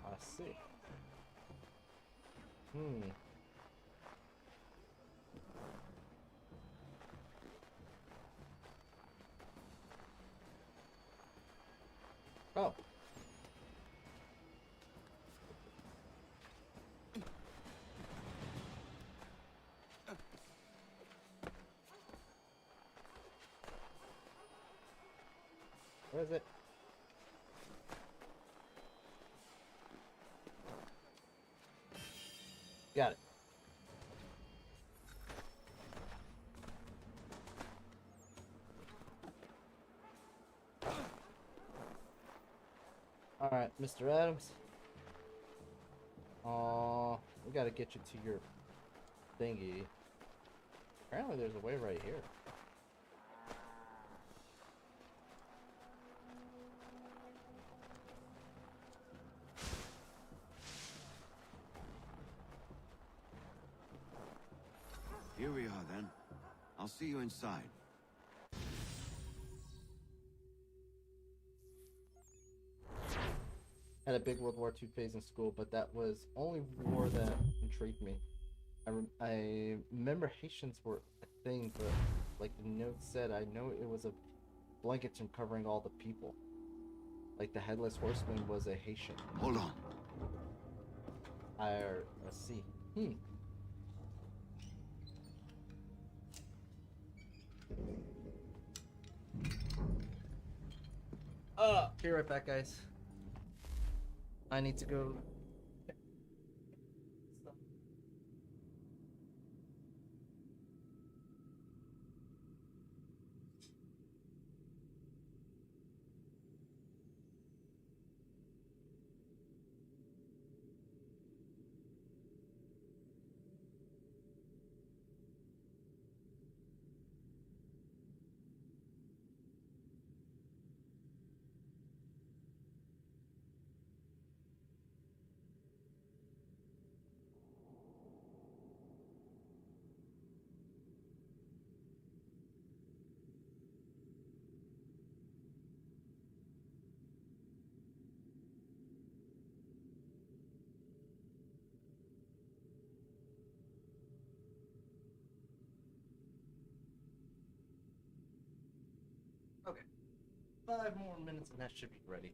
I see. Oh. Where is it? Got it. Alright, Mr. Adams. We gotta get you to your thingy. Apparently there's a way right here. Here we are, then. I'll see you inside. Had a big World War II phase in school, but that was only war that intrigued me. I remember Haitians were a thing, but like the note said, I know it was a blanket term covering all the people. Like the Headless Horseman was a Haitian. Hold on. Let's see. Be right back, guys. I need to go. 5 more minutes and that should be ready.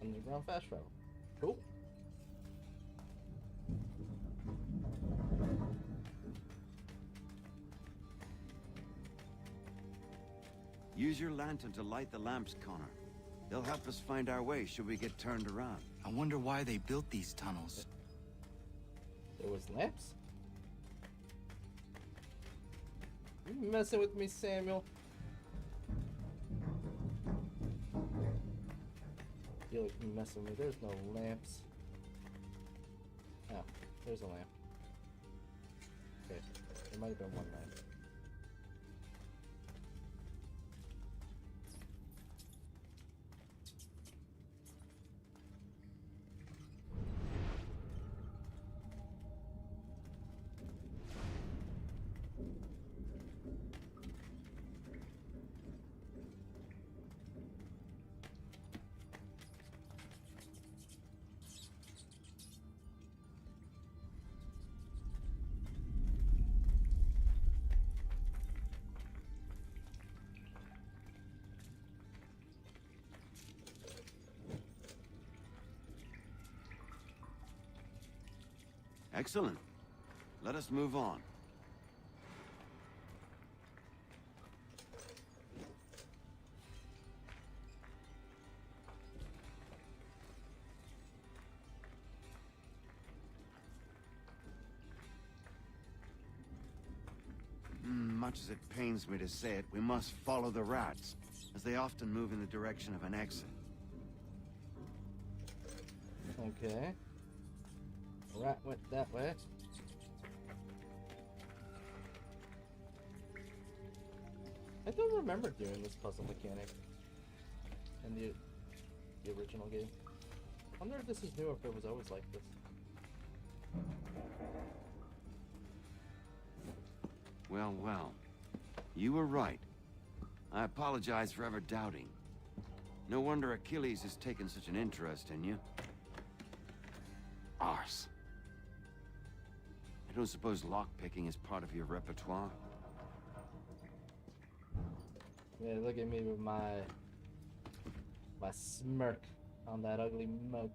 Underground fast travel. Cool. Use your lantern to light the lamps, Connor. They'll help us find our way should we get turned around. I wonder why they built these tunnels. There was lamps? You messing with me, Samuel? I feel like you're messing with me. There's no lamps. Oh, there's a lamp. Okay, there might have been one lamp. Excellent. Let us move on. Much as it pains me to say it, we must follow the rats, as they often move in the direction of an exit. Okay. Rat went that way. I don't remember doing this puzzle mechanic in the original game. I wonder if this is new or if it was always like this. Well, well. You were right. I apologize for ever doubting. No wonder Achilles has taken such an interest in you. Arse. I don't suppose lockpicking is part of your repertoire? Yeah, look at me with my smirk on that ugly mug.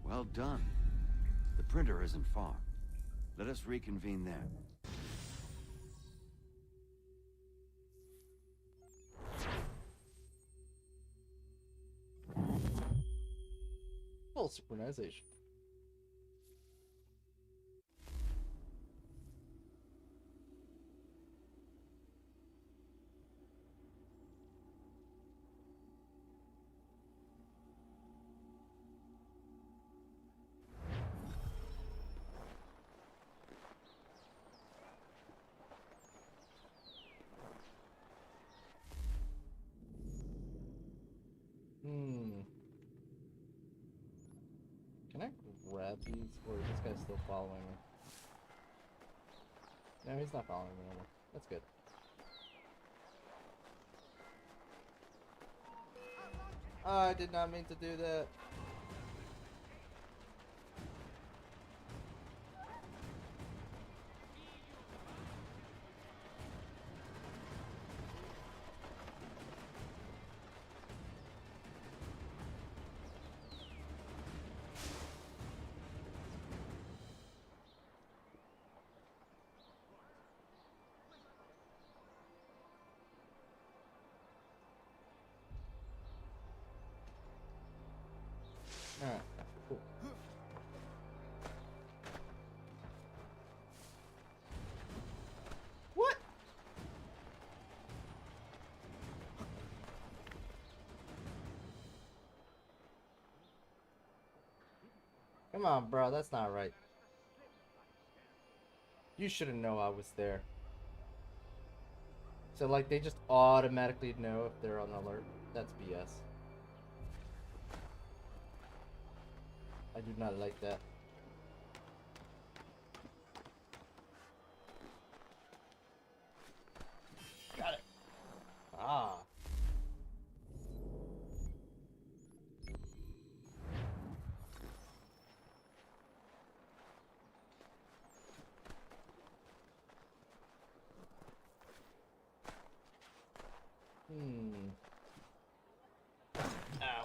Well done. The printer isn't far. Let us reconvene there. Full synchronization. Can I grab these, or is this guy still following me? No, he's not following me anymore. That's good. I did not mean to do that. Alright, cool. What? Come on, bro, that's not right. You shouldn't know I was there. So, like, they just automatically know if they're on alert. That's BS. I do not like that. Got it. Ah. Ow.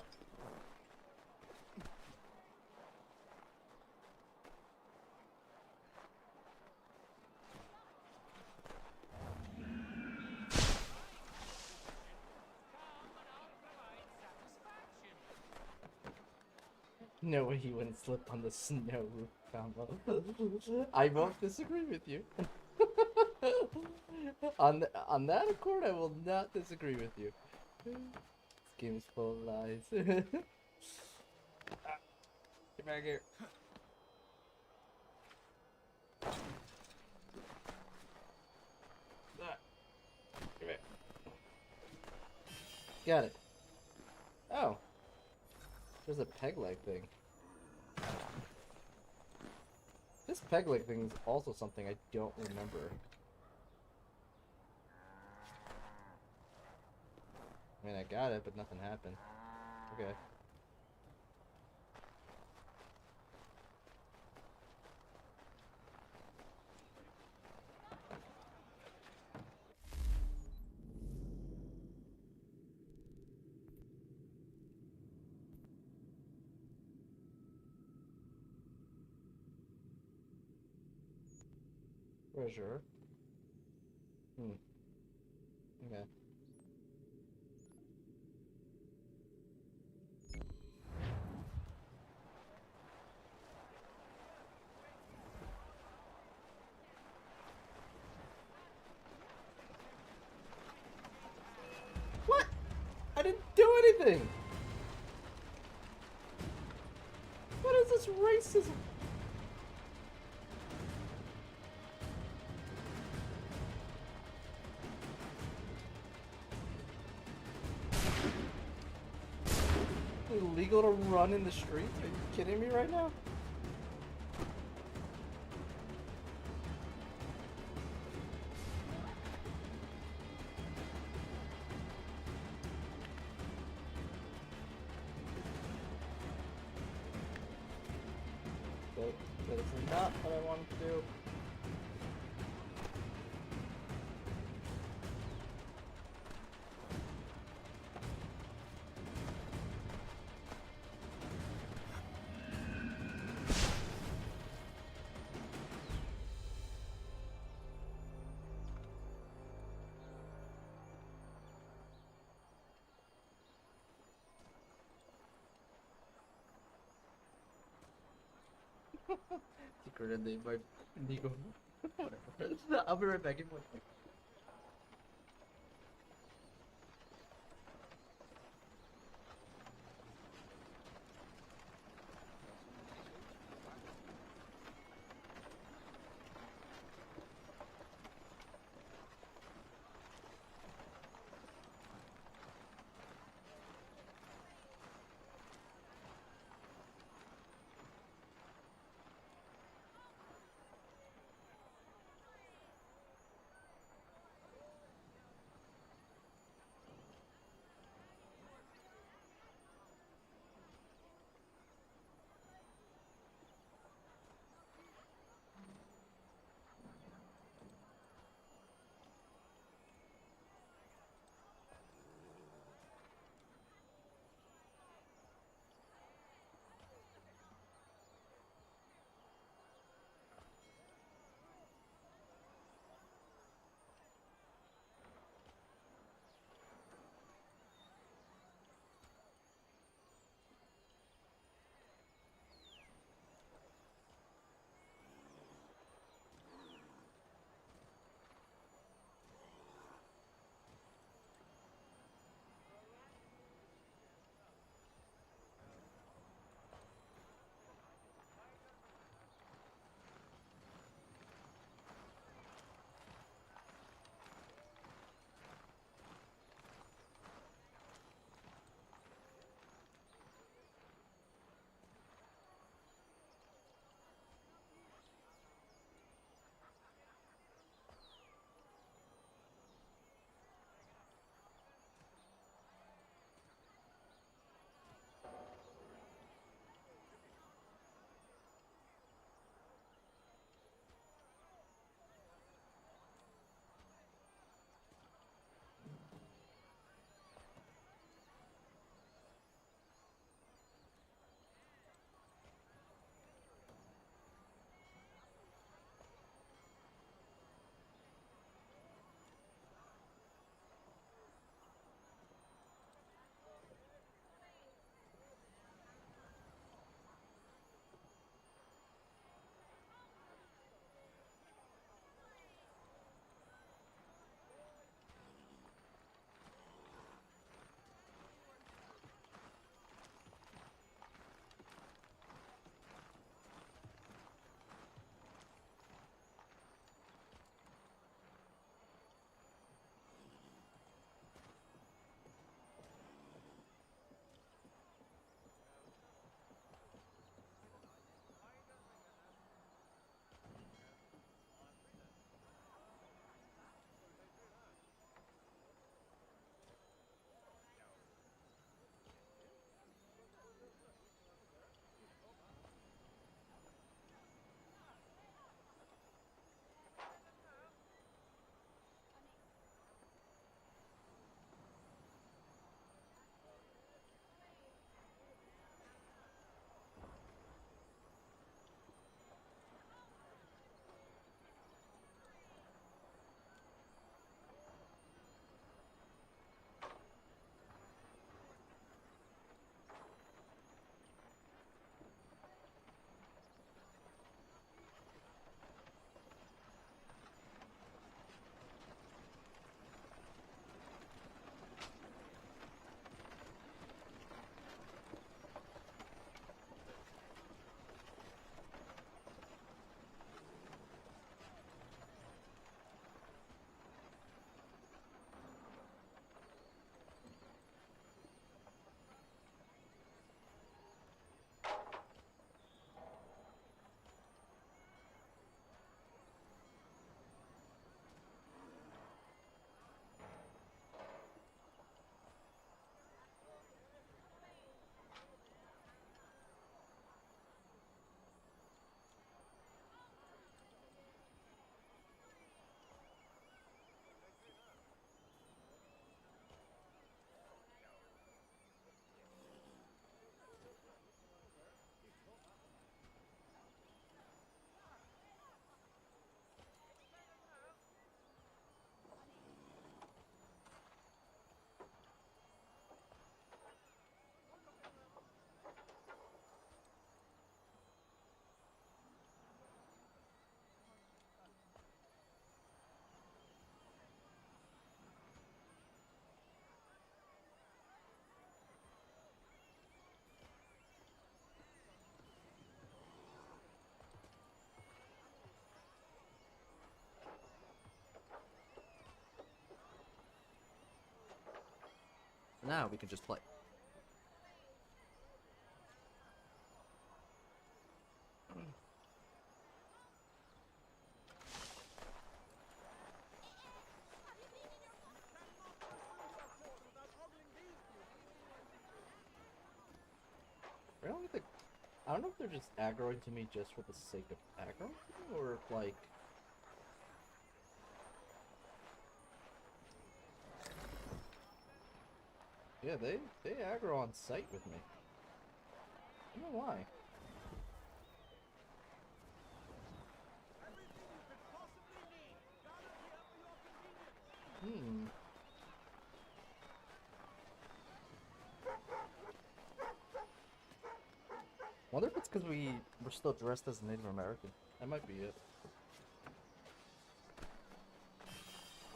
No way you wouldn't slip on the snow roof combo. I won't disagree with you. on that accord, I will not disagree with you. This game's full of lies. Get back here. Come here. Got it. Oh. There's a peg leg thing. This peg leg thing is also something I don't remember. I mean, I got it, but nothing happened. Okay. Treasure. Okay. What? I didn't do anything! What is this racism? Illegal to run in the street? Are you kidding me right now? That is not what I wanted to do. Secret name by Nico. Whatever. I'll be right back in 1 second. Now we can just play. I don't know if they're just aggroing to me just for the sake of aggroing, or if, like... Yeah, they aggro on sight with me. I don't know why. Wonder if it's because we're still dressed as Native American. That might be it.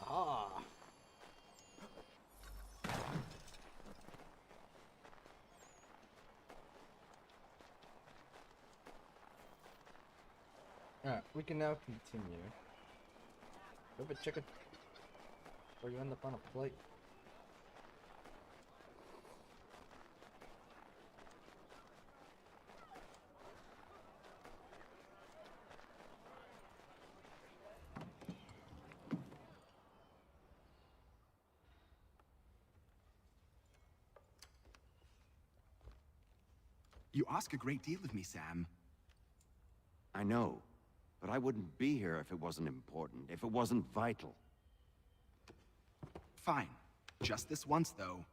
Ah. Alright, we can now continue. Move it, chicken. Or you end up on a plate. You ask a great deal of me, Sam. I know, but I wouldn't be here if it wasn't important, if it wasn't vital. Fine. Just this once, though.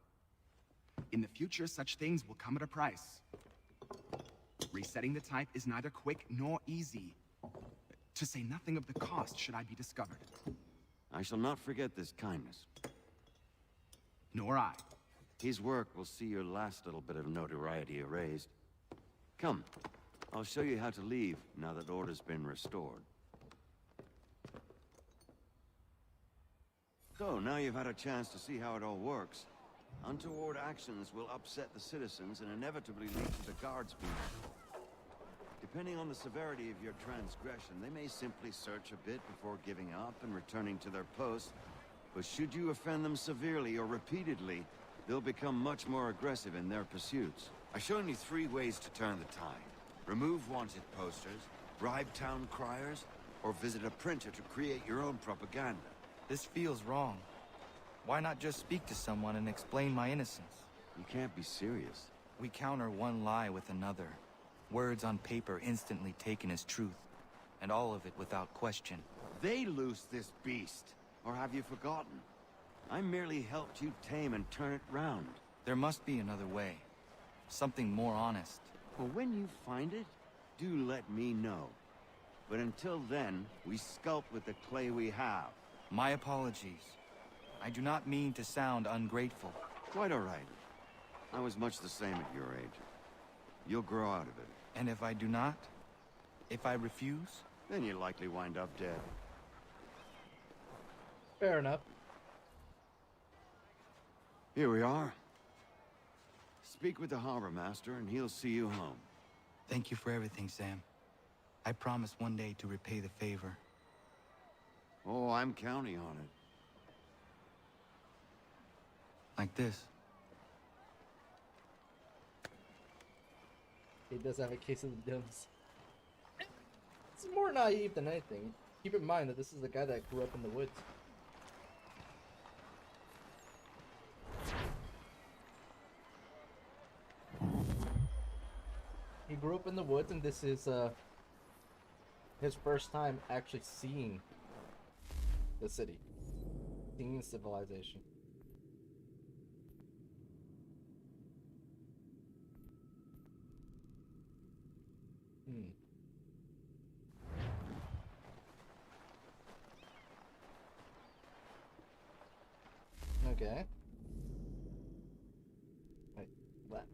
In the future, such things will come at a price. Resetting the type is neither quick nor easy. To say nothing of the cost should I be discovered. I shall not forget this kindness. Nor I. His work will see your last little bit of notoriety erased. Come, I'll show you how to leave now that order's been restored. So, now you've had a chance to see how it all works. Untoward actions will upset the citizens and inevitably lead to the guards being... Depending on the severity of your transgression, they may simply search a bit before giving up and returning to their posts. But should you offend them severely or repeatedly, they'll become much more aggressive in their pursuits. I've shown you 3 ways to turn the tide. Remove wanted posters, bribe town criers, or visit a printer to create your own propaganda. This feels wrong. Why not just speak to someone and explain my innocence? You can't be serious. We counter one lie with another. Words on paper instantly taken as truth. And all of it without question. They loose this beast. Or have you forgotten? I merely helped you tame and turn it round. There must be another way. Something more honest. Well, when you find it, do let me know. But until then, we sculpt with the clay we have. My apologies. I do not mean to sound ungrateful. Quite all right. I was much the same at your age. You'll grow out of it. And if I do not? If I refuse? Then you'll likely wind up dead. Fair enough. Here we are. Speak with the harbor master and he'll see you home. Thank you for everything, Sam. I promise one day to repay the favor. Oh, I'm counting on it. Like this. He does have a case of the dims. It's more naive than anything. Keep in mind that this is a guy that grew up in the woods. He grew up in the woods, and this is his first time actually seeing the city, seeing civilization. Okay. Wait, what?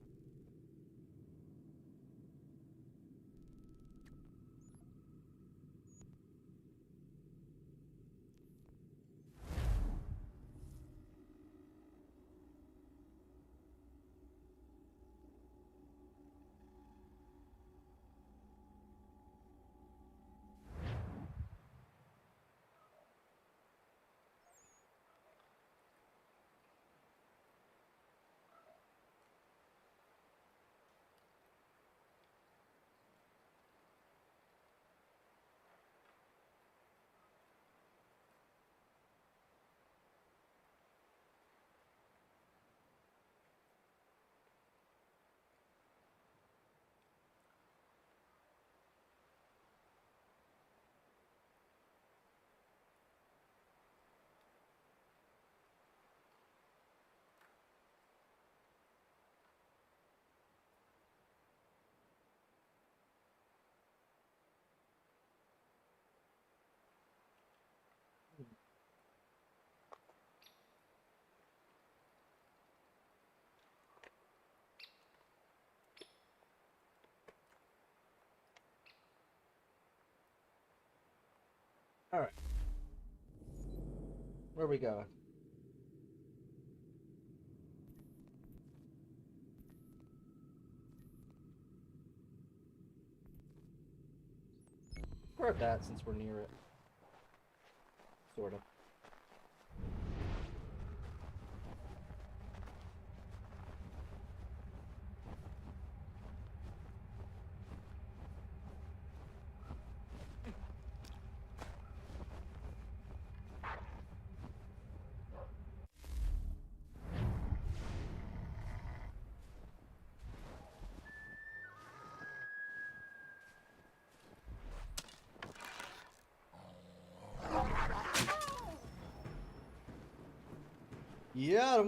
Alright. Where are we going? Or that, since we're near it. Sort of. Yeah.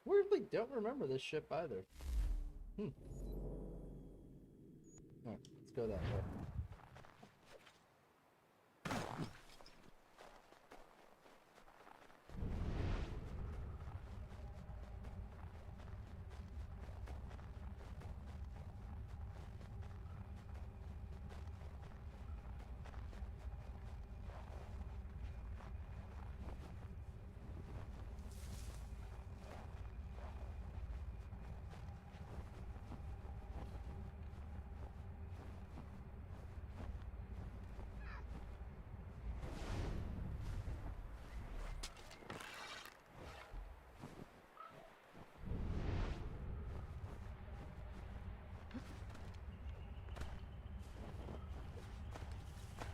Weirdly, don't remember this ship either. Alright, let's go that way.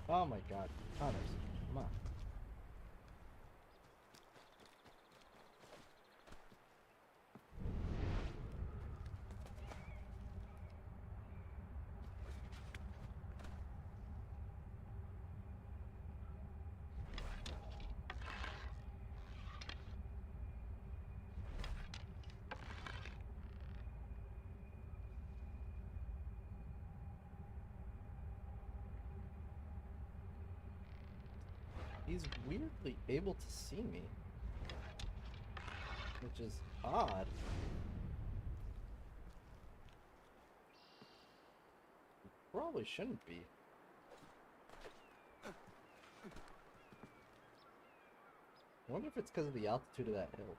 Oh my god, Connors, come on. He's weirdly able to see me, which is odd. He probably shouldn't be. I wonder if it's because of the altitude of that hill.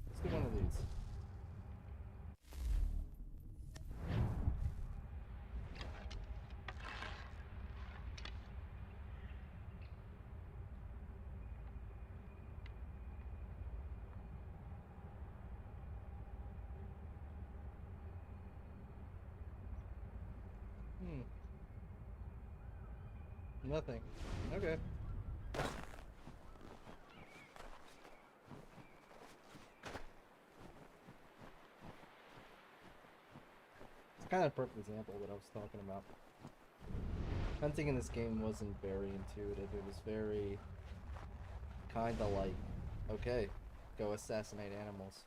Let's do one of these. Nothing. Okay. It's kind of a perfect example of what I was talking about. Hunting in this game wasn't very intuitive. It was very kind of like, okay, go assassinate animals.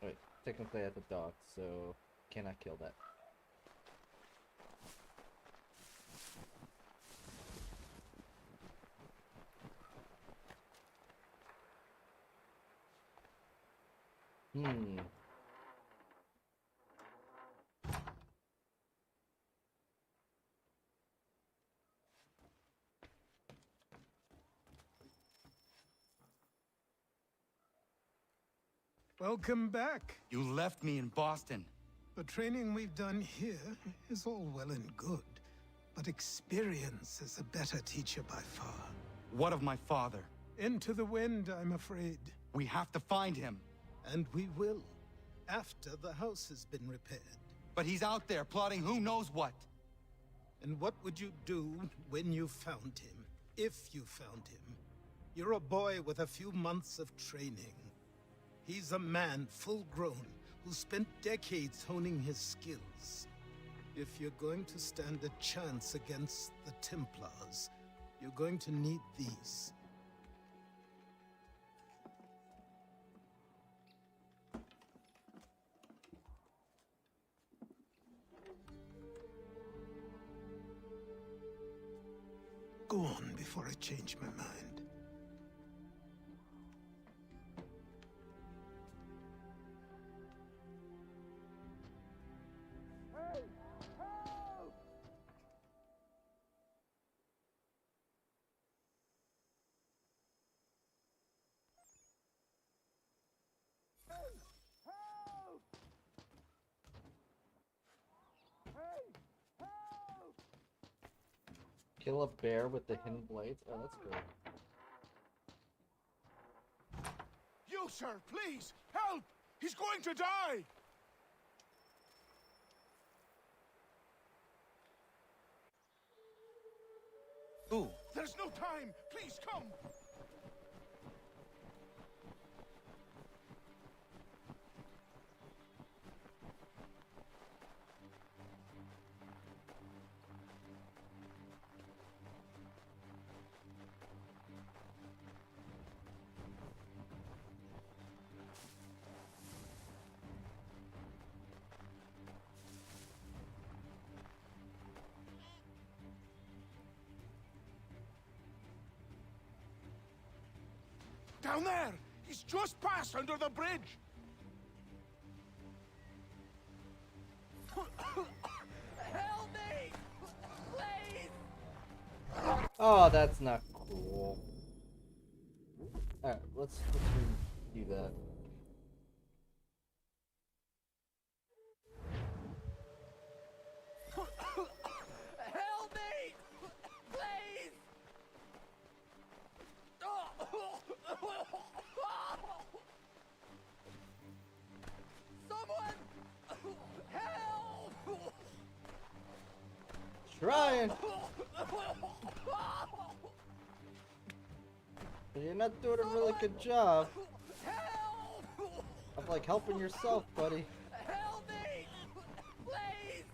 Wait, technically I have a dog, so cannot kill that. Welcome back. You left me in Boston. The training we've done here is all well and good, but experience is a better teacher by far. What of my father? Into the wind, I'm afraid. We have to find him. And we will. after the house has been repaired. But he's out there plotting who knows what. And what would you do when you found him? If you found him? You're a boy with a few months of training. He's a man, full grown, who spent decades honing his skills. If you're going to stand a chance against the Templars, you're going to need these. Go on before I change my mind. Kill a bear with the hidden blades? Oh, that's cool. You, sir, please, help! He's going to die! Who? There's no time! Please, come! Down there! He's just passed under the bridge! Help me! Please! Oh, that's not cool. Alright, let's do that. Help me! Please! Someone! Help! Trying! But you're not doing a really good job. Of like helping yourself, buddy. Help me! Please!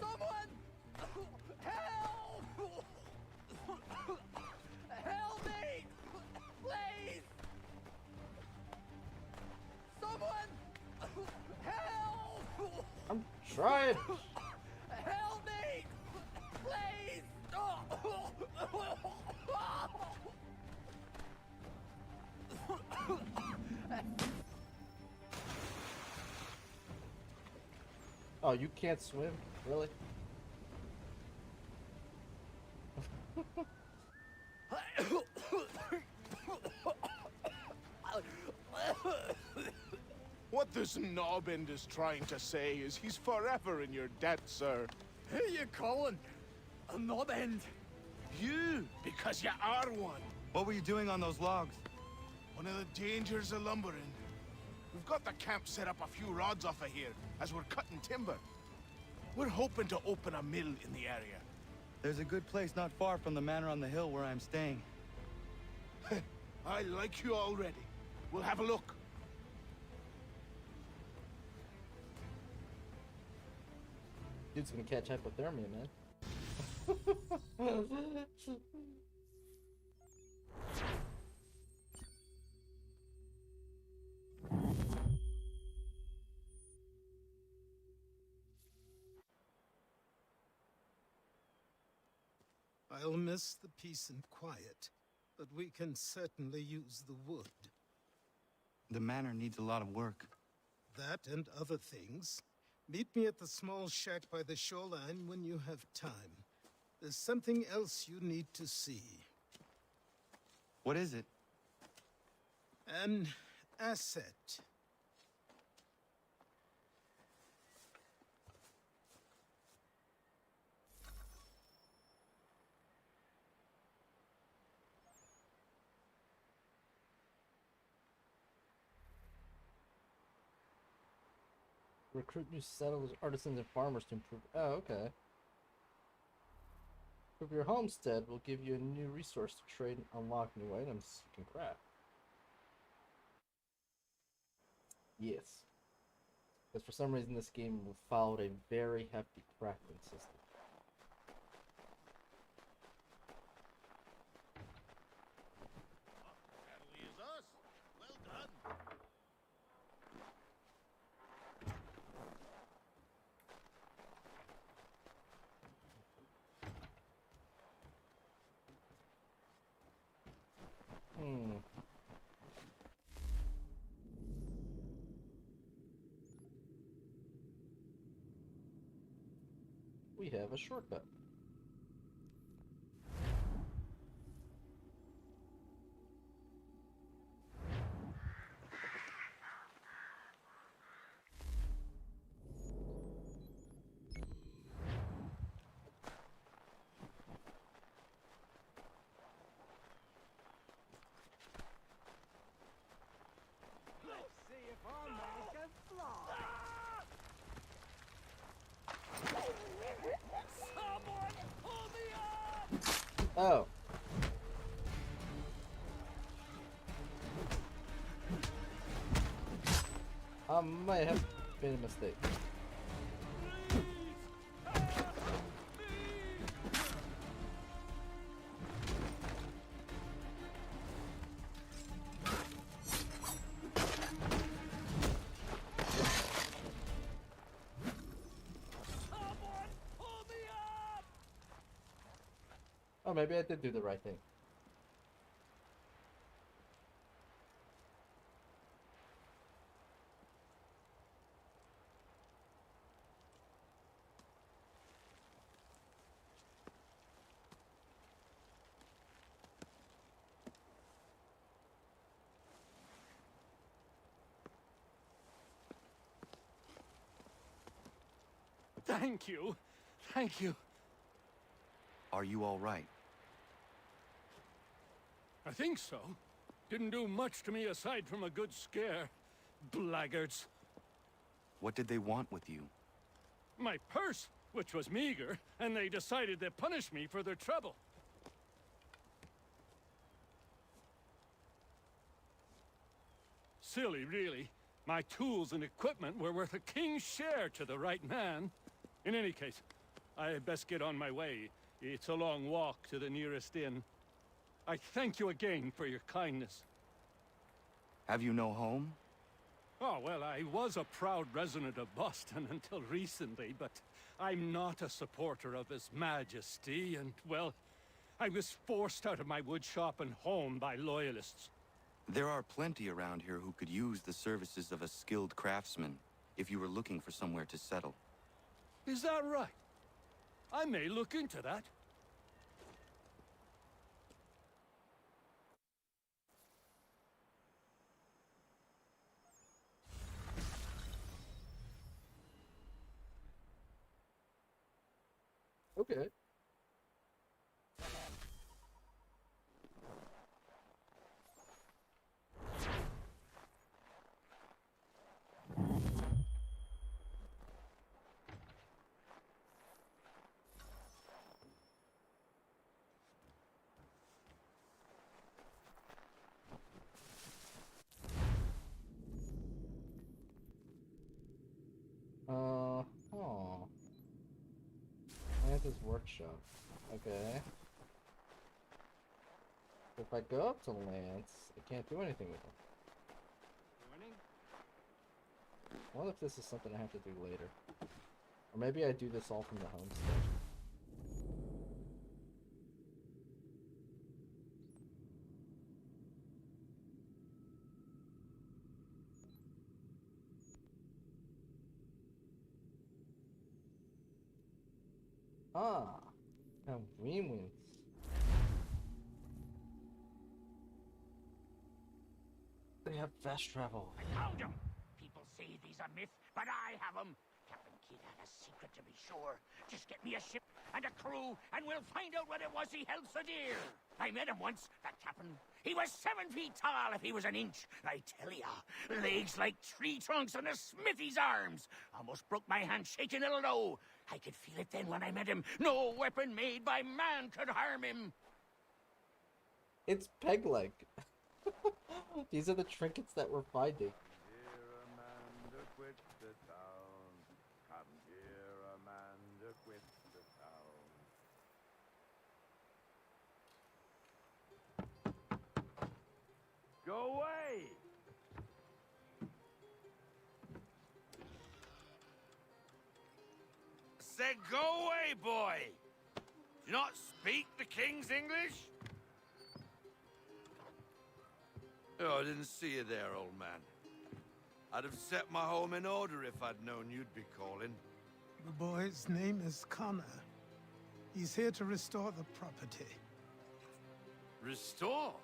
Someone! Help! Help me! Please! Someone! Help! I'm trying! Help me! Please! Oh, you can't swim? Really? What this knobbend is trying to say is he's forever in your debt, sir. Who you calling? A knob end? You, because you are one. What were you doing on those logs? One of the dangers of lumbering. We've got the camp set up a few rods off of here, as we're cutting timber. We're hoping to open a mill in the area. There's a good place not far from the manor on the hill where I'm staying. I like you already. We'll have a look. Dude's gonna catch hypothermia, man. I'll miss the peace and quiet, but we can certainly use the wood. The manor needs a lot of work. That and other things. Meet me at the small shack by the shoreline when you have time. There's something else you need to see. What is it? An asset. Recruit new settlers, artisans, and farmers to improve. Oh, okay. Improve your homestead will give you a new resource to trade and unlock new items you can craft. Yes. Because for some reason this game followed a very hefty crafting system. We have a shortcut. Let's see if our man can fly. Someone pull me up! Oh. Might have been a mistake. Oh, maybe I did do the right thing. Thank you. Thank you. Are you all right? I think so. Didn't do much to me aside from a good scare. Blackguards. What did they want with you? My purse, which was meager, and they decided to punish me for their trouble. Silly, really. My tools and equipment were worth a king's share to the right man. In any case, I had best get on my way. It's a long walk to the nearest inn. I thank you again for your kindness. Have you no home? Oh, well, I was a proud resident of Boston until recently, but I'm not a supporter of His Majesty, and, well, I was forced out of my woodshop and home by loyalists. There are plenty around here who could use the services of a skilled craftsman if you were looking for somewhere to settle. Is that right? I may look into that. Okay. Oh. Lance's workshop. Okay. If I go up to Lance, I can't do anything with him. What if this is something I have to do later? Or maybe I do this all from the homestead. Ah, now wins. They have fast travel. I found them. People say these are myths, but I have them. Captain kid had a secret to be sure. Just get me a ship and a crew, and we'll find out what it was he held so dear. I met him once, that captain. He was 7 feet tall if he was an inch. I tell ya, legs like tree trunks and a smithy's arms. Almost broke my hand shaking it'll know. I could feel it then when I met him. No weapon made by man could harm him. It's peg leg. These are the trinkets that we're finding. Go away! Said go away, boy! Do you not speak the King's English? Oh, I didn't see you there, old man. I'd have set my home in order if I'd known you'd be calling. The boy's name is Connor. He's here to restore the property. Restore?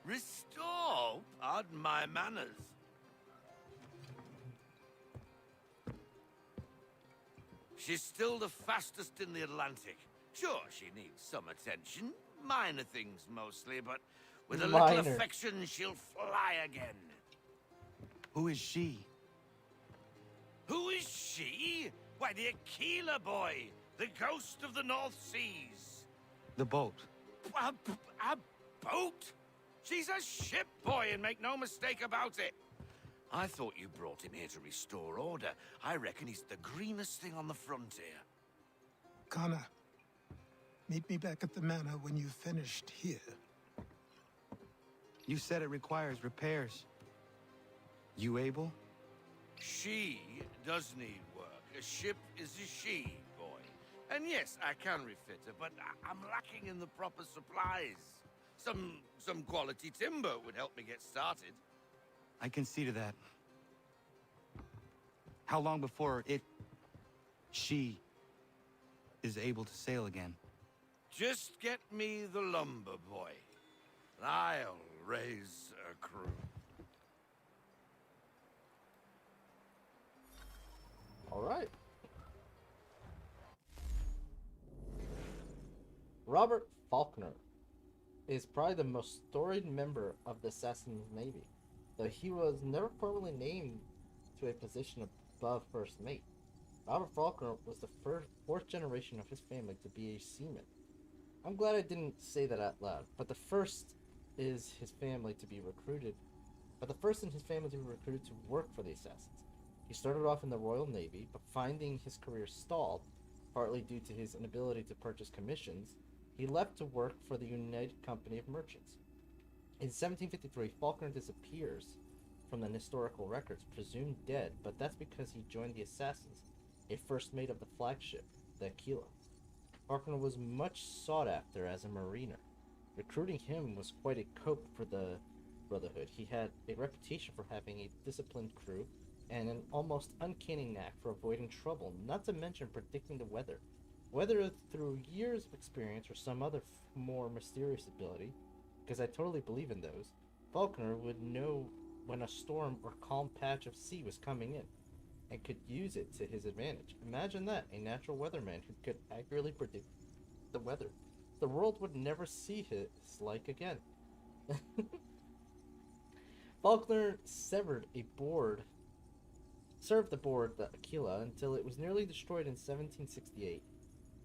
Restore? Pardon my manners. She's still the fastest in the Atlantic. Sure, she needs some attention. Minor things mostly, but with a little affection, she'll fly again. Who is she? Who is she? Why, the Aquila boy, the ghost of the North Seas. The boat. A boat? She's a ship boy, and make no mistake about it. I thought you brought him here to restore order. I reckon he's the greenest thing on the frontier. Connor, meet me back at the manor when you've finished here. You said it requires repairs. You able? She does need work. A ship is a she, boy. And yes, I can refit her, but I'm lacking in the proper supplies. Some quality timber would help me get started. I can see to that. How long before she is able to sail again? Just get me the lumber, boy. And I'll raise a crew. All right. Robert Faulkner is probably the most storied member of the Assassin's Navy, though he was never formally named to a position above first mate. Robert Faulkner was the fourth generation of his family to be a seaman. I'm glad I didn't say that out loud, but the first in his family to be recruited to work for the Assassins. He started off in the Royal Navy, but finding his career stalled, partly due to his inability to purchase commissions, he left to work for the United Company of Merchants. In 1753, Faulkner disappears from the historical records, presumed dead, but that's because he joined the Assassins, a first mate of the flagship, the Aquila. Faulkner was much sought after as a mariner. Recruiting him was quite a cope for the Brotherhood. He had a reputation for having a disciplined crew and an almost uncanny knack for avoiding trouble, not to mention predicting the weather. Whether through years of experience or some other more mysterious ability, because I totally believe in those, Faulkner would know when a storm or calm patch of sea was coming in, and could use it to his advantage. Imagine that, a natural weatherman who could accurately predict the weather. The world would never see his like again. Faulkner served aboard the Aquila until it was nearly destroyed in 1768.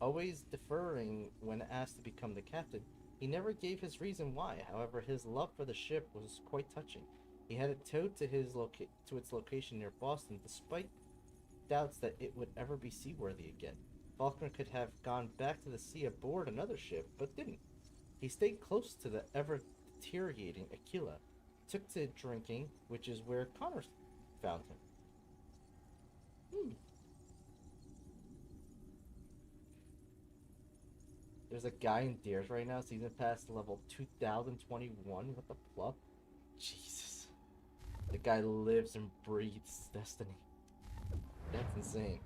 Always deferring when asked to become the captain, he never gave his reason why. However, his love for the ship was quite touching. He had it towed to its location near Boston, despite doubts that it would ever be seaworthy again. Faulkner could have gone back to the sea aboard another ship, but didn't. He stayed close to the ever-deteriorating Aquila, took to drinking, which is where Connor found him. There's a guy in Dares right now, season pass level 2021 with the plup. Jesus. The guy lives and breathes Destiny. That's insane.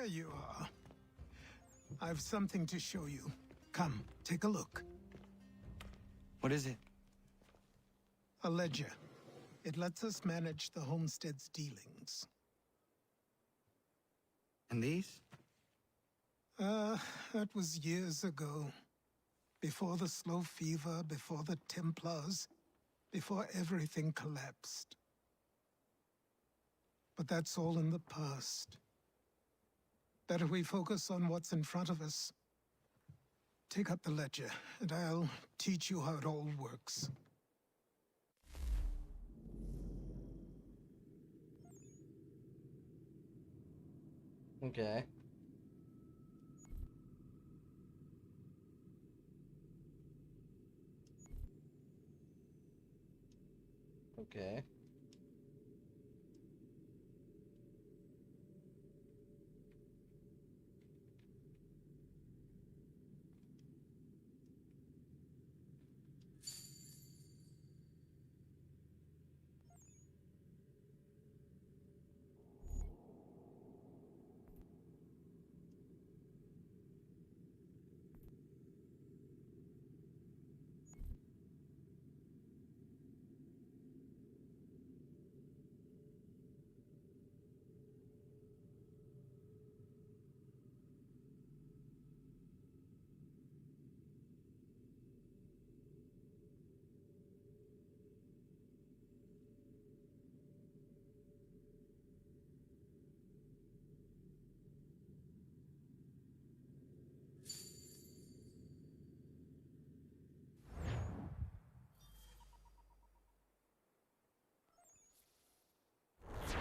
There you are. I've something to show you. Come, take a look. What is it? A ledger. It lets us manage the homestead's dealings. And these? That was years ago. Before the slow fever, before the Templars, before everything collapsed. But that's all in the past. Better we focus on what's in front of us. Take up the ledger, and I'll teach you how it all works. Okay. Okay.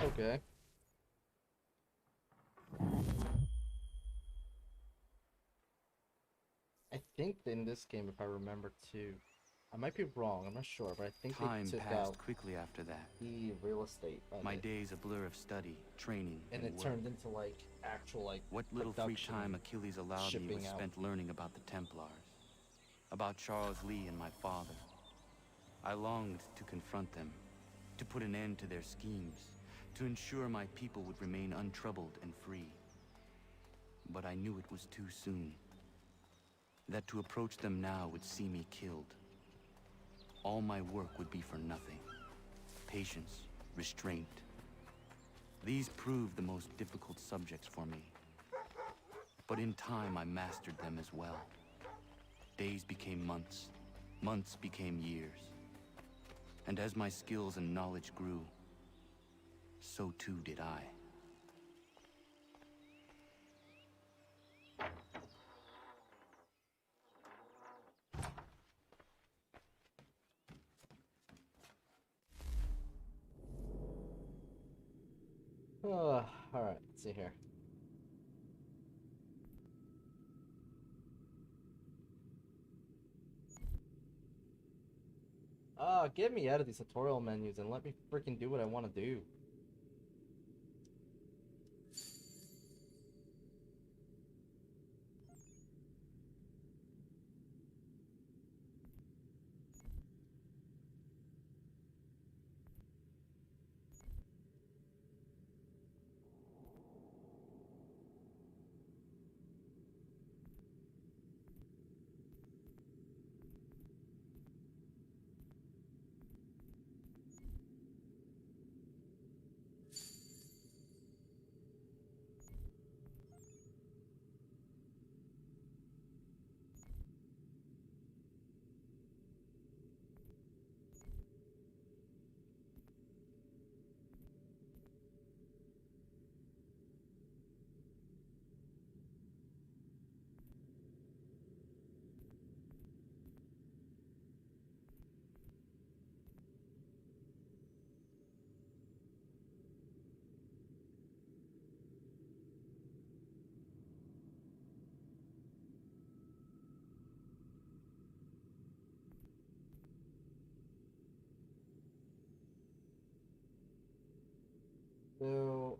Okay. I think in this game, if I remember too, I might be wrong, I'm not sure, but I think Time they took passed out quickly after that. the real estate. My days a blur of study, training, and it work. turned into like actual like What little free production, time Achilles allowed me shipping was out. spent learning about the Templars, about Charles Lee and my father. I longed to confront them, to put an end to their schemes, to ensure my people would remain untroubled and free. But I knew it was too soon. That to approach them now would see me killed. All my work would be for nothing. Patience, restraint. These proved the most difficult subjects for me. But in time, I mastered them as well. Days became months. Months became years. And as my skills and knowledge grew, so too did I. Alright, let's see here. Get me out of these tutorial menus and let me freaking do what I want to do. So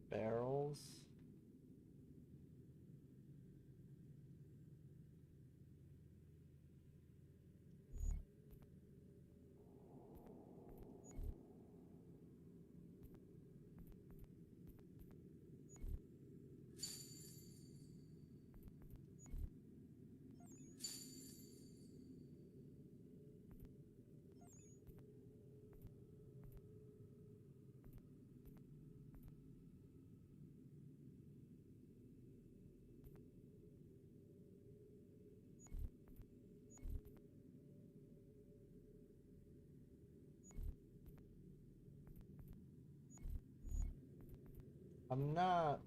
barrels. I'm not...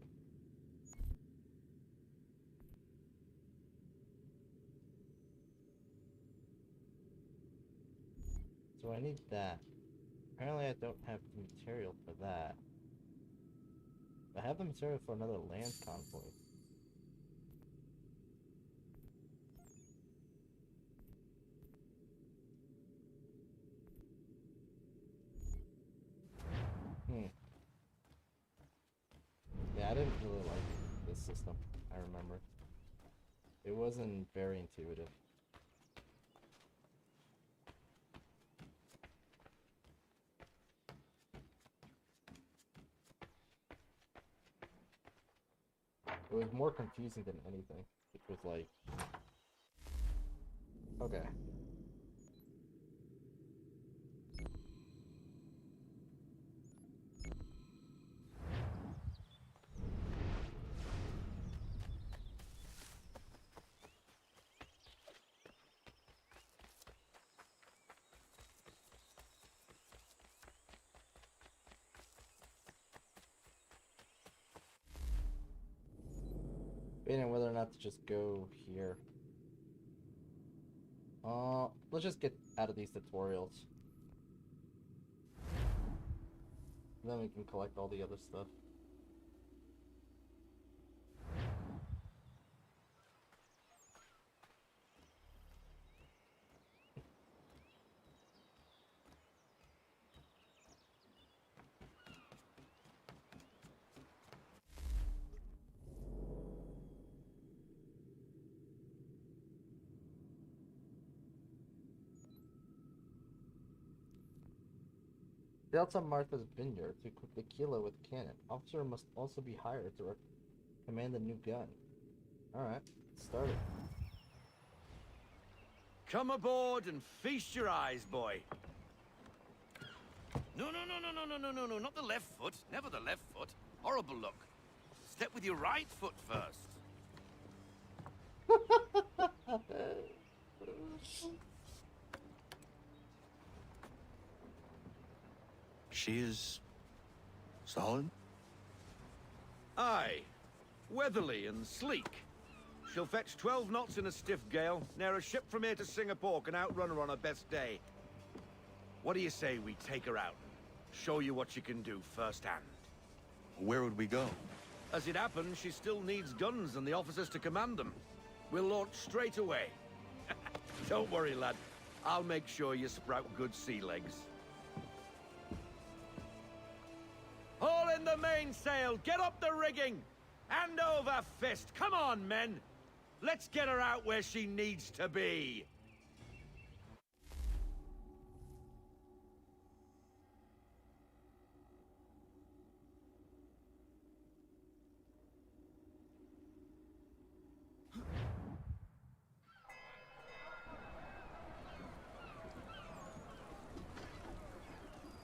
So I need that. Apparently I don't have the material for that. I have the material for another land convoy. Yeah, I didn't really like this system, I remember. It wasn't very intuitive. It was more confusing than anything. It was like... Okay. Debating whether or not to just go here. Let's just get out of these tutorials. Then we can collect all the other stuff. Outside Martha's vineyard to equip the Kilo with a cannon. Officer must also be hired to command the new gun. Alright, start it. Come aboard and feast your eyes, boy. No, not the left foot. Never the left foot. Horrible look. Step with your right foot first. She is... solid? Aye. Weatherly and sleek. She'll fetch 12 knots in a stiff gale. Ne'er a ship from here to Singapore can outrun her on her best day. What do you say we take her out? Show you what she can do firsthand. Where would we go? As it happens, she still needs guns and the officers to command them. We'll launch straight away. Don't worry, lad. I'll make sure you sprout good sea legs. Haul in the mainsail! Get up the rigging! Hand over fist! Come on, men! Let's get her out where she needs to be!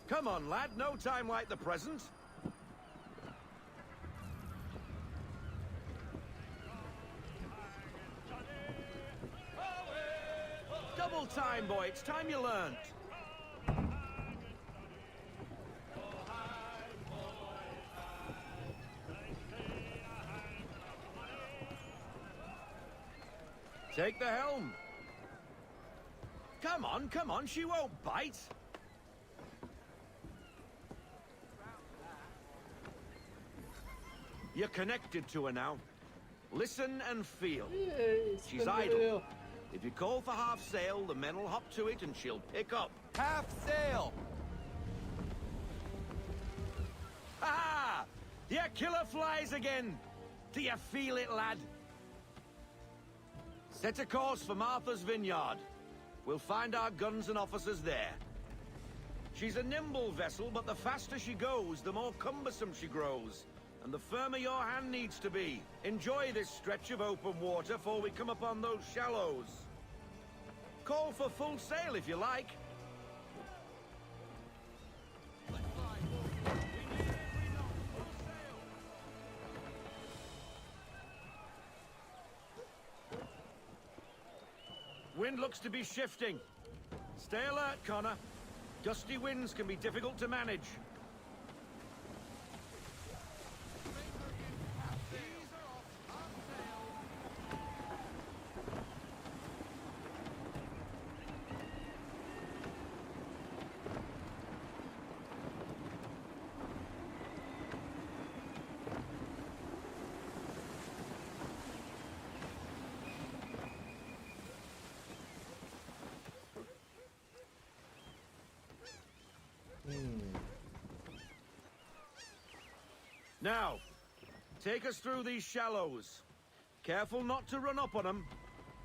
Come on, lad. No time like the present. Double time, boy. It's time you learned. Take the helm. Come on. She won't bite. You're connected to her now. Listen and feel. Yay, she's idle. If you call for half sail, the men will hop to it and she'll pick up. Half sail! Ha! Your killer flies again! Do you feel it, lad? Set a course for Martha's Vineyard. We'll find our guns and officers there. She's a nimble vessel, but the faster she goes, the more cumbersome she grows. And the firmer your hand needs to be. Enjoy this stretch of open water before we come upon those shallows. Call for full sail if you like. Wind looks to be shifting. Stay alert, Connor. Gusty winds can be difficult to manage. Now, take us through these shallows. Careful not to run up on them.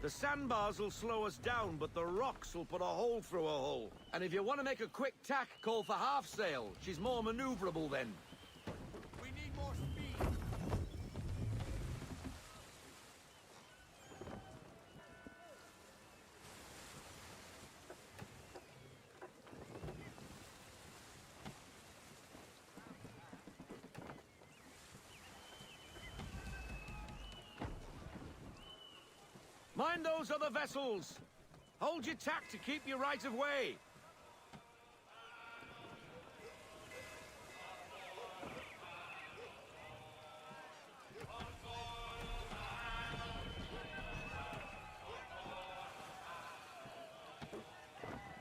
The sandbars will slow us down, but the rocks will put a hole through a hull. And if you want to make a quick tack, call for half sail. She's more maneuverable then. We need more speed. Mind those other vessels! Hold your tack to keep your right of way!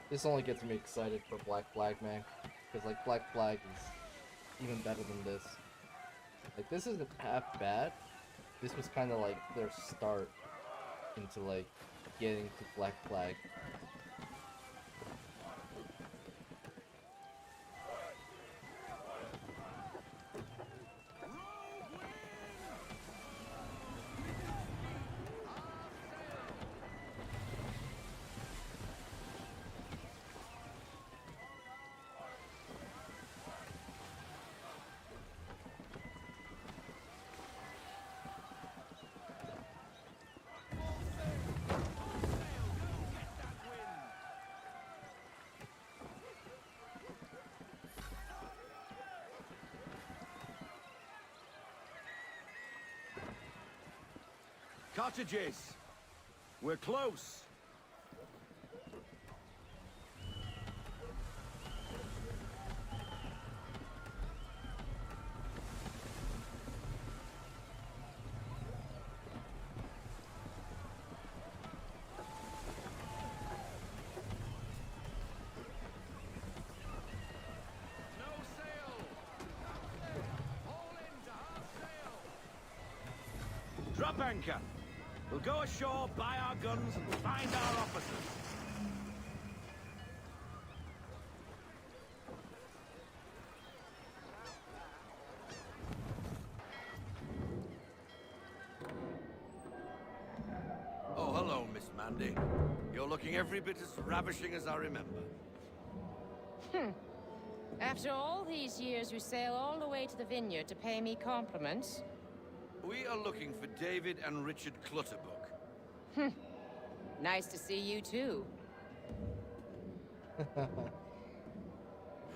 This only gets me excited for Black Flag, man. Because, like, Black Flag is even better than this. Like, this isn't half bad. This was kind of like their start into, like, getting to Black Flag. Cottages! We're close! Drop anchor! We'll go ashore, buy our guns, and find our officers. Oh, hello, Miss Mandy. You're looking every bit as ravishing as I remember. After all these years, you sail all the way to the vineyard to pay me compliments? We are looking for David and Richard Clutterbuck. Nice to see you, too.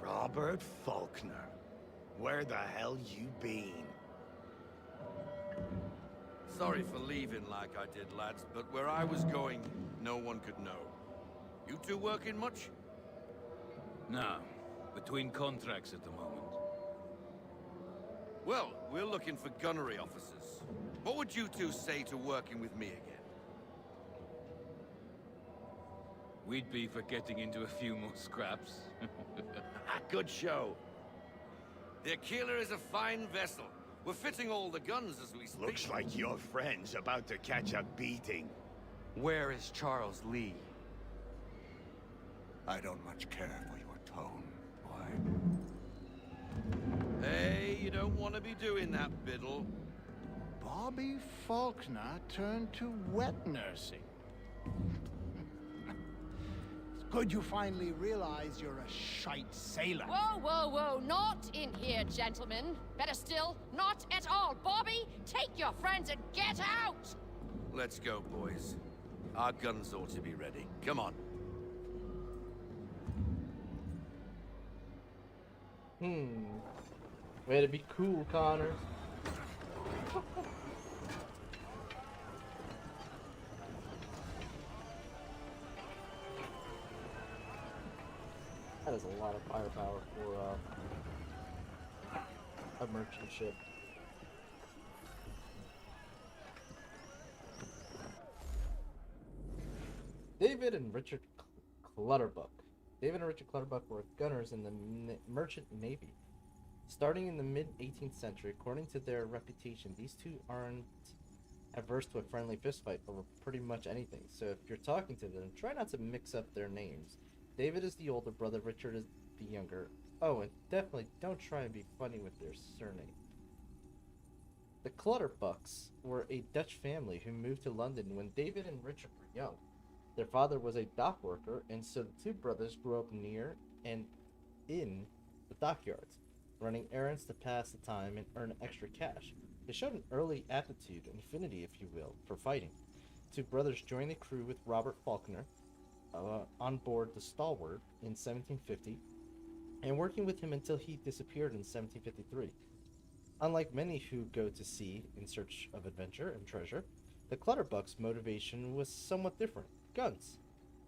Robert Faulkner. Where the hell you been? Sorry for leaving like I did, lads, but where I was going, no one could know. You two working much? No. Between contracts at the moment. Well, we're looking for gunnery officers. What would you two say to working with me again? We'd be for getting into a few more scraps. Good show. The Aquila is a fine vessel. We're fitting all the guns as we speak. Looks like your friend's about to catch a beating. Where is Charles Lee? I don't much care for your tone, boy. Hey, you don't want to be doing that, Biddle. Bobby Faulkner turned to wet nursing. It's good you finally realize you're a shite sailor. Whoa, whoa, whoa, not in here, gentlemen. Better still, not at all. Bobby, take your friends and get out! Let's go, boys. Our guns ought to be ready. Come on. Way to be cool, Connors. That is a lot of firepower for a merchant ship. David and Richard Clutterbuck. David and Richard Clutterbuck were gunners in the merchant navy. Starting in the mid-18th century, according to their reputation, these two aren't averse to a friendly fistfight over pretty much anything. So if you're talking to them, try not to mix up their names. David is the older brother, Richard is the younger. Oh, and definitely don't try and be funny with their surname. The Clutterbucks were a Dutch family who moved to London when David and Richard were young. Their father was a dock worker, and so the two brothers grew up near and in the dockyards, running errands to pass the time and earn extra cash. They showed an early aptitude, an affinity, if you will, for fighting. Two brothers joined the crew with Robert Faulkner on board the Stalwart in 1750, and working with him until he disappeared in 1753. Unlike many who go to sea in search of adventure and treasure, the Clutterbucks' motivation was somewhat different: guns.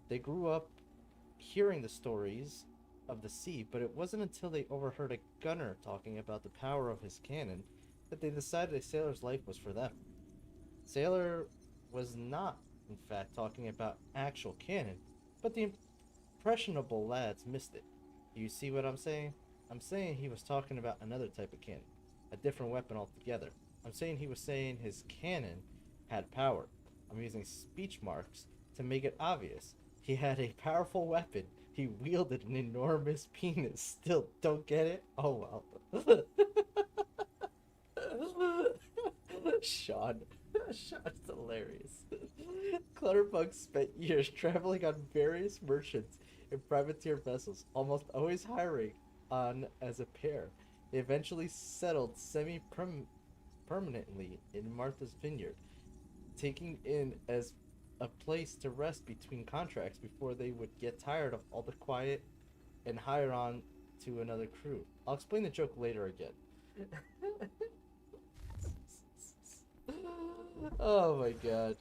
They grew up hearing the stories of the sea, but it wasn't until they overheard a gunner talking about the power of his cannon that they decided a sailor's life was for them. Sailor was not, in fact, talking about actual cannon, but the impressionable lads missed it. You see what I'm saying? I'm saying he was talking about another type of cannon, a different weapon altogether. I'm saying he was saying his cannon had power. I'm using speech marks to make it obvious. He had a powerful weapon. He wielded an enormous penis. Still don't get it? Oh well. Sean. Sean's hilarious. Clutterbuck spent years traveling on various merchants and privateer vessels, almost always hiring on as a pair. They eventually settled semi-permanently in Martha's Vineyard, taking in as a place to rest between contracts before they would get tired of all the quiet and hire on to another crew. I'll explain the joke later again. Oh my god.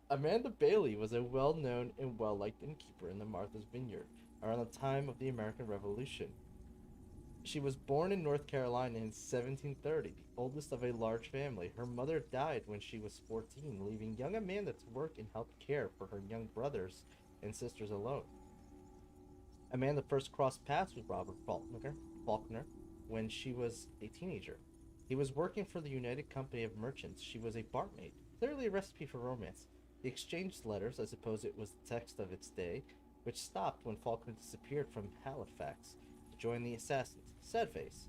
Amanda Bailey was a well-known and well-liked innkeeper in the Martha's Vineyard around the time of the American Revolution. She was born in North Carolina in 1730, the oldest of a large family. Her mother died when she was 14, leaving young Amanda to work and help care for her young brothers and sisters alone. Amanda first crossed paths with Robert Faulkner when she was a teenager. He was working for the United Company of Merchants. She was a barmaid, clearly a recipe for romance. They exchanged letters. I suppose it was the text of its day, which stopped when Faulkner disappeared from Halifax to join the assassins. Sad face.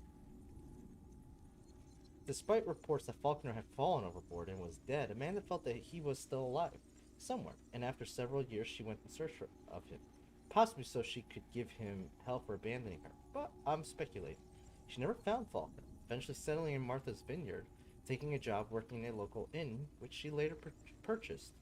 Despite reports that Faulkner had fallen overboard and was dead, Amanda felt that he was still alive, somewhere, and after several years she went in search of him, possibly so she could give him hell for abandoning her, but I'm speculating. She never found Faulkner, eventually settling in Martha's Vineyard, taking a job working in a local inn, which she later purchased.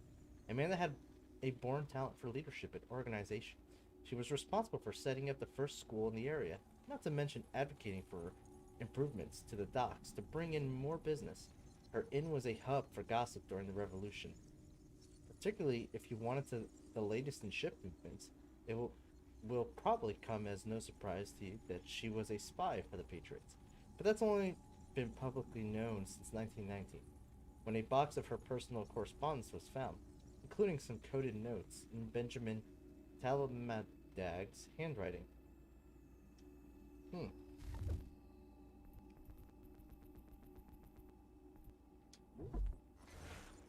Amanda had a born talent for leadership and organization. She was responsible for setting up the first school in the area, not to mention advocating for improvements to the docks to bring in more business. Her inn was a hub for gossip during the Revolution, particularly if you wanted the latest in ship movements. It will probably come as no surprise to you that she was a spy for the Patriots, but that's only been publicly known since 1919, when a box of her personal correspondence was found, including some coded notes in Benjamin Talamadag's handwriting.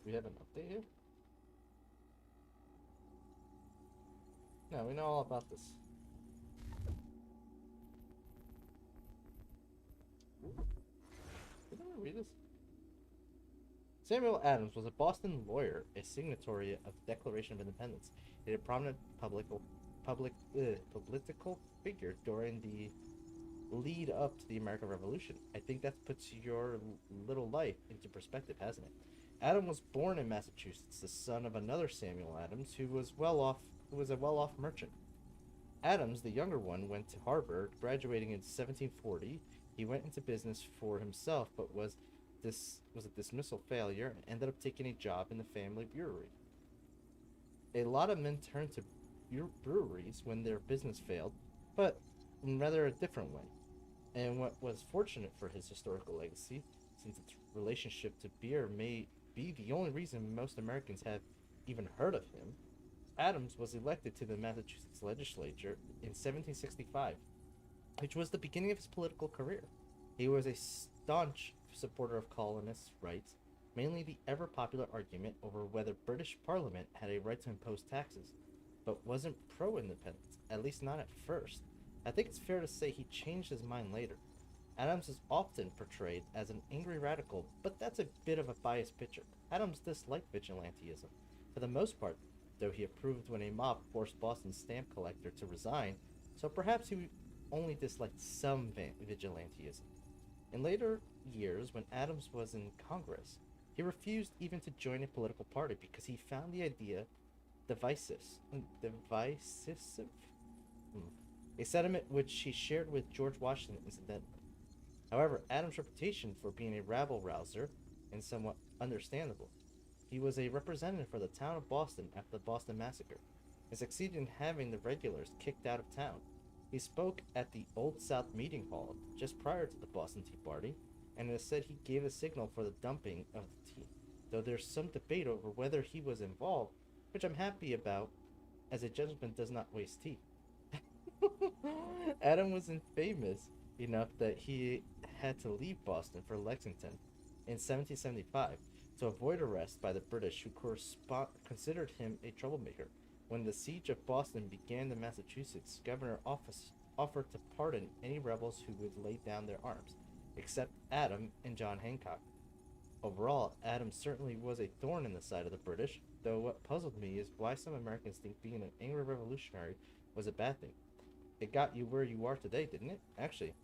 We have an update here? No, we know all about this. Did I read this? Samuel Adams was a Boston lawyer, a signatory of the Declaration of Independence, and a prominent political figure during the lead up to the American Revolution. I think that puts your little life into perspective, hasn't it? Adam was born in Massachusetts, the son of another Samuel Adams, who was a well-off merchant. Adams, the younger one, went to Harvard, graduating in 1740. He went into business for himself, but was a dismissal failure and ended up taking a job in the family brewery. A lot of men turned to breweries when their business failed, but in rather a different way. And what was fortunate for his historical legacy, since its relationship to beer may be the only reason most Americans have even heard of him, Adams was elected to the Massachusetts legislature in 1765, which was the beginning of his political career. He was a staunch supporter of colonists' rights, mainly the ever-popular argument over whether British Parliament had a right to impose taxes, but wasn't pro-independence, at least not at first. I think it's fair to say he changed his mind later. Adams is often portrayed as an angry radical, but that's a bit of a biased picture. Adams disliked vigilantism. For the most part, though he approved when a mob forced Boston's stamp collector to resign, so perhaps he only disliked some vigilantism. In later years, when Adams was in Congress, he refused even to join a political party because he found the idea divisive. A sentiment which he shared with George Washington incidentally. However, Adams' reputation for being a rabble-rouser is somewhat understandable. He was a representative for the town of Boston after the Boston Massacre, and succeeded in having the regulars kicked out of town. He spoke at the Old South Meeting Hall just prior to the Boston Tea Party, and it is said he gave a signal for the dumping of the tea, though there's some debate over whether he was involved, which I'm happy about, as a gentleman does not waste tea. Adam was infamous enough that he had to leave Boston for Lexington in 1775 to avoid arrest by the British, who considered him a troublemaker. When the siege of Boston began in Massachusetts, Governor offered to pardon any rebels who would lay down their arms, except Adam and John Hancock. Overall, Adam certainly was a thorn in the side of the British, though what puzzled me is why some Americans think being an angry revolutionary was a bad thing. It got you where you are today, didn't it? Actually,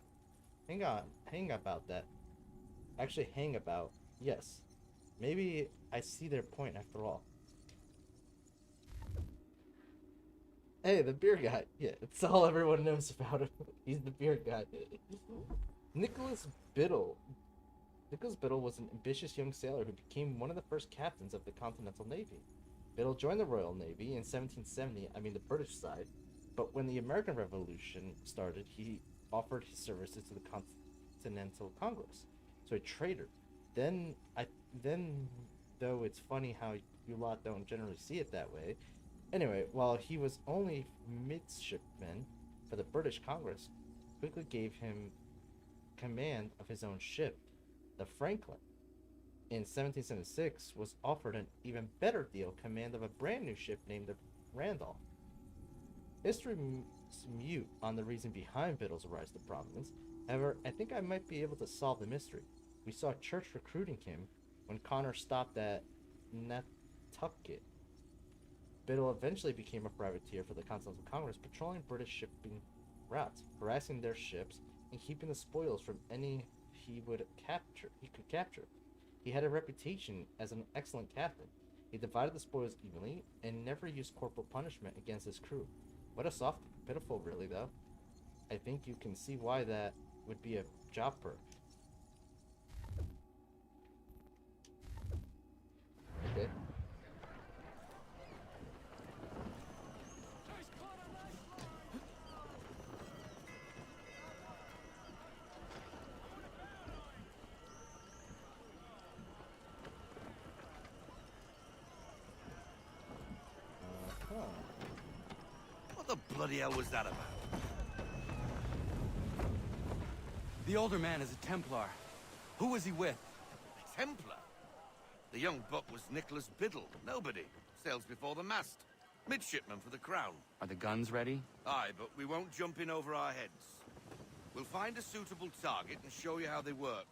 hang about, yes. Maybe I see their point after all. Hey, the beer guy. Yeah, it's all everyone knows about him. He's the beer guy. Nicholas Biddle. Nicholas Biddle was an ambitious young sailor who became one of the first captains of the Continental Navy. Biddle joined the Royal Navy in 1770, the British side, but when the American Revolution started, he offered his services to the Continental Congress. So a traitor. Then, though it's funny how you lot don't generally see it that way. Anyway, while he was only midshipman for the British Congress, quickly gave him command of his own ship, the Franklin. In 1776, was offered an even better deal, command of a brand new ship named the Randolph. History is mute on the reason behind Biddle's rise to prominence. However, I think I might be able to solve the mystery. We saw Church recruiting him when Connor stopped at Nantucket. Biddle eventually became a privateer for the Continental Congress, patrolling British shipping routes, harassing their ships, and keeping the spoils from any he could capture. He had a reputation as an excellent captain. He divided the spoils evenly and never used corporal punishment against his crew. What a soft pitiful, really, though. I think you can see why that would be a job perk. Okay. What the bloody hell was that about? The older man is a Templar. Who was he with? A Templar? The young buck was Nicholas Biddle. Nobody. Sails before the mast. Midshipman for the Crown. Are the guns ready? Aye, but we won't jump in over our heads. We'll find a suitable target and show you how they work.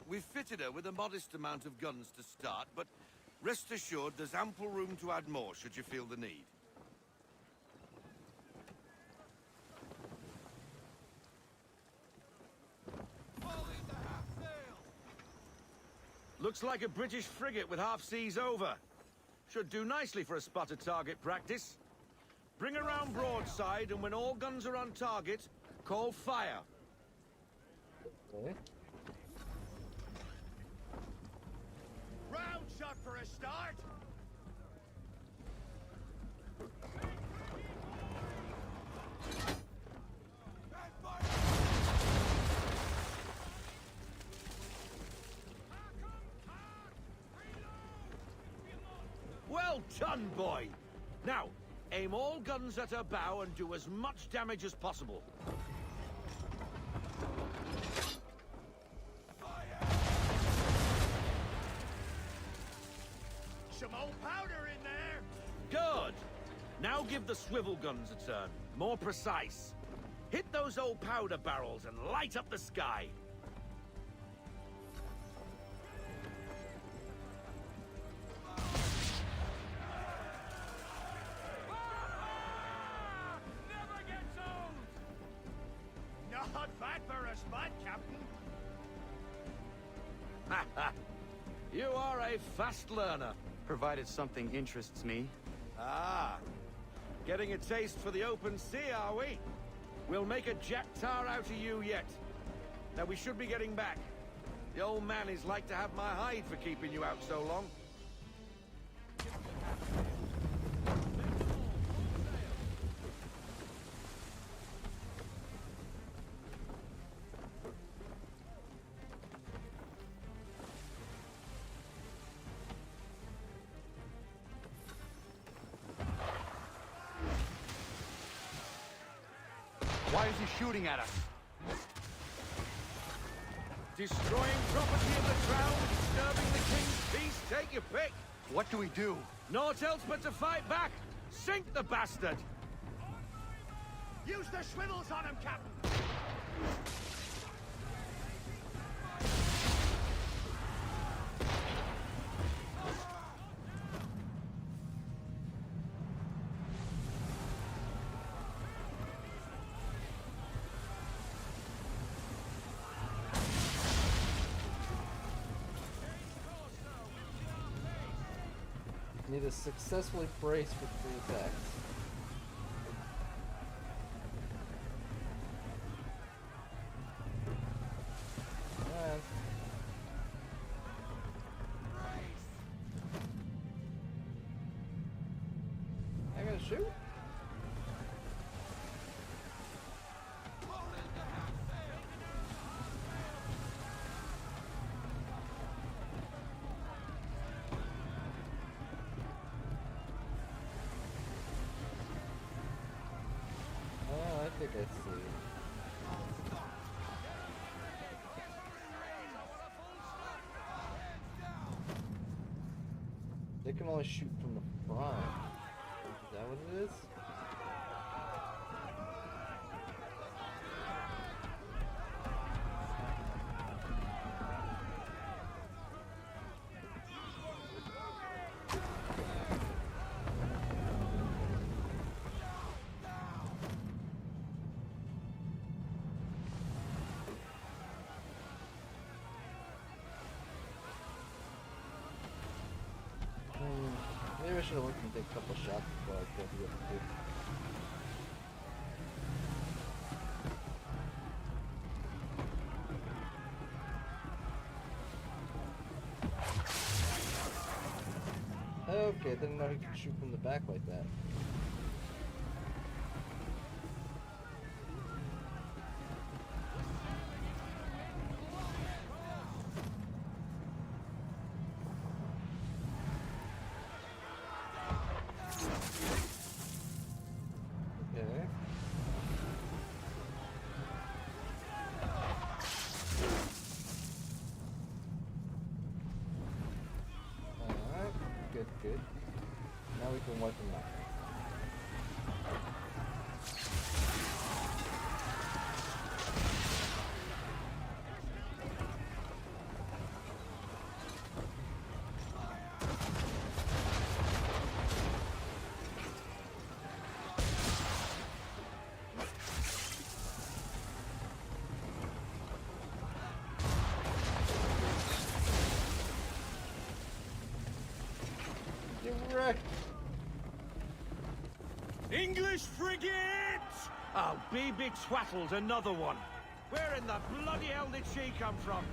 We've fitted her with a modest amount of guns to start, but rest assured there's ample room to add more should you feel the need. Looks like a British frigate with half seas over. Should do nicely for a spotted target practice. Bring her round broadside, and when all guns are on target, call fire. Okay. Round shot for a start. Well done, boy! Now, aim all guns at her bow and do as much damage as possible. Some old powder in there. Good! Now give the swivel guns a turn. More precise. Hit those old powder barrels and light up the sky. You are a fast learner. Provided something interests me. Ah, getting a taste for the open sea, are we? We'll make a jack tar out of you yet. Now we should be getting back. The old man is like to have my hide for keeping you out so long. Why is he shooting at us? Destroying property of the crown, disturbing the king's peace, take your pick. What do we do? Naught else but to fight back. Sink the bastard. Use the swivels on him, Captain! Need to successfully brace for 3 attacks. I gotta shoot? I think I see. They can only shoot from the front. Is that what it is? Maybe I should have looked and take a couple shots before I killed the other dude. Okay, didn't know he could shoot from the back like that. Okay. Alright, good. Now we can wipe them out. Get wrecked! English frigate! Oh, BB Twattles, another one. Where in the bloody hell did she come from?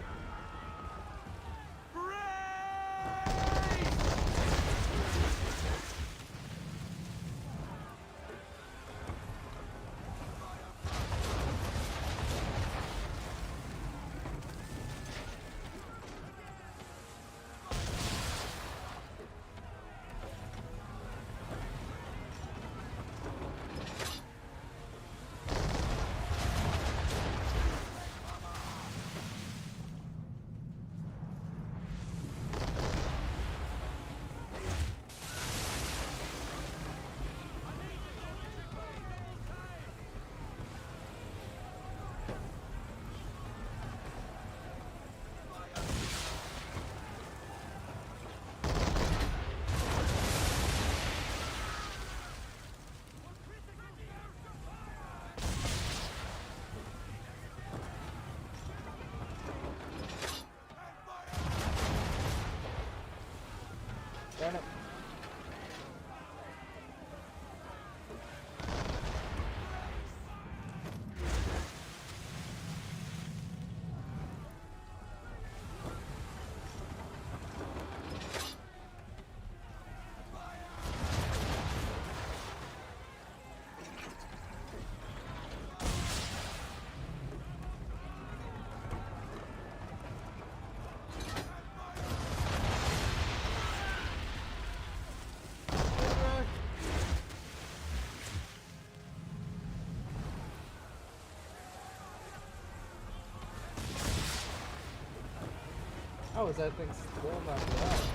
How is that thing still not alive?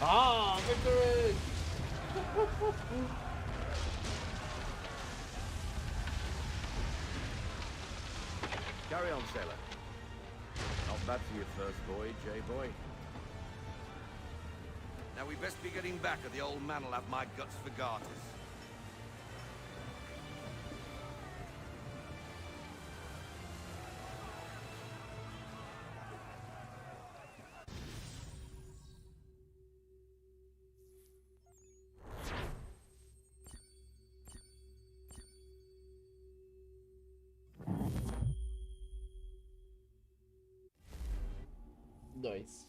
Ah, victory! Carry on, sailor. Not bad for your first voyage, eh, boy? Now we best be getting back, or the old man'll have my guts for garters. Nice.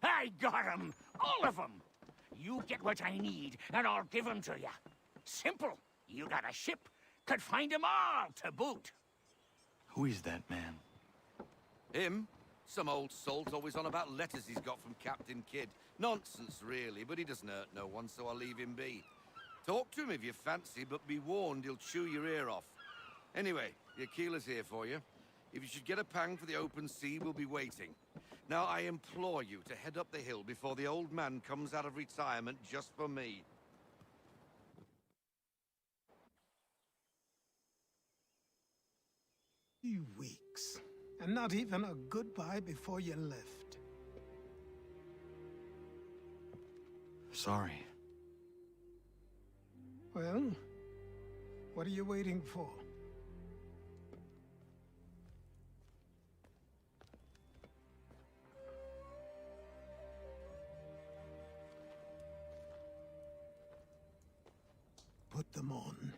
I got 'em! All of 'em! You get what I need, and I'll give 'em to you. Simple. You got a ship. Could find 'em all to boot. Who is that man? Him? Some old salt always on about letters he's got from Captain Kidd. Nonsense, really, but he doesn't hurt no one, so I'll leave him be. Talk to him if you fancy, but be warned he'll chew your ear off. Anyway, the Aquila's here for you. If you should get a pang for the open sea, we'll be waiting. Now, I implore you to head up the hill before the old man comes out of retirement just for me. 3 weeks. And not even a goodbye before you left. Sorry. Well, what are you waiting for? Put them on.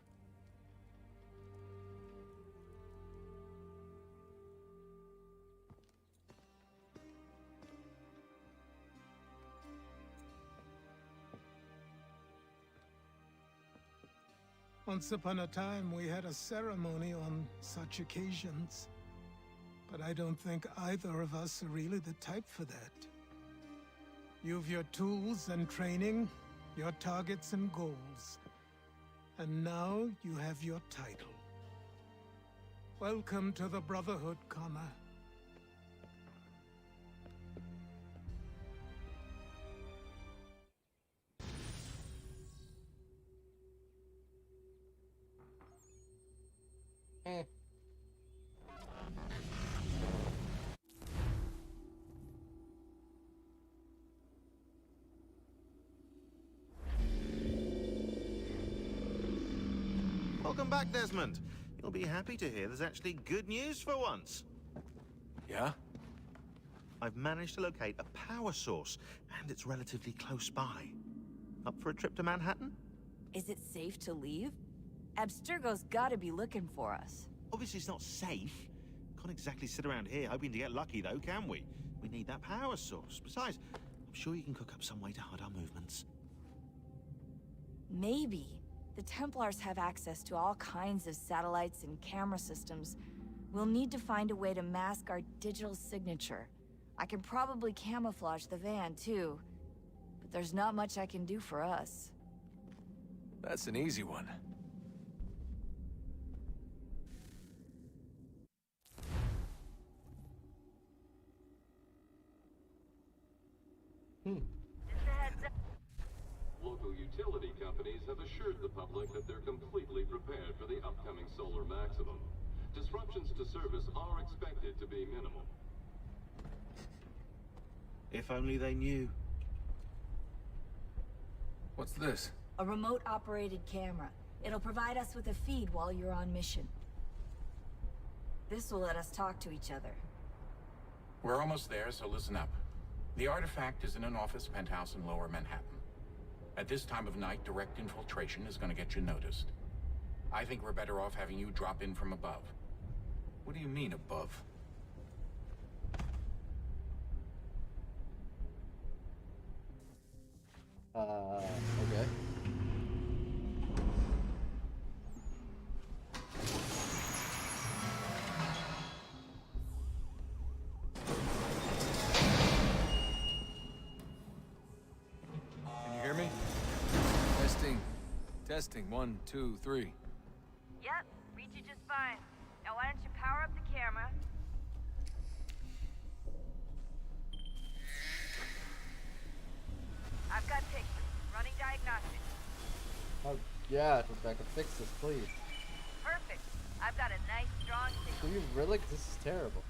Once upon a time, we had a ceremony on such occasions. But I don't think either of us are really the type for that. You've your tools and training, your targets and goals. And now you have your title. Welcome to the Brotherhood, Connor. Welcome back, Desmond. You'll be happy to hear there's actually good news for once. Yeah? I've managed to locate a power source, and it's relatively close by. Up for a trip to Manhattan? Is it safe to leave? Abstergo's gotta be looking for us. Obviously it's not safe. Can't exactly sit around here hoping to get lucky, though, can we? We need that power source. Besides, I'm sure you can cook up some way to hide our movements. Maybe. The Templars have access to all kinds of satellites and camera systems. We'll need to find a way to mask our digital signature. I can probably camouflage the van, too. But there's not much I can do for us. That's an easy one. Local utility companies have assured the public that they're completely prepared for the upcoming solar maximum. Disruptions to service are expected to be minimal. If only they knew. What's this? A remote-operated camera. It'll provide us with a feed while you're on mission. This will let us talk to each other. We're almost there, so listen up. The artifact is in an office penthouse in Lower Manhattan. At this time of night, direct infiltration is going to get you noticed. I think we're better off having you drop in from above. What do you mean, above? Okay. Can you hear me? Testing. Testing. 1, 2, 3. Yep, reach you just fine. Now why don't you power up the camera? I've got pictures. Running diagnostics. Oh, yeah, Rebecca, fix this, please. Perfect. I've got a nice, strong Do signal. you really? This is terrible.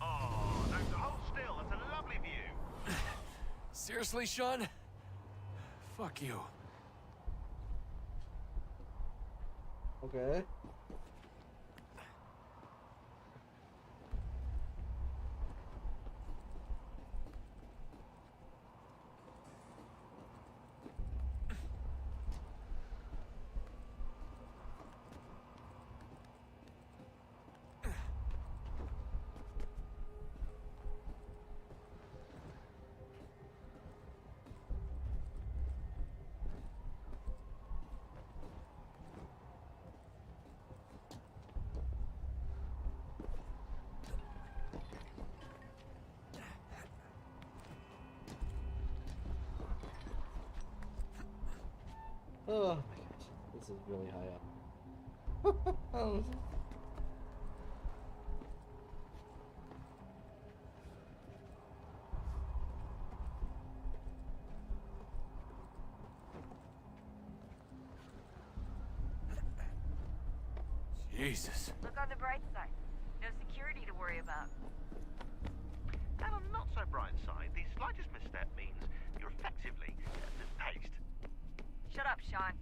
Oh, don't hold still. That's a lovely view. Seriously, Sean? Fuck you. Okay. Oh my gosh, this is really high up. Oh. Jesus. Look on the bright side. No security to worry about. And on the not so bright side, the slightest misstep means you're effectively paste. Shut up, Sean.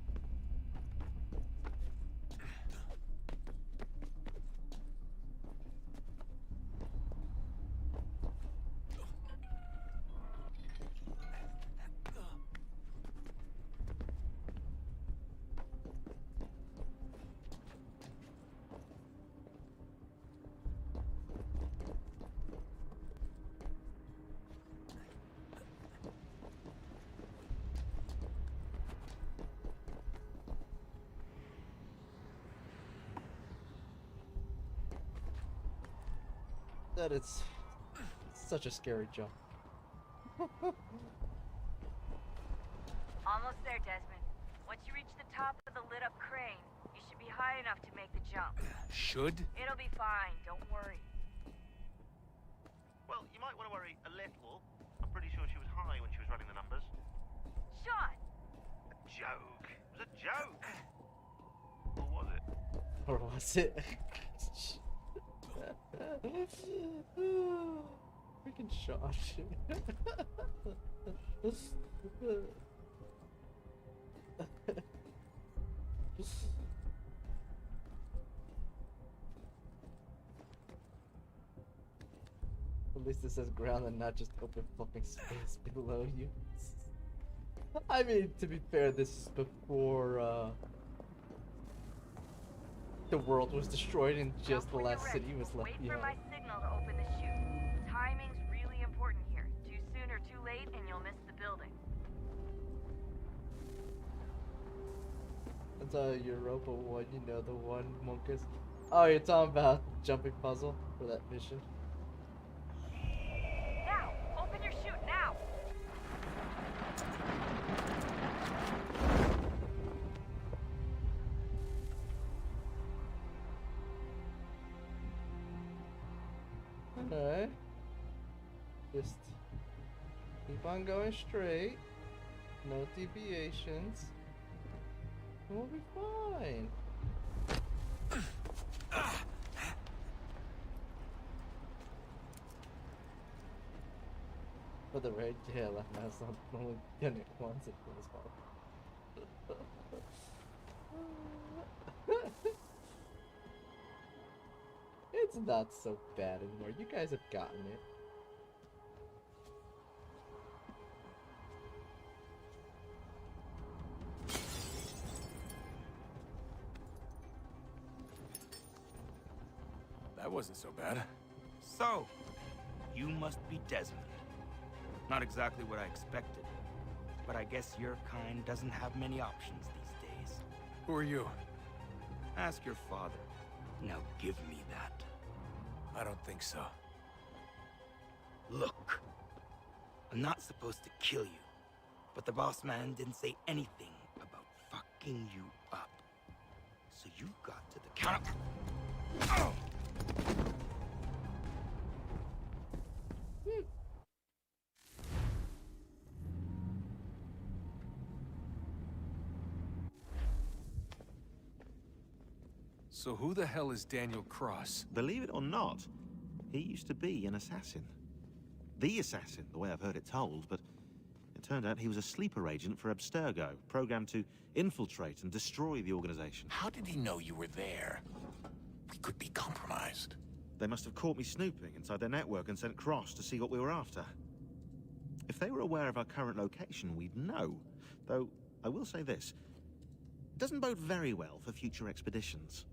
That it's such a scary jump. Almost there, Desmond. Once you reach the top of the lit-up crane, you should be high enough to make the jump. Should? It'll be fine, don't worry. Well, you might want to worry a little. I'm pretty sure she was high when she was running the numbers. Sean! A joke. It was a joke. Or was it? Or was it? Freaking Josh. At least it says ground and not just open fucking space below you. I mean, to be fair, this is before the world was destroyed and just the last city was left Wait behind. for my signal to open the chute. Timing's Europa one, you know, the one, Monkus. Oh, you're talking about jumping puzzle for that mission? Now! Open your chute, now! Alright. Just keep on going straight. No deviations. We'll be fine. For the raid, yeah, left mouse on only done it once it was hard. It's not so bad anymore. You guys have gotten it. That wasn't so bad. So, you must be Desmond. Not exactly what I expected, but I guess your kind doesn't have many options these days. Who are you? Ask your father. Now give me that. I don't think so. Look, I'm not supposed to kill you, but the boss man didn't say anything about fucking you up. So you got to the counter. Oh! So who the hell is Daniel Cross? Believe it or not, he used to be an assassin. The assassin, the way I've heard it told, but it turned out he was a sleeper agent for Abstergo, programmed to infiltrate and destroy the organization. How did he know you were there? We could be compromised. They must have caught me snooping inside their network and sent Cross to see what we were after. If they were aware of our current location, we'd know. Though, I will say this. It doesn't bode very well for future expeditions.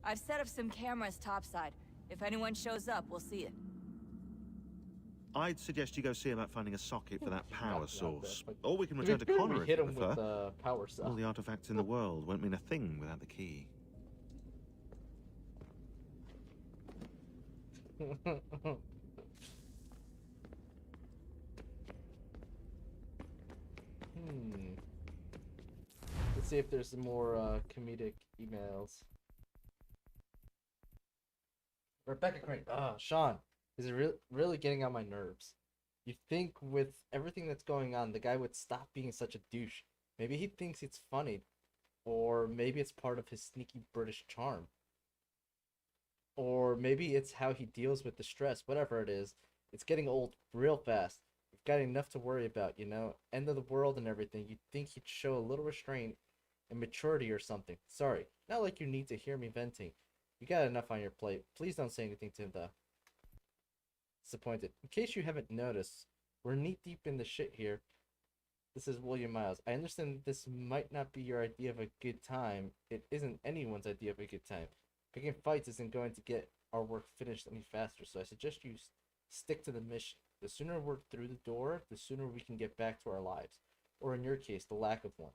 I've set up some cameras topside. If anyone shows up, we'll see it. I'd suggest you go see about finding a socket for that power source. but- Or we can We return to barely Connor if hit you him prefer. with the power cell. All the artifacts in the world won't mean a thing without the key. Let's see if there's some more comedic emails. Rebecca Crane. Sean, this is really getting on my nerves. You think with everything that's going on, the guy would stop being such a douche. Maybe he thinks it's funny. Or maybe it's part of his sneaky British charm. Or maybe it's how he deals with the stress. Whatever it is, it's getting old real fast. We've got enough to worry about, you know? End of the world and everything. You'd think he'd show a little restraint and maturity or something. Sorry, not like you need to hear me venting. You got enough on your plate. Please don't say anything to him, though. Disappointed. In case you haven't noticed, we're knee deep in the shit here. This is William Miles. I understand that this might not be your idea of a good time. It isn't anyone's idea of a good time. Picking fights isn't going to get our work finished any faster, so I suggest you stick to the mission. The sooner we're through the door, the sooner we can get back to our lives. Or in your case, the lack of one.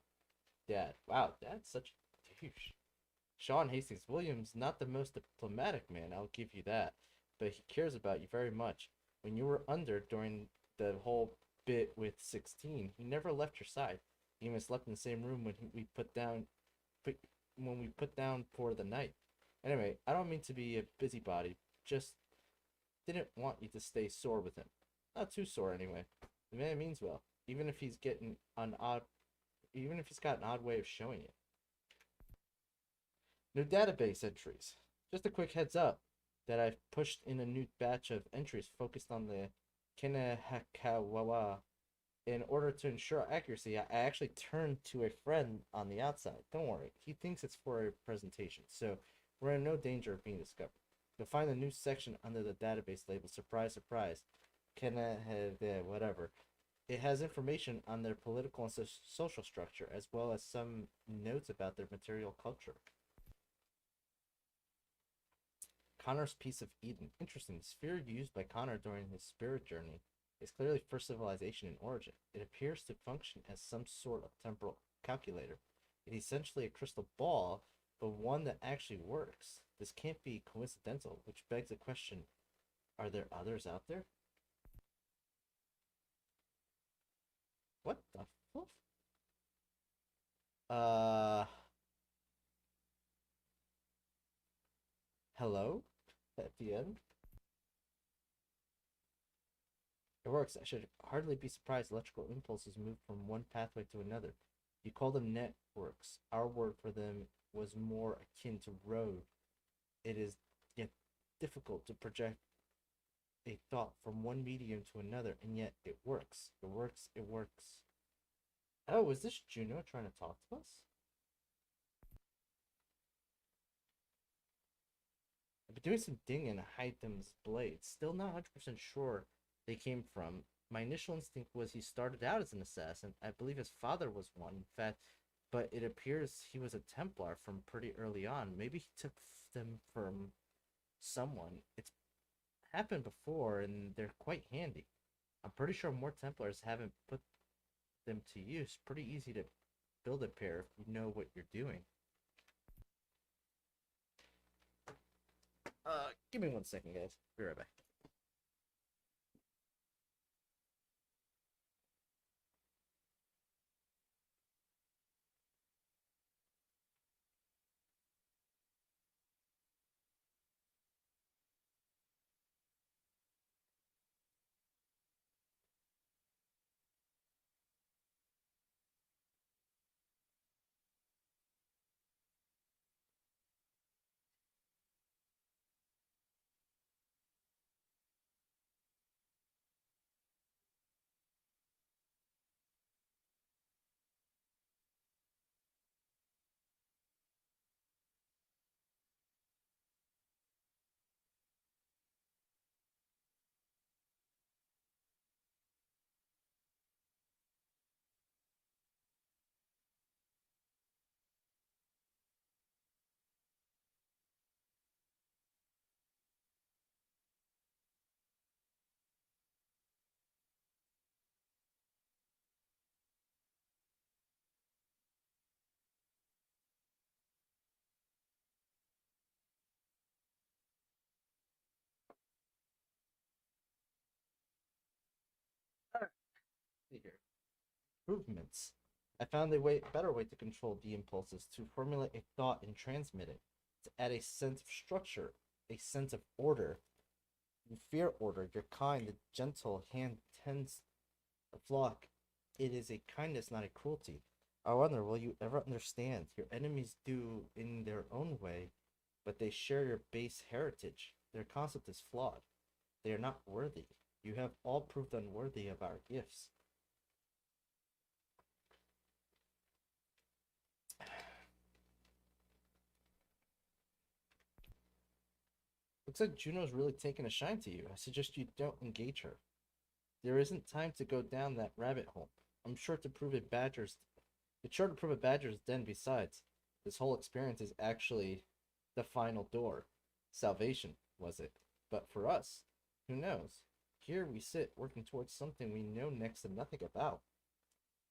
Dad. Wow, Dad's such a douche. Sean Hastings. William's not the most diplomatic man, I'll give you that. But he cares about you very much. When you were under during the whole bit with 16, he never left your side. He even slept in the same room when we put down for the night. Anyway, I don't mean to be a busybody. Just didn't want you to stay sore with him. Not too sore anyway. The man means well, even if he's got an odd way of showing it. New database entries. Just a quick heads up that I've pushed in a new batch of entries focused on the Kinehakawawa. In order to ensure accuracy, I actually turned to a friend on the outside. Don't worry, he thinks it's for a presentation, so we're in no danger of being discovered. You'll find a new section under the database labeled Surprise Surprise. Whatever. It has information on their political and social structure, as well as some notes about their material culture. Connor's Piece of Eden. Interesting. The sphere used by Connor during his spirit journey is clearly first civilization in origin. It appears to function as some sort of temporal calculator. It's essentially a crystal ball, but one that actually works. This can't be coincidental, which begs the question, are there others out there? What the fuck? Hello? At the end? It works. I should hardly be surprised electrical impulses move from one pathway to another. You call them networks. Our word for them was more akin to road. It is yet difficult to project a thought from one medium to another, and yet it works. It works. It works. Oh, is this Juno trying to talk to us? I've been doing some digging to hide them's blades. Still not 100% sure they came from. My initial instinct was he started out as an assassin. I believe his father was one, in fact, but it appears he was a Templar from pretty early on. Maybe he took them from someone. It's happened before, and they're quite handy. I'm pretty sure more Templars haven't put them to use. Pretty easy to build a pair if you know what you're doing. Give me 1 second, guys. Be right back. See here. Improvements. I found a better way to control the impulses, to formulate a thought and transmit it, to add a sense of structure, a sense of order. You fear order, your kind, the gentle hand tends the flock. It is a kindness, not a cruelty. I wonder, will you ever understand? Your enemies do in their own way, but they share your base heritage. Their concept is flawed. They are not worthy. You have all proved unworthy of our gifts. Looks like Juno's really taking a shine to you. I suggest you don't engage her. There isn't time to go down that rabbit hole. It's sure to prove a badger's den. Besides, this whole experience is actually the final door. Salvation, was it? But for us, who knows? Here we sit, working towards something we know next to nothing about.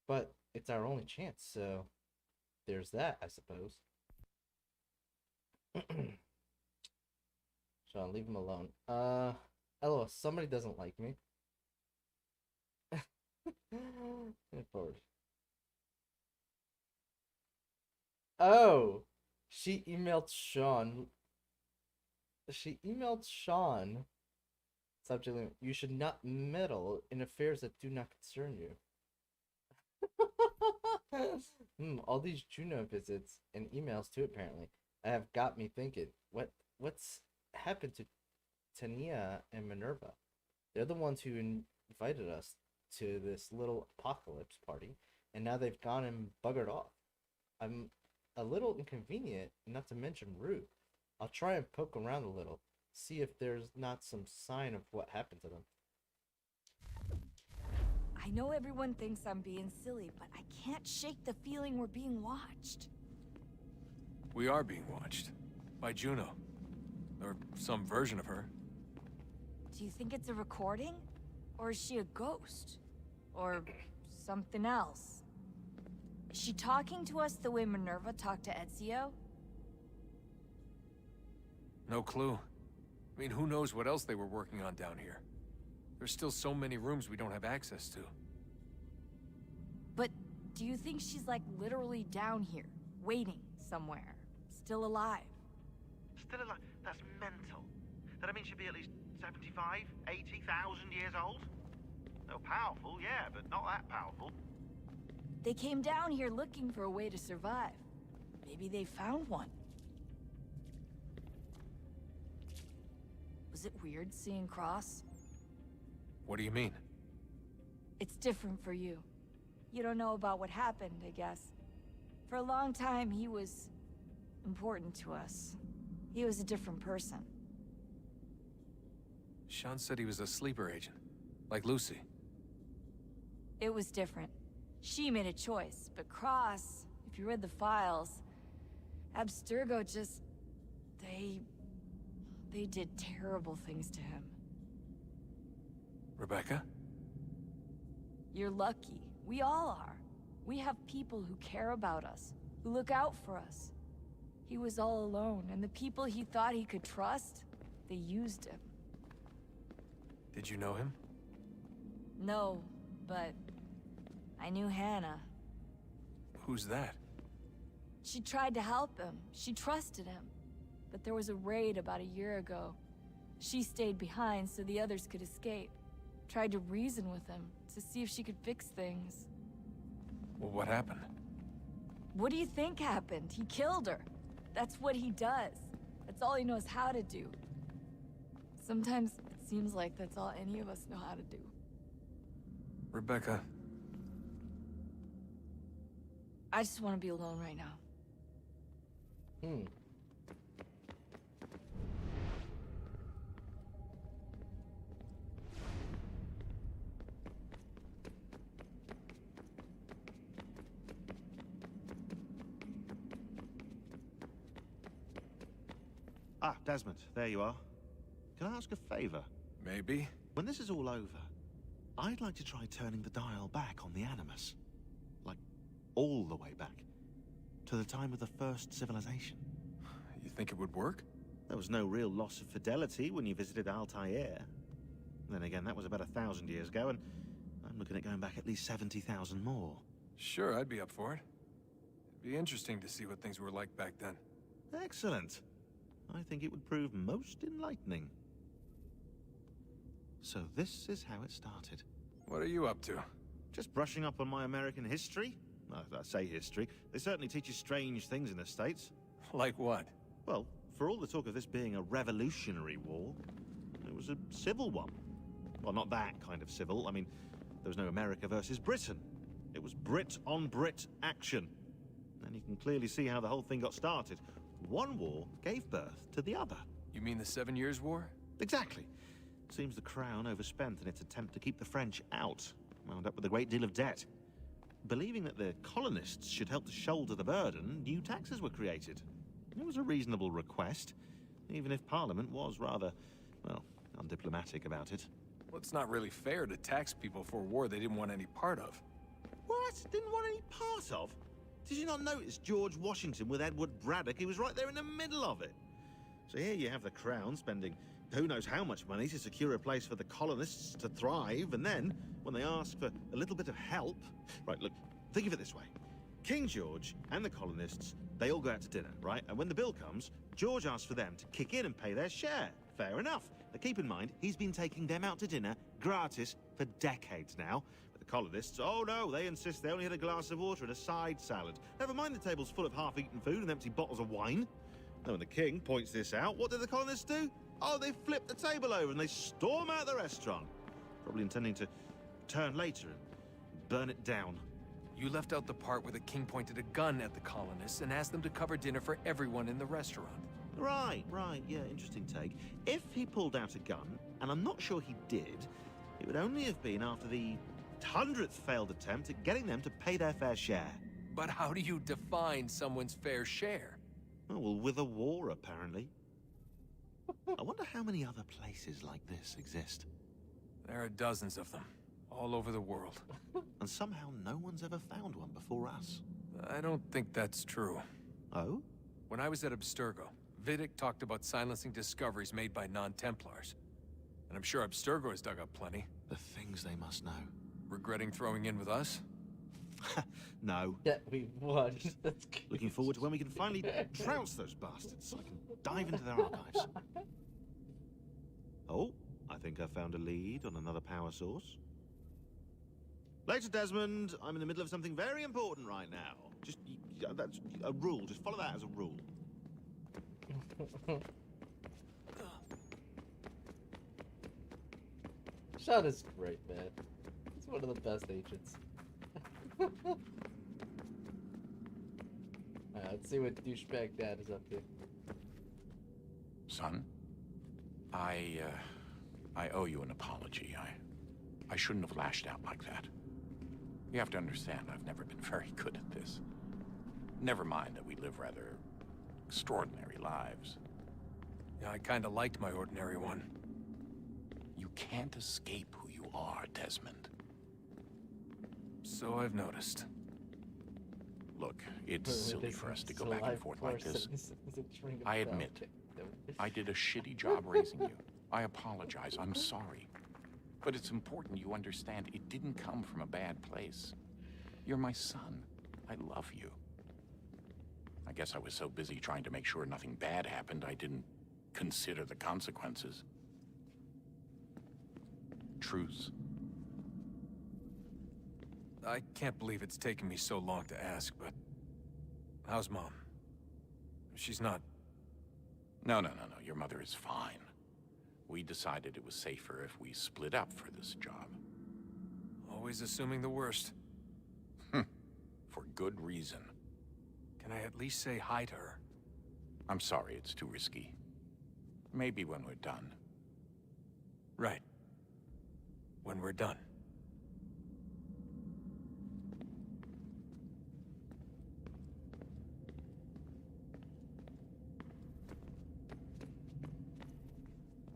But it's our only chance, so there's that, I suppose. Sean, leave him alone. LOL, somebody doesn't like me. Forward. Oh, she emailed Sean. Subject: you should not meddle in affairs that do not concern you. All these Juno visits and emails too, apparently, have got me thinking. What's happened to Tania and Minerva? They're the ones who invited us to this little apocalypse party, and now they've gone and buggered off. I'm a little inconvenient, not to mention rude. I'll try and poke around a little, see if there's not some sign of what happened to them. I know everyone thinks I'm being silly, but I can't shake the feeling we're being watched. We are being watched. By Juno. Or some version of her. Do you think it's a recording? Or is she a ghost? Or something else? Is she talking to us the way Minerva talked to Ezio? No clue. I mean, who knows what else they were working on down here? There's still so many rooms we don't have access to. But do you think she's like literally down here, waiting somewhere, still alive? Still alive? That's mental. That means she'd be at least 75, 80,000 years old? Oh, powerful, yeah, but not that powerful. They came down here looking for a way to survive. Maybe they found one. Was it weird seeing Cross? What do you mean? It's different for you. You don't know about what happened, I guess. For a long time, he was important to us. He was a different person. Sean said he was a sleeper agent, like Lucy. It was different. She made a choice, but Cross, if you read the files, Abstergo just... They did terrible things to him. Rebecca? You're lucky. We all are. We have people who care about us, who look out for us. He was all alone, and the people he thought he could trust, they used him. Did you know him? No, but I knew Hannah. Who's that? She tried to help him. She trusted him. But there was a raid about a year ago. She stayed behind so the others could escape. Tried to reason with him to see if she could fix things. Well, what happened? What do you think happened? He killed her. That's what he does. That's all he knows how to do. Sometimes it seems like that's all any of us know how to do. Rebecca. I just want to be alone right now. Ah, Desmond, there you are. Can I ask a favor? Maybe. When this is all over, I'd like to try turning the dial back on the Animus. Like, all the way back. To the time of the first civilization. You think it would work? There was no real loss of fidelity when you visited Altair. Then again, that was about 1,000 years ago, and I'm looking at going back at least 70,000 more. Sure, I'd be up for it. It'd be interesting to see what things were like back then. Excellent. I think it would prove most enlightening. So this is how it started. What are you up to? Just brushing up on my American history. I say history. They certainly teach you strange things in the States. Like what? Well, for all the talk of this being a revolutionary war, it was a civil one. Well, not that kind of civil. I mean, there was no America versus Britain. It was Brit on Brit action. And you can clearly see how the whole thing got started. One war gave birth to the other. You mean the 7 Years' War? Exactly. Seems the Crown overspent in its attempt to keep the French out, wound up with a great deal of debt. Believing that the colonists should help to shoulder the burden, new taxes were created. It was a reasonable request, even if Parliament was rather, well, undiplomatic about it. Well, it's not really fair to tax people for a war they didn't want any part of. What? Didn't want any part of? Did you not notice George Washington with Edward Braddock? He was right there in the middle of it. So here you have the Crown spending who knows how much money to secure a place for the colonists to thrive, and then, when they ask for a little bit of help... Right, look, think of it this way. King George and the colonists, they all go out to dinner, right? And when the bill comes, George asks for them to kick in and pay their share. Fair enough. But keep in mind, he's been taking them out to dinner gratis for decades now. But the colonists, oh no, they insist they only had a glass of water and a side salad. Never mind the table's full of half-eaten food and empty bottles of wine. Now, when the king points this out, what do the colonists do? Oh, they flip the table over and they storm out the restaurant. Probably intending to return later and burn it down. You left out the part where the king pointed a gun at the colonists and asked them to cover dinner for everyone in the restaurant. Right, yeah, interesting take. If he pulled out a gun, and I'm not sure he did, it would only have been after the 100th failed attempt at getting them to pay their fair share. But how do you define someone's fair share? Oh, well, with a war, apparently. I wonder how many other places like this exist. There are dozens of them, all over the world. And somehow no one's ever found one before us. I don't think that's true. Oh? When I was at Abstergo, Vidic talked about silencing discoveries made by non-Templars. And I'm sure Abstergo has dug up plenty. The things they must know. Regretting throwing in with us? No. Yeah, we won. That's good. Looking forward to when we can finally trounce those bastards so I can dive into their archives. Oh, I think I found a lead on another power source. Later, Desmond. I'm in the middle of something very important right now. Just, that's a rule. Just follow that as a rule. Sean is great, man. He's one of the best agents. Let's see what douchebag dad is up to. Son, I owe you an apology. I shouldn't have lashed out like that. You have to understand, I've never been very good at this. Never mind that we live rather extraordinary lives. Yeah, I kinda liked my ordinary one. You can't escape who you are, Desmond. So I've noticed. Look, it's silly for us to go back and forth like this. I admit, I did a shitty job raising you. I apologize, I'm sorry. But it's important you understand it didn't come from a bad place. You're my son. I love you. I guess I was so busy trying to make sure nothing bad happened, I didn't consider the consequences. Truce. I can't believe it's taken me so long to ask, but... how's Mom? She's not... No. Your mother is fine. We decided it was safer if we split up for this job. Always assuming the worst. For good reason. Can I at least say hi to her? I'm sorry, it's too risky. Maybe when we're done. Right. When we're done.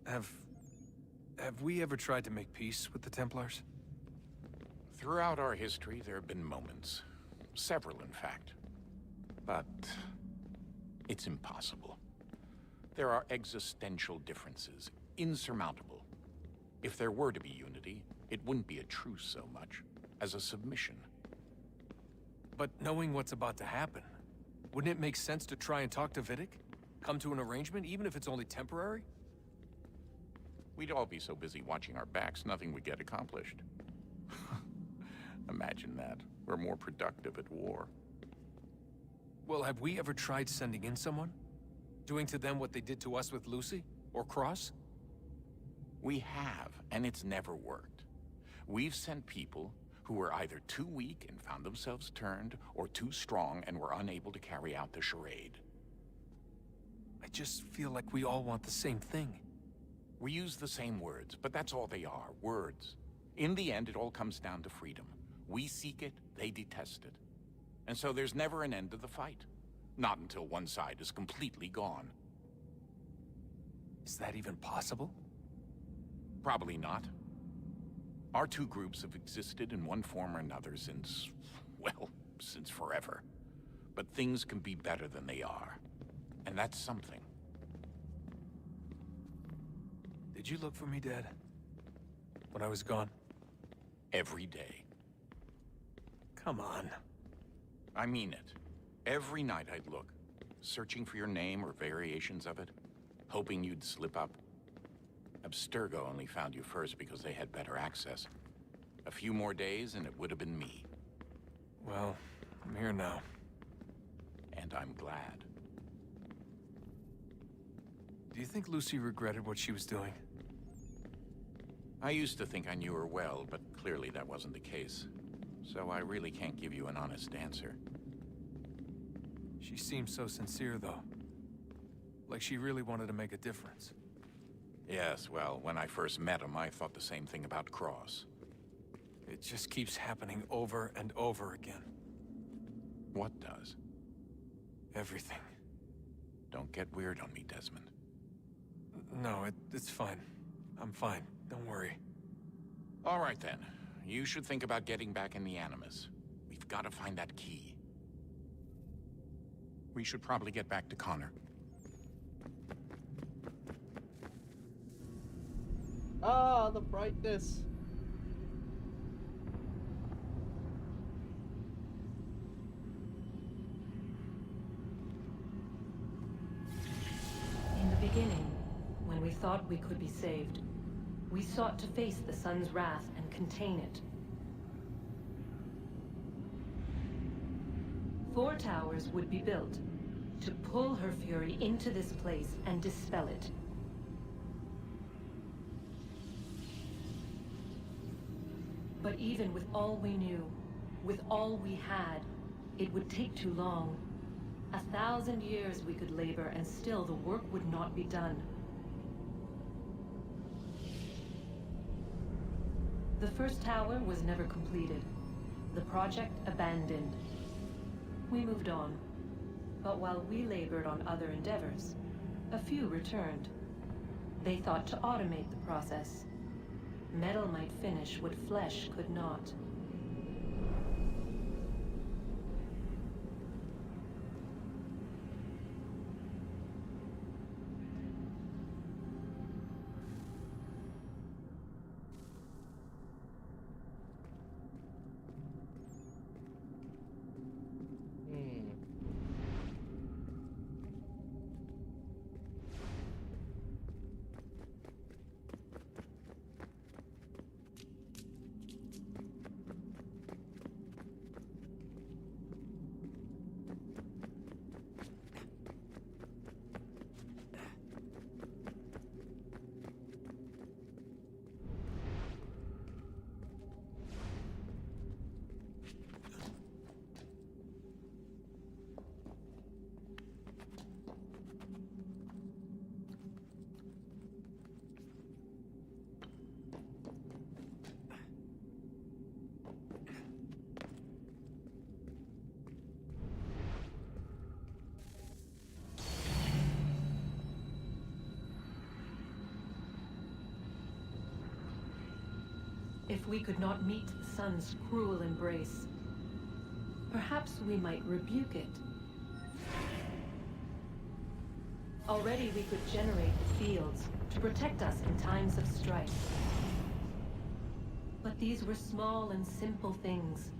Have we ever tried to make peace with the Templars? Throughout our history, there have been moments. Several, in fact. But it's impossible. There are existential differences, insurmountable. If there were to be unity, it wouldn't be a truce so much as a submission. But knowing what's about to happen, wouldn't it make sense to try and talk to Vidic? Come to an arrangement, even if it's only temporary? We'd all be so busy watching our backs, nothing would get accomplished. Imagine that. We're more productive at war. Well, have we ever tried sending in someone? Doing to them what they did to us with Lucy? Or Cross? We have, and it's never worked. We've sent people who were either too weak and found themselves turned, or too strong and were unable to carry out the charade. I just feel like we all want the same thing. We use the same words, but that's all they are, words. In the end, it all comes down to freedom. We seek it, they detest it. And so there's never an end to the fight. Not until one side is completely gone. Is that even possible? Probably not. Our two groups have existed in one form or another since, well, since forever. But things can be better than they are. And that's something. Did you look for me, Dad? When I was gone? Every day. Come on. I mean it. Every night I'd look, searching for your name or variations of it, hoping you'd slip up. Abstergo only found you first because they had better access. A few more days and it would have been me. Well, I'm here now. And I'm glad. Do you think Lucy regretted what she was doing? I used to think I knew her well, but clearly that wasn't the case. So I really can't give you an honest answer. She seemed so sincere, though. Like she really wanted to make a difference. Yes, well, when I first met him, I thought the same thing about Cross. It just keeps happening over and over again. What does? Everything. Don't get weird on me, Desmond. No, it's fine. I'm fine. Don't worry. All right, then. you should think about getting back in the Animus. We've got to find that key. We should probably get back to Connor. Ah, the brightness. In the beginning, when we thought we could be saved, we sought to face the sun's wrath and contain it. 4 towers would be built to pull her fury into this place and dispel it. But even with all we knew, with all we had, it would take too long. 1,000 years we could labor, and still the work would not be done. The first tower was never completed. The project abandoned. We moved on. But while we labored on other endeavors, a few returned. They thought to automate the process. Metal might finish what flesh could not. If we could not meet the sun's cruel embrace, perhaps we might rebuke it. Already we could generate the fields to protect us in times of strife. But these were small and simple things.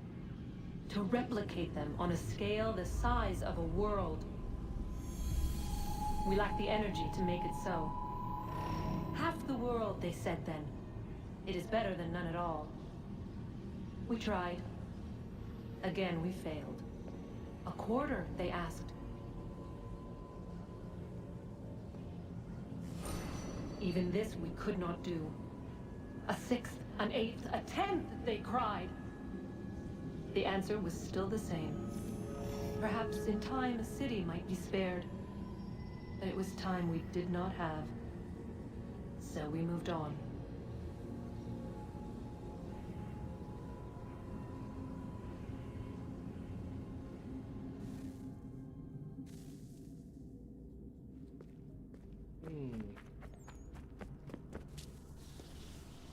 To replicate them on a scale the size of a world. We lack the energy to make it so. Half the world, they said then. It is better than none at all. We tried. Again, we failed. A quarter, they asked. Even this we could not do. A 6th, an 8th, a 10th, they cried. The answer was still the same. Perhaps in time a city might be spared. But it was time we did not have. So we moved on.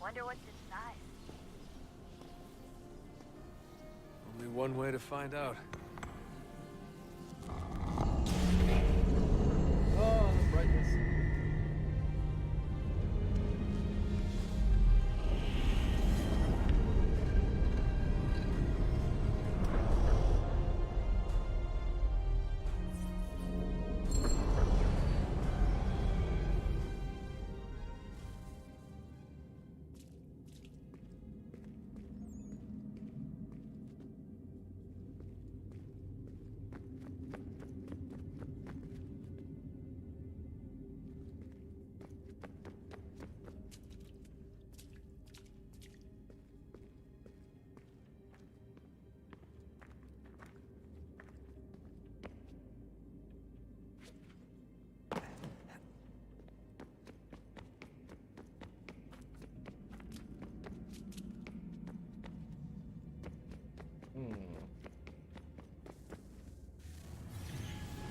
Wonder what's inside. Only one way to find out. Oh, the brightness.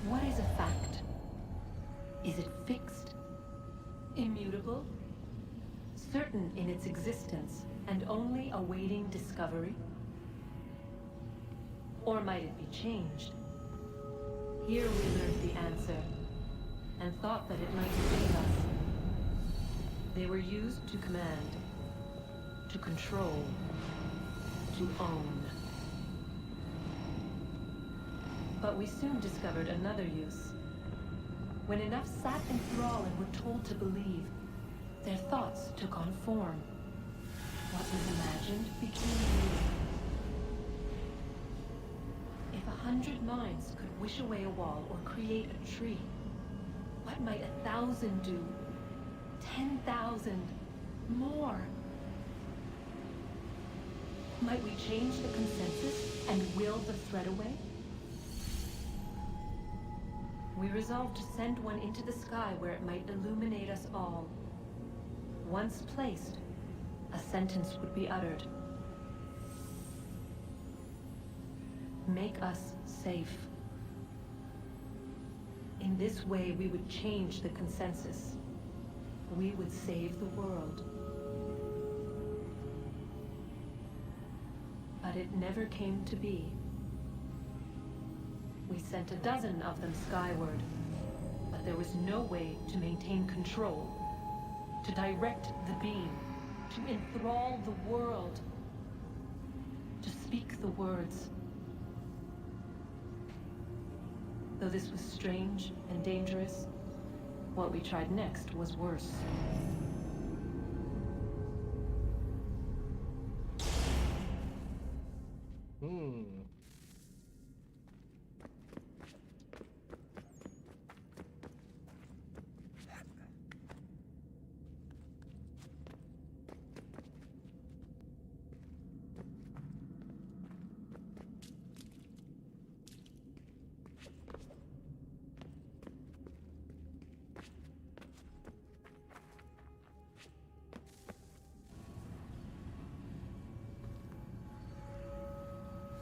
What is a fact? Is it fixed? Immutable? certain in its existence and only awaiting discovery? Or might it be changed? Here we learned the answer, and thought that it might save us. They were used to command, to control, to own. But we soon discovered another use. When enough sat in thrall and were told to believe, their thoughts took on form. What was imagined became real. If 100 minds could wish away a wall or create a tree, what might 1,000 do? 10,000? More? Might we change the consensus and will the threat away? We resolved to send one into the sky where it might illuminate us all. Once placed, a sentence would be uttered. Make us safe. In this way, we would change the consensus. We would save the world. But it never came to be. We sent a dozen of them skyward, but there was no way to maintain control, to direct the beam, to enthrall the world, to speak the words. Though this was strange and dangerous, what we tried next was worse.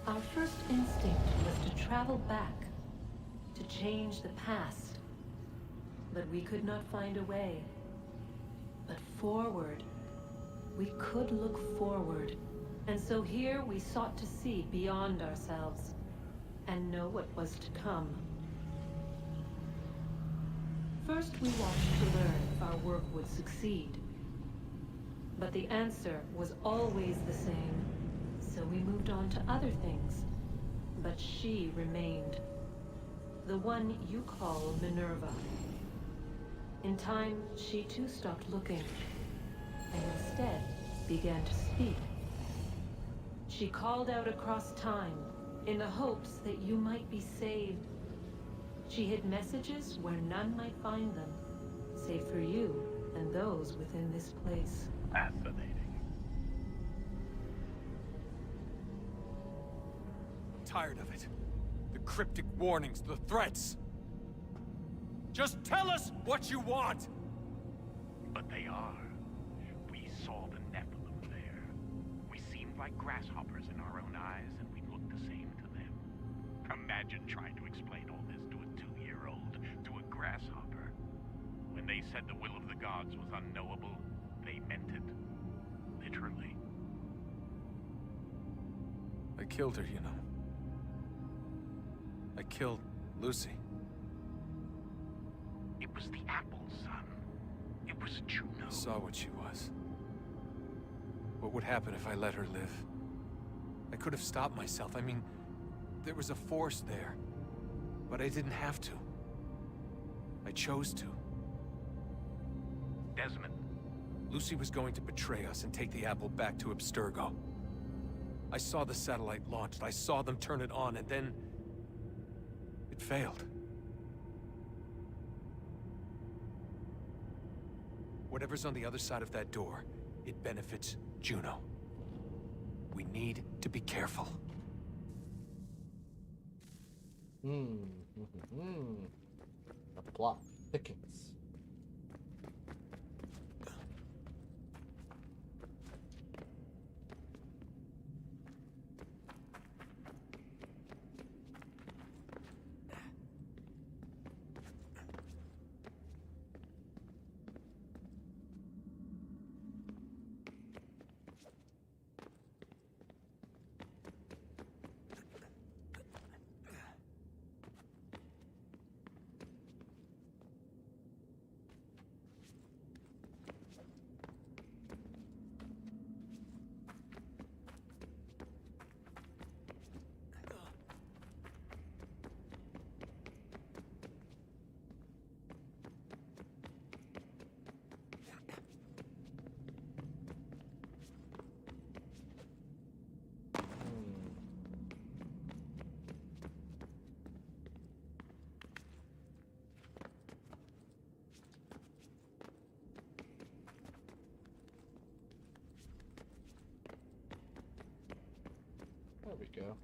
Our first instinct was to travel back, to change the past. But we could not find a way. But forward, we could look forward. And so here we sought to see beyond ourselves, and know what was to come. First we watched to learn if our work would succeed. But the answer was always the same. So we moved on to other things. But she remained. The one you call Minerva. In time, she too stopped looking, and instead began to speak. She called out across time, in the hopes that you might be saved. She hid messages where none might find them, save for you and those within this place. Fascinating. Tired of it. The cryptic warnings, the threats. Just tell us what you want! But they are. We saw the Nephilim there. We seemed like grasshoppers in our own eyes, and we looked the same to them. Imagine trying to explain all this to a 2-year-old, to a grasshopper. When they said the will of the gods was unknowable, they meant it. Literally. I killed her, you know. I killed Lucy. It was the apple, son. It was Juno. I saw what she was. What would happen if I let her live? I could have stopped myself. I mean, there was a force there. But I didn't have to. I chose to. Desmond. Lucy was going to betray us and take the apple back to Abstergo. I saw the satellite launched. I saw them turn it on, and then it failed. Whatever's on the other side of that door, it benefits Juno. We need to be careful. The plot thickens. go.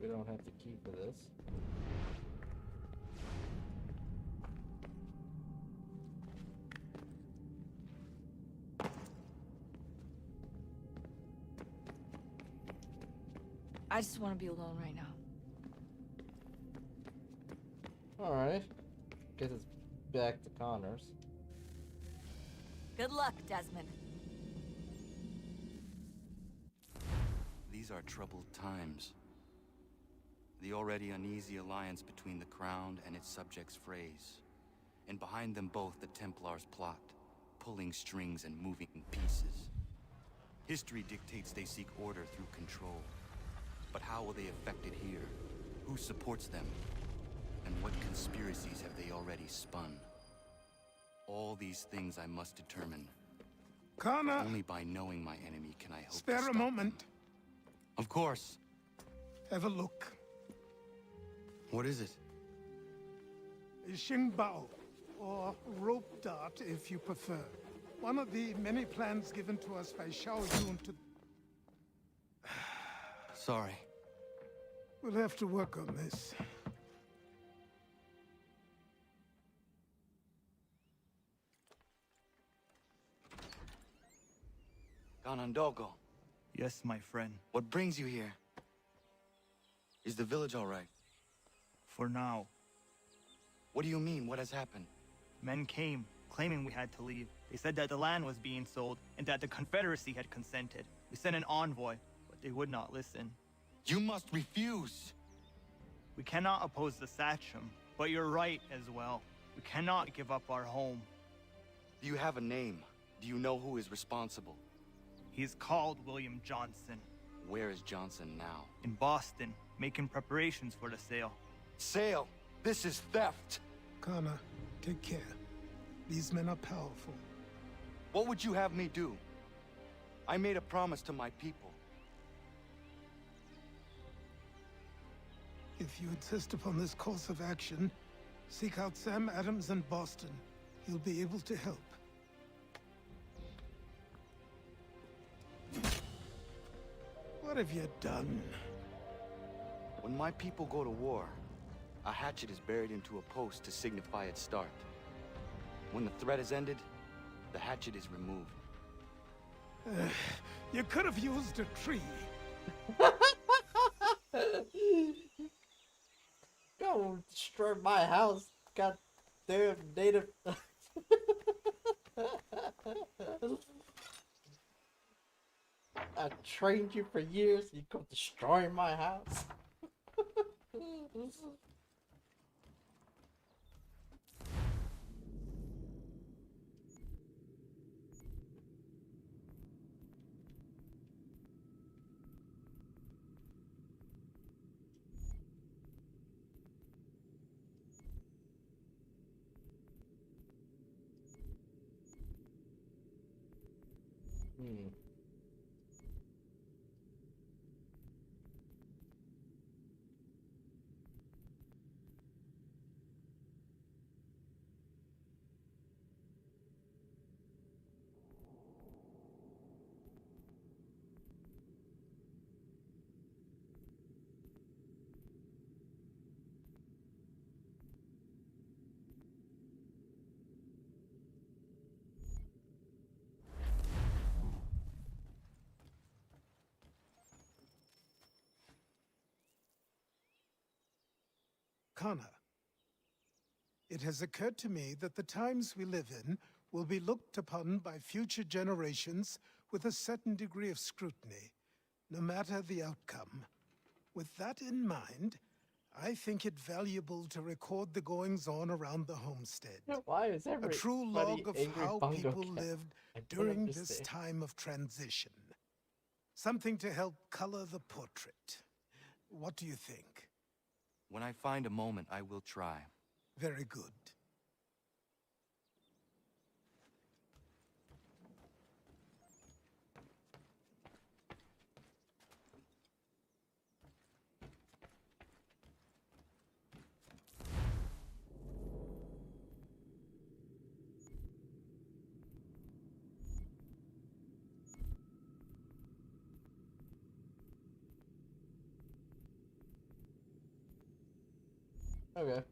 We don't have to key for this. I just want to be alone right now. Alright. Guess it's back to Connors. Good luck, Desmond. These are troubled times. The already uneasy alliance between the Crown and its subjects frays. And behind them both the Templars plot, pulling strings and moving pieces. History dictates they seek order through control. But how will they affect it here? Who supports them? And what conspiracies have they already spun? All these things I must determine. Connor! Only by knowing my enemy can I hope to Spare stop a moment. them. Of course. Have a look. What is it? Xingbao, or rope dart if you prefer. One of the many plans given to us by Xiao Yun to... Sorry. We'll have to work on this. Ganondogo. Yes, my friend. What brings you here? Is the village all right? For now. What do you mean? What has happened? Men came, claiming we had to leave. They said that the land was being sold, and that the Confederacy had consented. We sent an envoy, but they would not listen. You must refuse! We cannot oppose the Sachem, but you're right as well. We cannot give up our home. Do you have a name? Do you know who is responsible? He's called William Johnson. Where is Johnson now? In Boston, making preparations for the sale. Sale? This is theft! Connor, take care. These men are powerful. What would you have me do? I made a promise to my people. If you insist upon this course of action, seek out Sam Adams in Boston. He'll be able to help. What have you done? When my people go to war, a hatchet is buried into a post to signify its start. When the threat is ended, the hatchet is removed. You could have used a tree. Go destroy my house, goddamn native. I trained you for years, you come destroying my house. Connor, it has occurred to me that the times we live in will be looked upon by future generations with a certain degree of scrutiny, no matter the outcome. With that in mind, I think it valuable to record the goings-on around the homestead. Why is a true log of how people lived during this time of transition. Something to help color the portrait. What do you think? When I find a moment, I will try. Very good. Okay.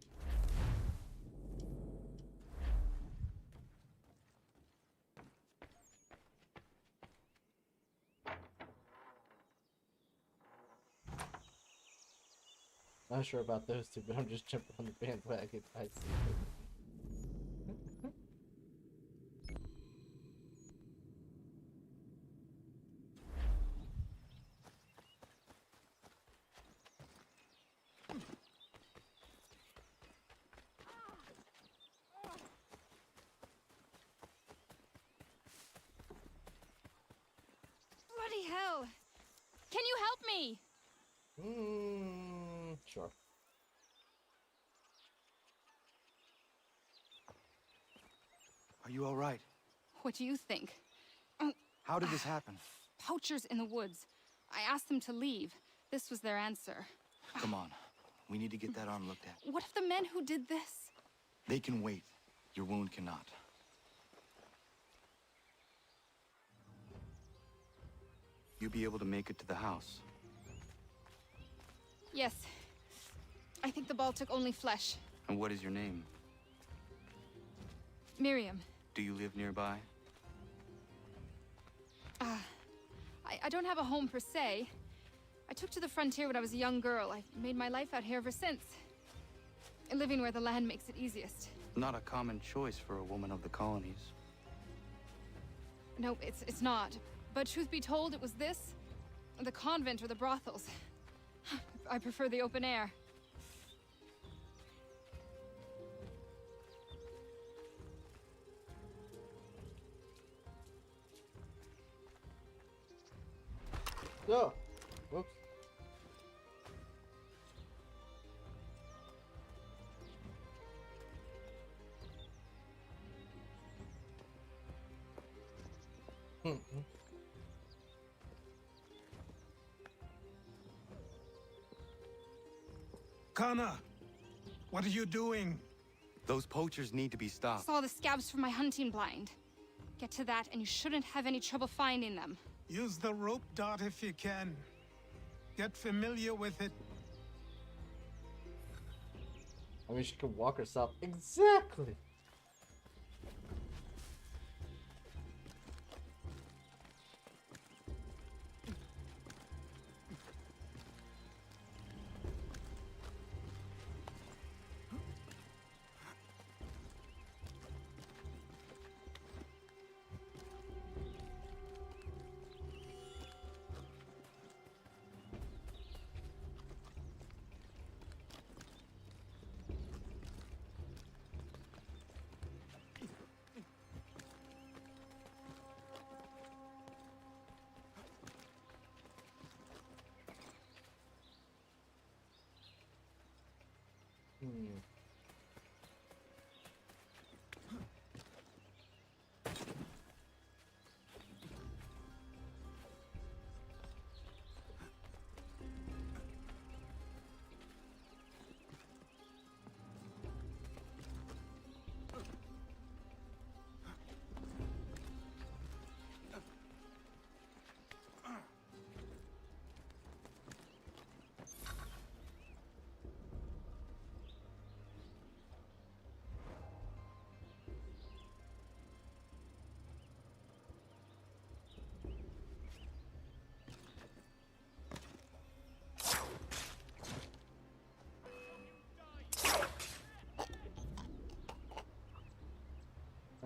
Not sure about those two, but I'm just jumping on the bandwagon. I see. Bloody hell! Can you help me? Sure. Are you all right? What do you think? How did this happen? Poachers in the woods. I asked them to leave. This was their answer. Come on. We need to get that arm looked at. What if the men who did this? They can wait. Your wound cannot. You be able to make it to the house? Yes. I think the ball took only flesh. And what is your name? Miriam. Do you live nearby? I don't have a home per se. I took to the frontier when I was a young girl. I made my life out here ever since. Living where the land makes it easiest. Not a common choice for a woman of the colonies. No, it's not. But truth be told, it was this, the convent or the brothels. I prefer the open air. Oh, whoops. Connor, what are you doing? Those poachers need to be stopped. Saw the scabs from my hunting blind. Get to that, and you shouldn't have any trouble finding them. Use the rope dart if you can. Get familiar with it. I mean, she could walk herself. Exactly.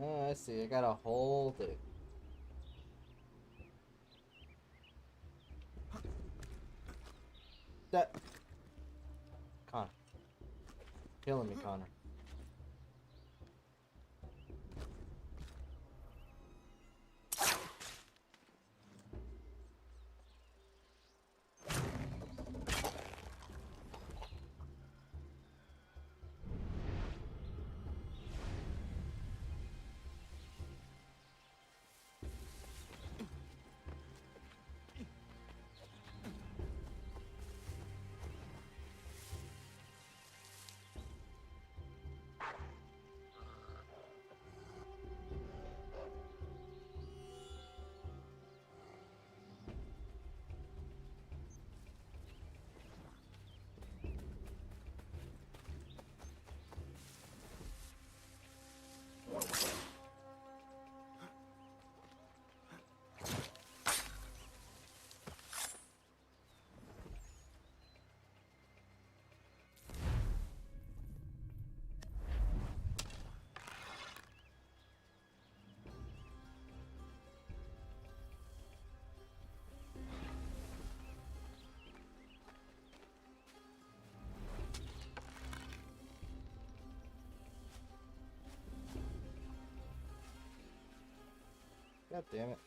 Oh, I see. I gotta hold it. That. Connor. Killing me, Connor. God damn it.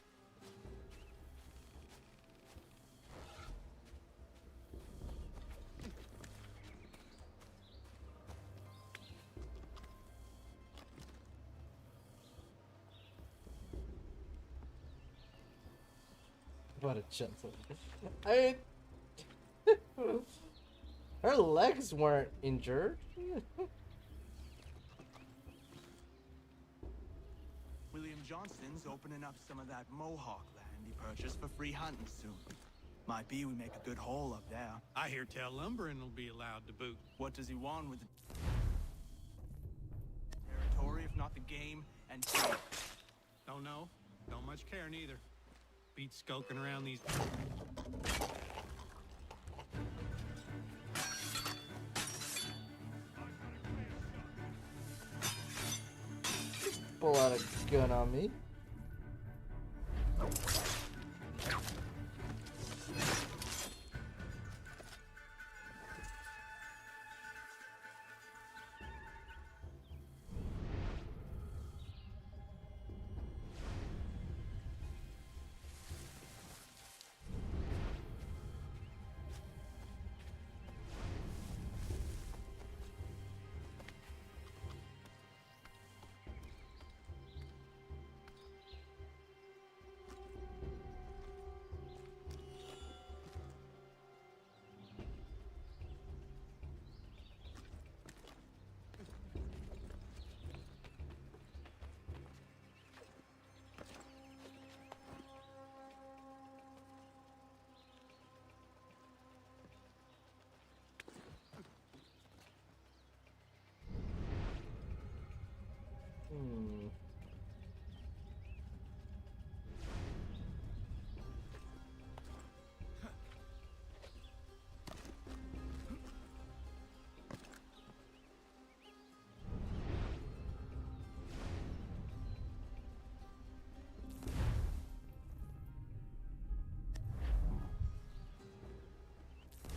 What a gentle. I mean, her legs weren't injured. William Johnston's opening up some of that Mohawk land he purchased for free hunting soon. Might be we make a good haul up there. I hear tell lumbering will be allowed to boot. What does he want with the territory, if not the game and Don't know. Don't much care neither. Beat skulking around these. Pull out a gun on me.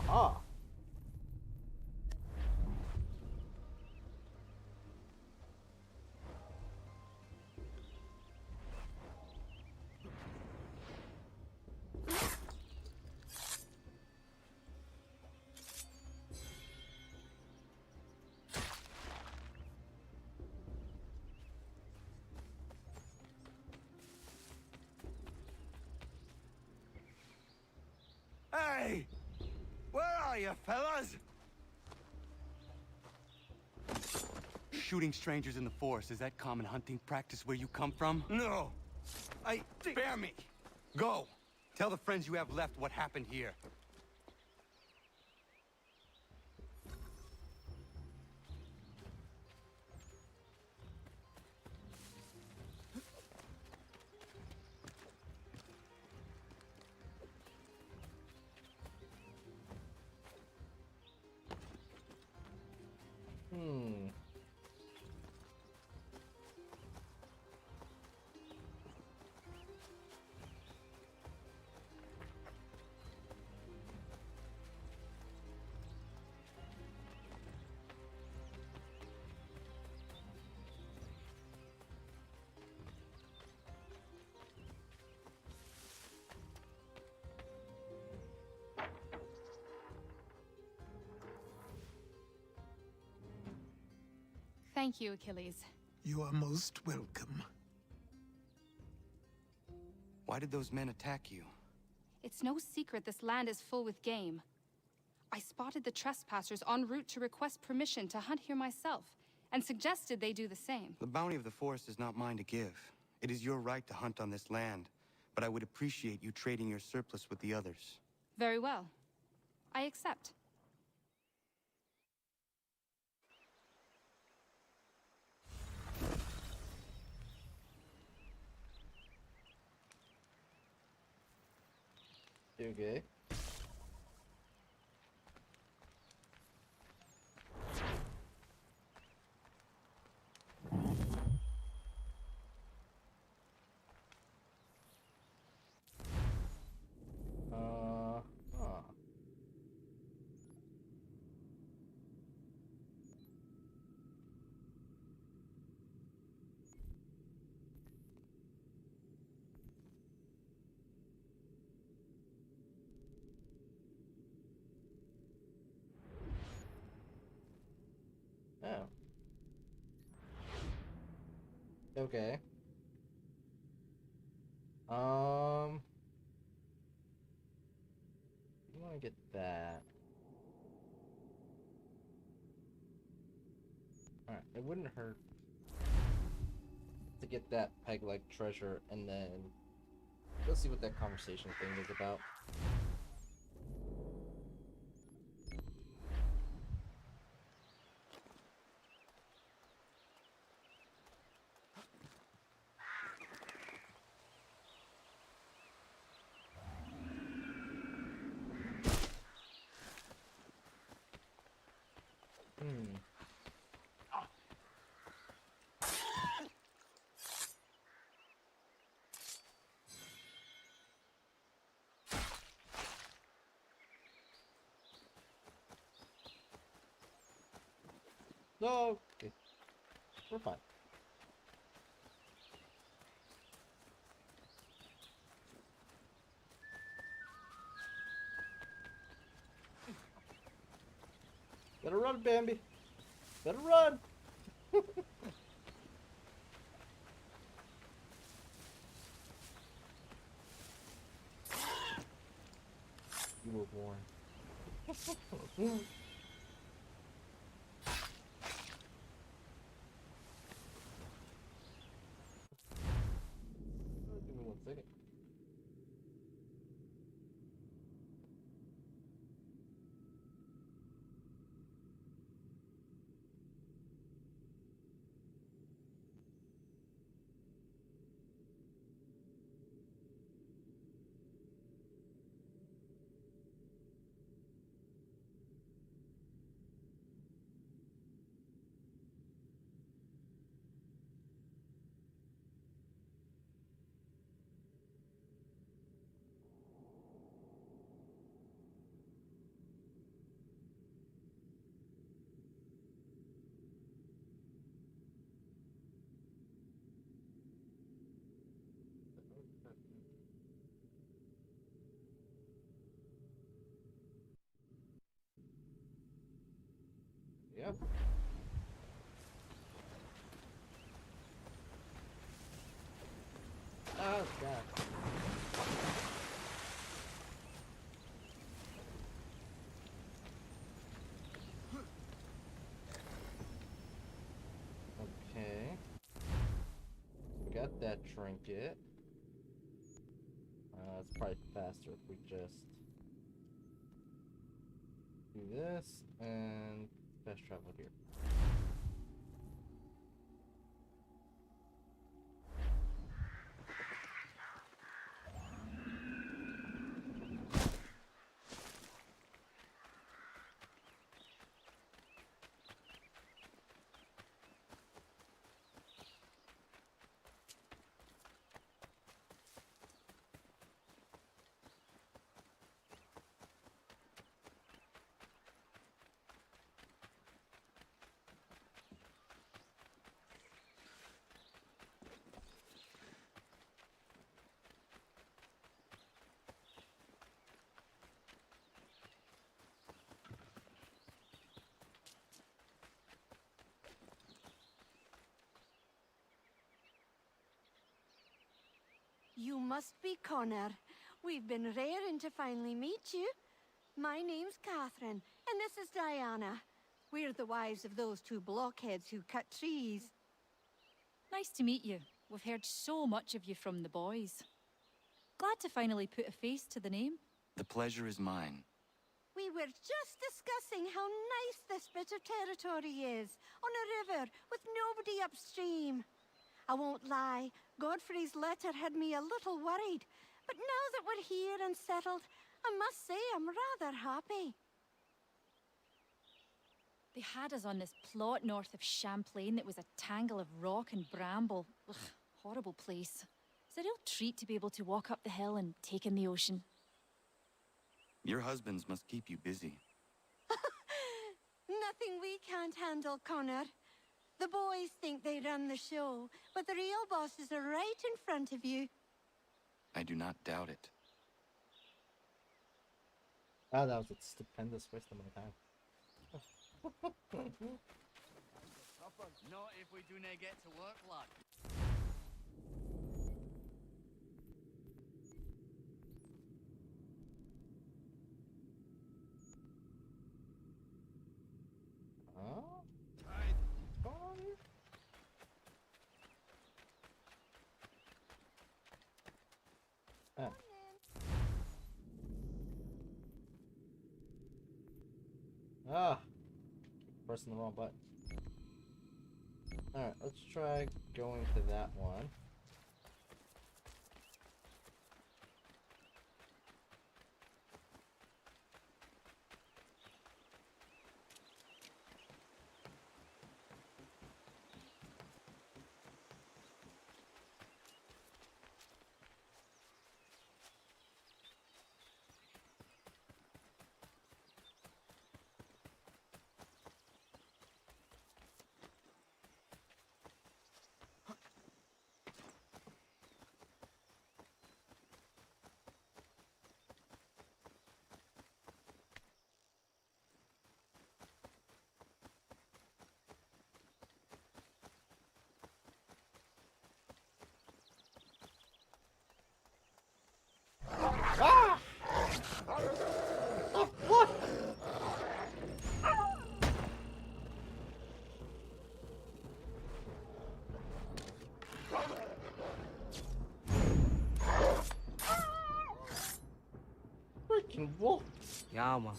Ah. Hey! Where are you, fellas? Shooting strangers in the forest, is that common hunting practice where you come from? No. Spare me. Go. Tell the friends you have left what happened here. Thank you, Achilles. You are most welcome. Why did those men attack you? It's no secret this land is full with game. I spotted the trespassers en route to request permission to hunt here myself, and suggested they do the same. The bounty of the forest is not mine to give. It is your right to hunt on this land, but I would appreciate you trading your surplus with the others. Very well. I accept. Okay. Okay. You want to get that. Alright, it wouldn't hurt to get that peg-leg treasure, and then let's see what that conversation thing is about. No, okay. We're fine. Better run, Bambi. Better run. You were born. Give me 1 second. Yep. Oh, God. Okay. We got that trinket. It's probably faster if we just do this and fast travel here. You must be Connor. We've been raring to finally meet you. My name's Catherine, and this is Diana. We're the wives of those two blockheads who cut trees. Nice to meet you. We've heard so much of you from the boys. Glad to finally put a face to the name. The pleasure is mine. We were just discussing how nice this bit of territory is, on a river with nobody upstream. I won't lie, Godfrey's letter had me a little worried, but now that we're here and settled, I must say I'm rather happy. They had us on this plot north of Champlain that was a tangle of rock and bramble. Ugh, horrible place. It's a real treat to be able to walk up the hill and take in the ocean. Your husbands must keep you busy. Nothing we can't handle, Connor. The boys think they run the show, but the real bosses are right in front of you. I do not doubt it. Oh, that was a stupendous waste of my time. Not if we do not get to work, lad. Ah! Pressing the wrong button. Alright, let's try going to that one. Ah! Oh, what? Freaking wolf. Yeah, man.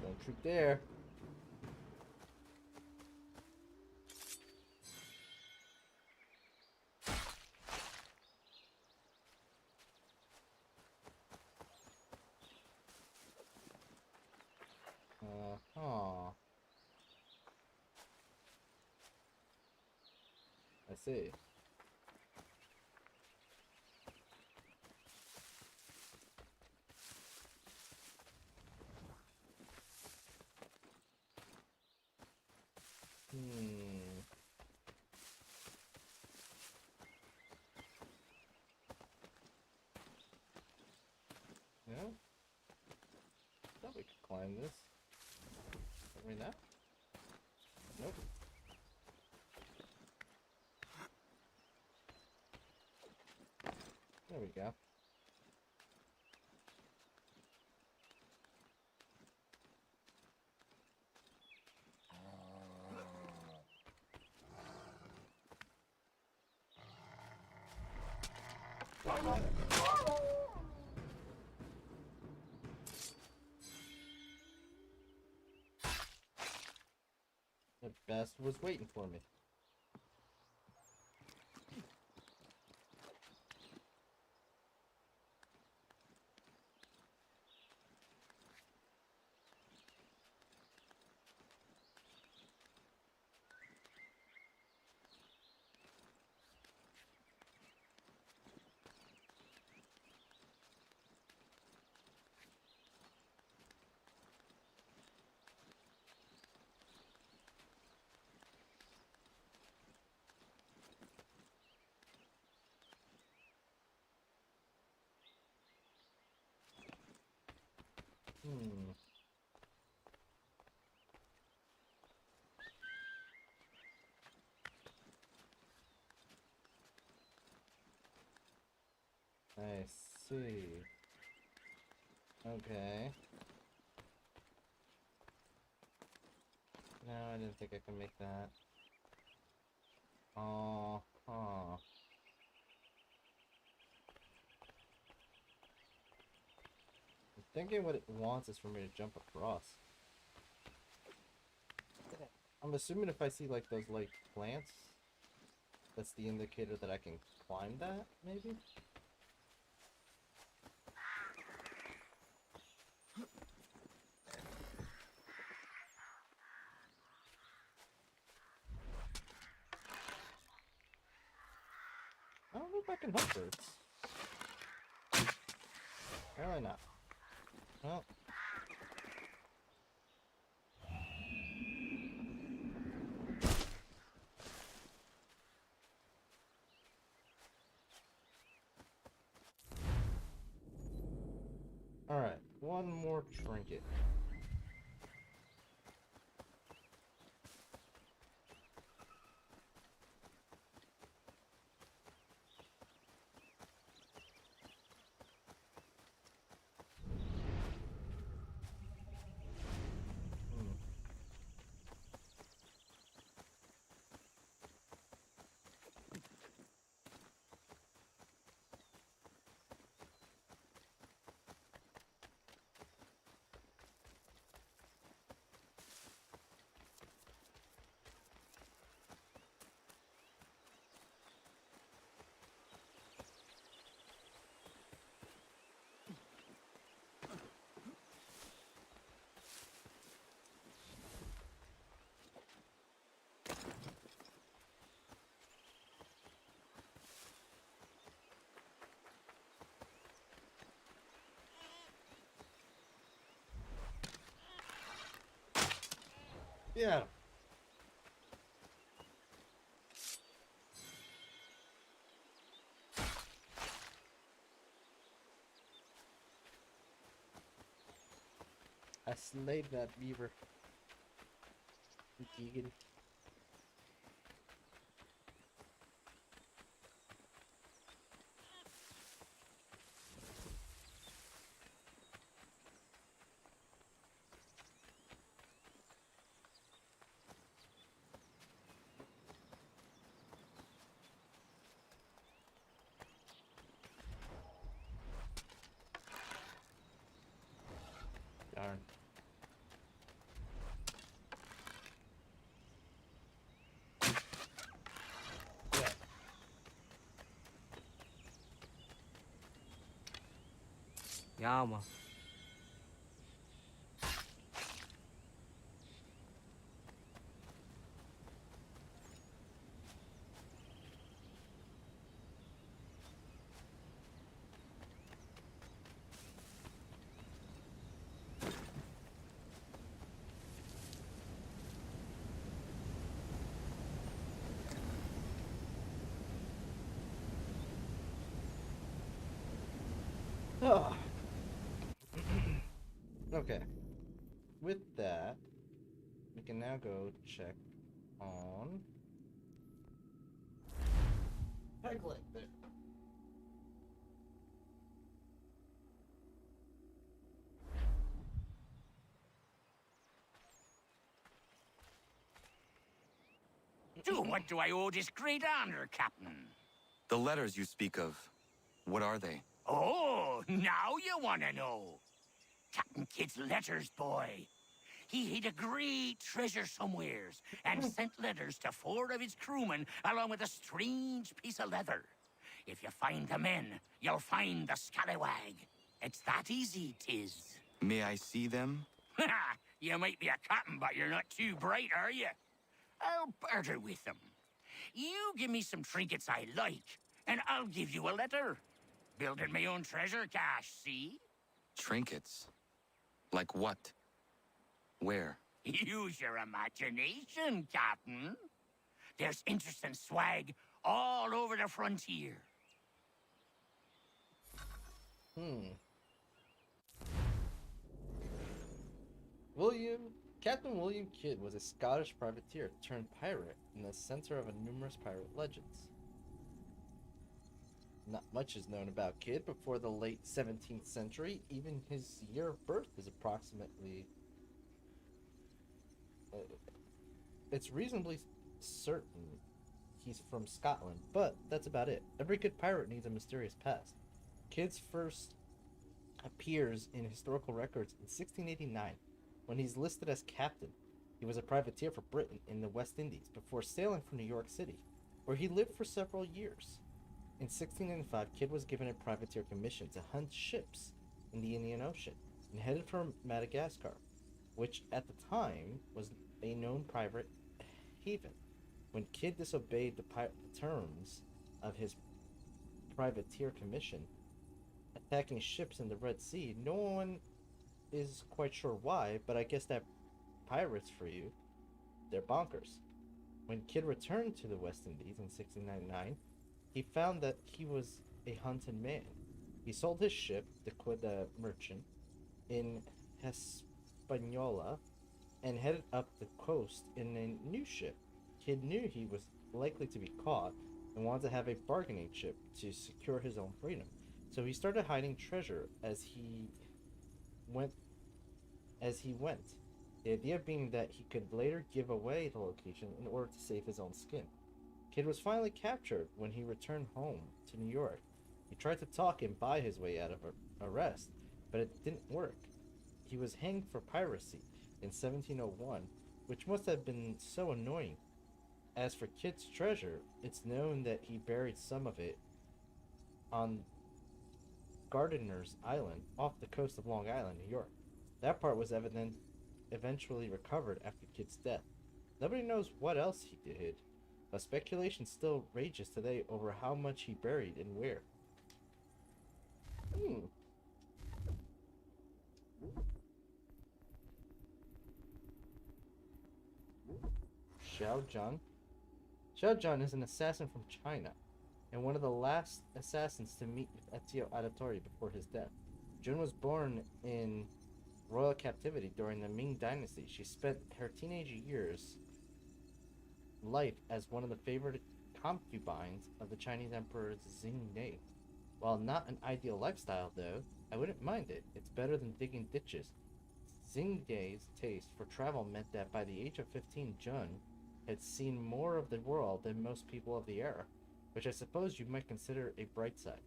Don't shoot there. Huh. I see. Yeah. Thought we could climb this. Right now? Nope. There we go. The best was waiting for me. I see. Okay. No, I didn't think I could make that. Oh, huh. I'm thinking what it wants is for me to jump across. I'm assuming if I see like those like plants, that's the indicator that I can climb that, maybe? I don't know if I can hunt birds. Apparently not. Well. Alright, one more trinket. Yeah. I slayed that beaver. Giggity. Darn. Yama. Oh. Okay. With that, we can now go check on Peglet there. To what do I owe this great honor, Captain? The letters you speak of, what are they? Oh, now you want to know. Captain Kidd's letters, boy. He hid a great treasure somewheres and sent letters to 4 of his crewmen along with a strange piece of leather. If you find the men, you'll find the scallywag. It's that easy, 'tis. May I see them? You might be a captain, but you're not too bright, are you? I'll barter with them. You give me some trinkets I like, and I'll give you a letter. Building my own treasure cache, see? Trinkets? Like what? Where? Use your imagination, Captain. There's interesting swag all over the frontier. Captain William Kidd was a Scottish privateer turned pirate and the center of a numerous pirate legends. Not much is known about Kidd before the late 17th century. Even his year of birth is approximately... it's reasonably certain he's from Scotland, but that's about it. Every good pirate needs a mysterious past. Kidd first appears in historical records in 1689, when he's listed as captain. He was a privateer for Britain in the West Indies before sailing for New York City, where he lived for several years. In 1695, Kidd was given a privateer commission to hunt ships in the Indian Ocean and headed for Madagascar, which at the time was a known pirate haven. When Kidd disobeyed the terms of his privateer commission, attacking ships in the Red Sea, no one is quite sure why, but I guess that pirates for you, they're bonkers. When Kidd returned to the West Indies in 1699, he found that he was a hunted man. He sold his ship, the Queda Merchant, in Hispaniola and headed up the coast in a new ship. Kidd knew he was likely to be caught and wanted to have a bargaining chip to secure his own freedom. So he started hiding treasure as he went. The idea being that he could later give away the location in order to save his own skin. Kidd was finally captured when he returned home to New York. He tried to talk and buy his way out of arrest, but it didn't work. He was hanged for piracy in 1701, which must have been so annoying. As for Kidd's treasure, it's known that he buried some of it on Gardiner's Island off the coast of Long Island, New York. That part was eventually recovered after Kidd's death. Nobody knows what else he did, but speculation still rages today over how much he buried and where. Xiao Zhan? Xiao Zhan is an assassin from China, and one of the last assassins to meet with Ezio Auditore before his death. Jun was born in royal captivity during the Ming Dynasty. She spent her teenage years life as one of the favorite concubines of the Chinese Emperor Xingdi. While not an ideal lifestyle, though, I wouldn't mind it. It's better than digging ditches. Xingdi's taste for travel meant that by the age of 15, Jun had seen more of the world than most people of the era, which I suppose you might consider a bright side.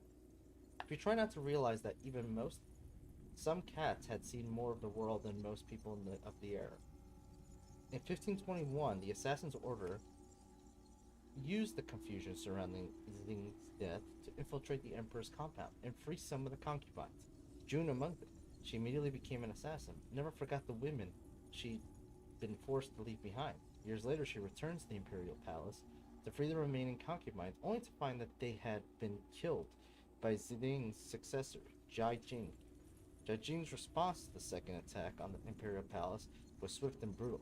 If you try not to realize that some cats had seen more of the world than most people of the era. In 1521, the Assassin's Order used the confusion surrounding Xing's death to infiltrate the Emperor's compound and free some of the concubines, June among them. She immediately became an assassin, never forgot the women she'd been forced to leave behind. Years later, she returns to the Imperial Palace to free the remaining concubines, only to find that they had been killed by Xing's successor, Jai Jing. Jai Jing's response to the second attack on the Imperial Palace was swift and brutal,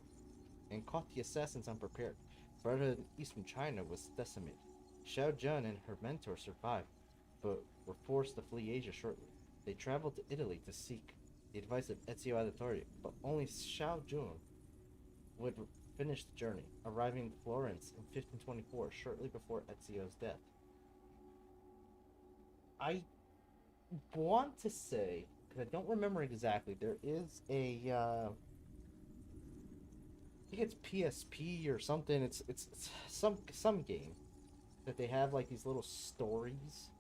and caught the assassins unprepared. Further eastern China was decimated. Xiao Zhan and her mentor survived, but were forced to flee Asia shortly. They traveled to Italy to seek the advice of Ezio Auditore, but only Xiao Zhan would finish the journey, arriving in Florence in 1524, shortly before Ezio's death. I want to say, because I don't remember exactly, there is a I think it's PSP or something. It's some game that they have like these little stories.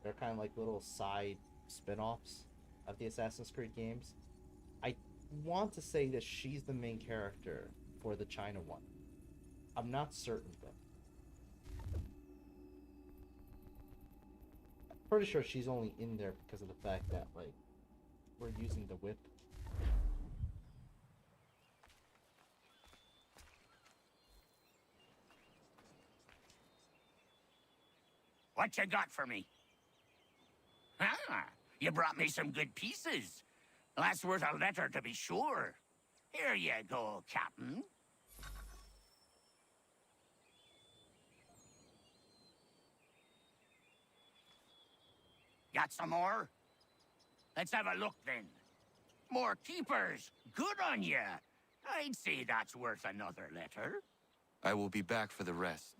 They're kind of like little side spin-offs of the Assassin's Creed games. I want to say that she's the main character for the China one. I'm not certain though. Pretty sure she's only in there because of the fact that like we're using the whip. What you got for me? Ah, you brought me some good pieces. That's worth a letter to be sure. Here you go, Captain. Got some more? Let's have a look then. More keepers. Good on you. I'd say that's worth another letter. I will be back for the rest.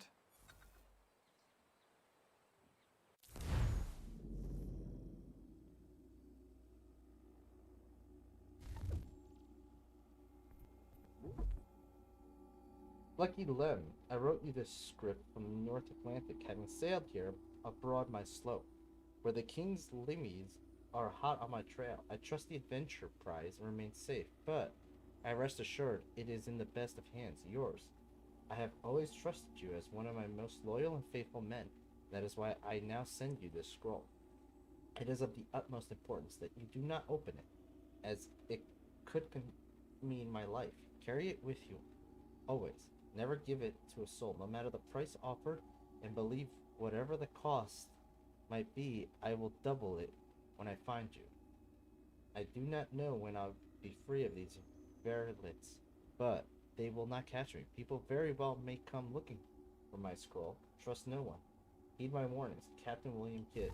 Lucky Lem, I wrote you this script from the North Atlantic, having sailed here abroad my slope, where the king's limies are hot on my trail. I trust the adventure prize remains safe, but I rest assured it is in the best of hands, yours. I have always trusted you as one of my most loyal and faithful men. That is why I now send you this scroll. It is of the utmost importance that you do not open it, as it could mean my life. Carry it with you, always. Never give it to a soul, no matter the price offered, and believe whatever the cost might be, I will double it when I find you. I do not know when I'll be free of these varlets, but they will not catch me. People very well may come looking for my scroll. Trust no one. Heed my warnings. Captain William Kidd.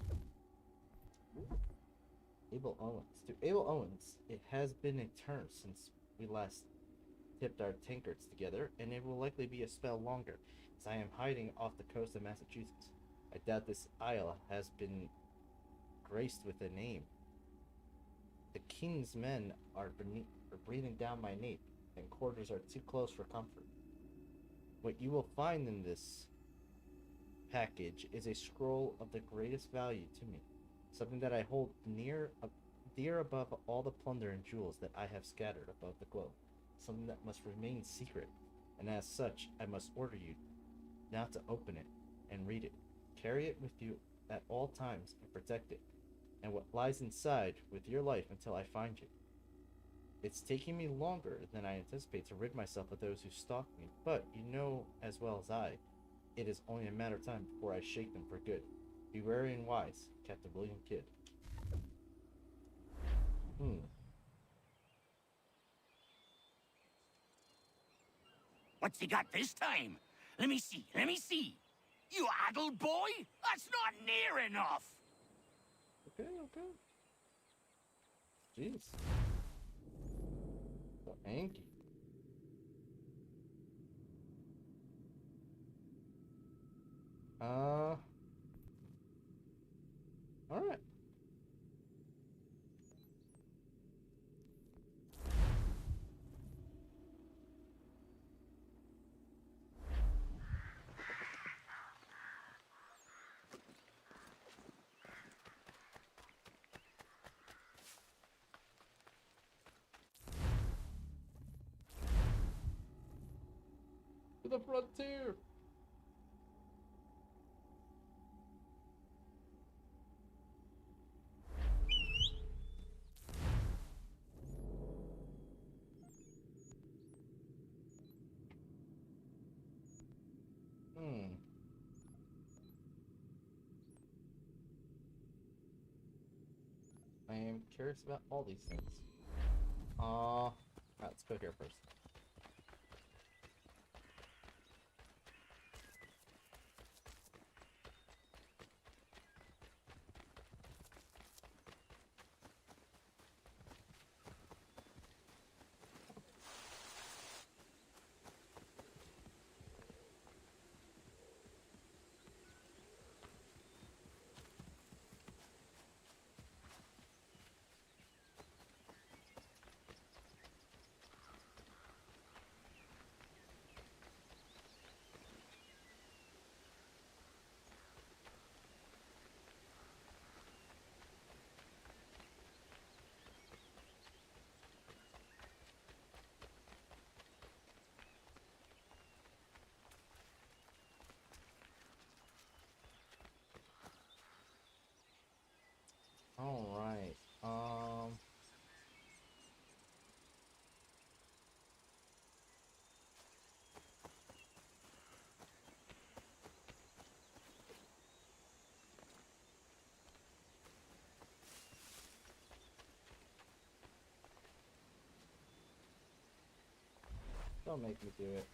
Abel Owens. To Abel Owens, it has been a turn since we last tipped our tankards together, and it will likely be a spell longer, as I am hiding off the coast of Massachusetts. I doubt this isle has been graced with a name. The king's men are breathing down my nape, and quarters are too close for comfort. What you will find in this package is a scroll of the greatest value to me, something that I hold dear above all the plunder and jewels that I have scattered above the globe. Something that must remain secret, and as such, I must order you not to open it and read it. Carry it with you at all times and protect it, and what lies inside with your life until I find you. It's taking me longer than I anticipate to rid myself of those who stalk me, but you know as well as I, it is only a matter of time before I shake them for good. Be wary and wise, Captain William Kidd. What's he got this time? Let me see, let me see. You addle boy? That's not near enough. Okay, okay. Jeez. So angry. Alright. To the frontier! I am curious about all these things. Let's go here first. Alright, don't make me do it.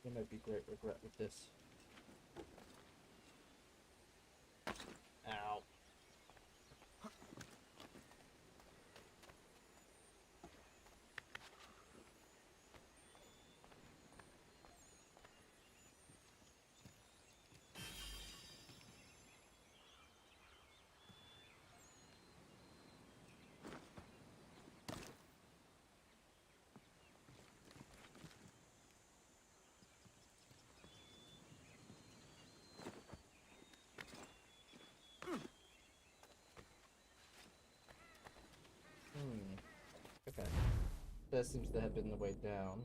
There might be great regret with this. Ow. Okay. That seems to have been the way down.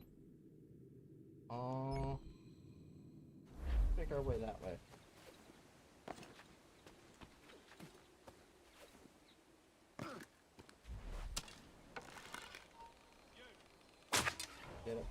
Make our way that way. Get it.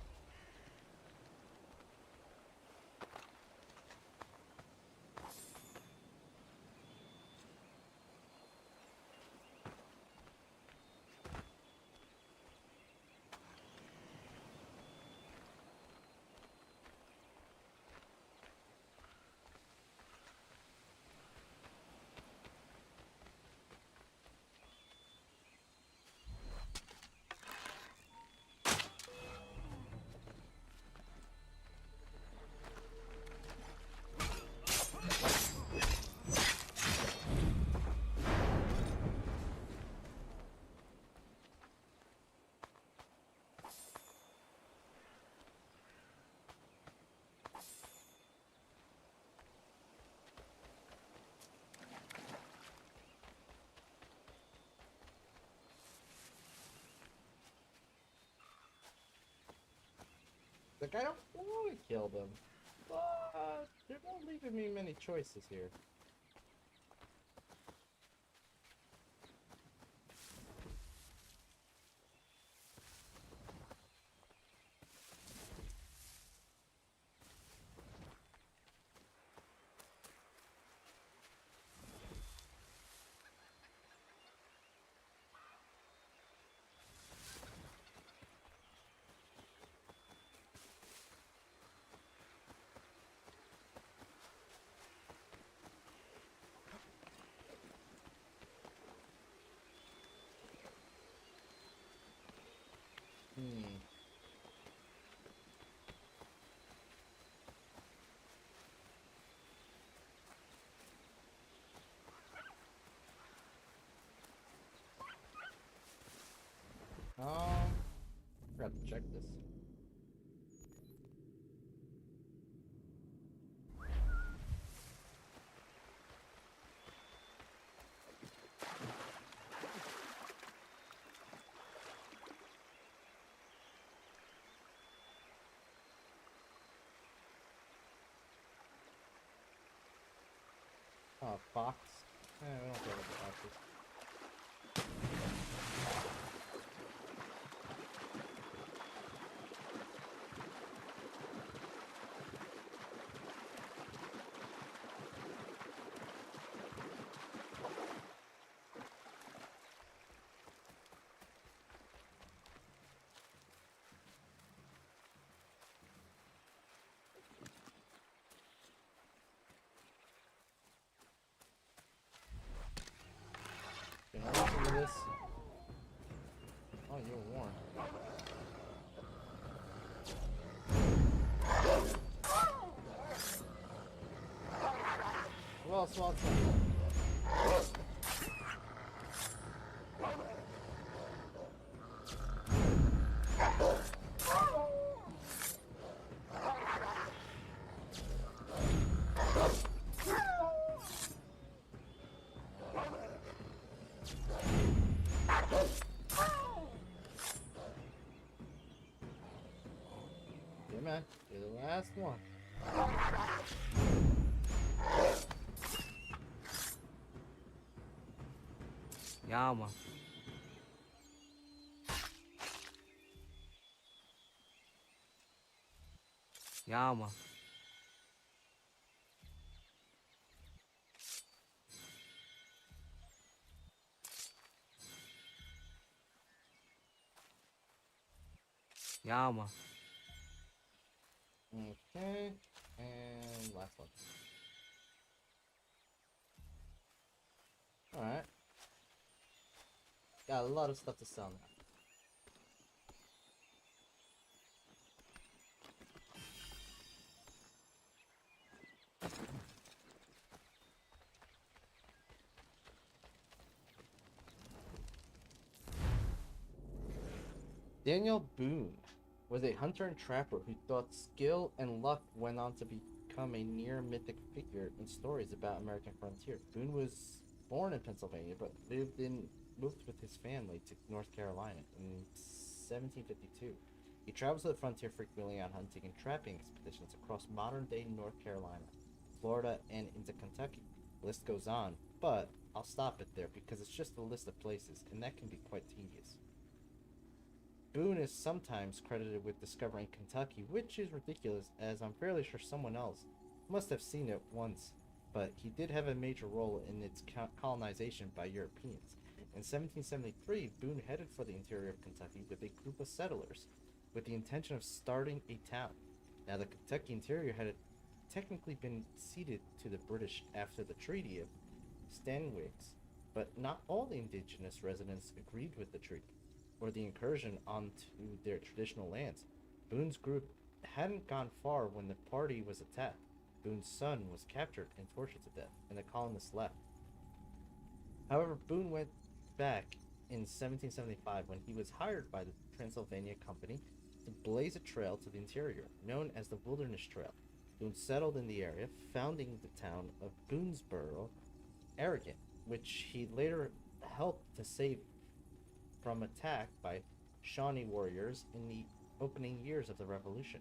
Like, I don't want to kill them, but they're not leaving me many choices here. Forgot to check this. Oh, box. We don't care about the boxes. Can I listen to this? Oh, you were warned. Well, swat some. Yeah, man, you're the last one. Yeah, man. Yeah, man. Yeah, man. Okay, and last one. Alright. Got a lot of stuff to sell now. Daniel Boone was a hunter and trapper who thought skill and luck went on to become a near mythic figure in stories about American frontier. Boone was born in Pennsylvania, but moved with his family to North Carolina in 1752. He travels to the frontier frequently on hunting and trapping expeditions across modern-day North Carolina, Florida, and into Kentucky. The list goes on, but I'll stop it there because it's just a list of places, and that can be quite tedious. Boone is sometimes credited with discovering Kentucky, which is ridiculous, as I'm fairly sure someone else must have seen it once, but he did have a major role in its colonization by Europeans. In 1773, Boone headed for the interior of Kentucky with a group of settlers, with the intention of starting a town. Now, the Kentucky interior had technically been ceded to the British after the Treaty of Stanwix, but not all the indigenous residents agreed with the treaty, or the incursion onto their traditional lands. Boone's group hadn't gone far when the party was attacked. Boone's son was captured and tortured to death, and the colonists left. However, Boone went back in 1775 when he was hired by the Transylvania Company to blaze a trail to the interior, known as the Wilderness Trail. Boone settled in the area, founding the town of Boonesboro, Oregon, which he later helped to save from attack by Shawnee warriors in the opening years of the Revolution.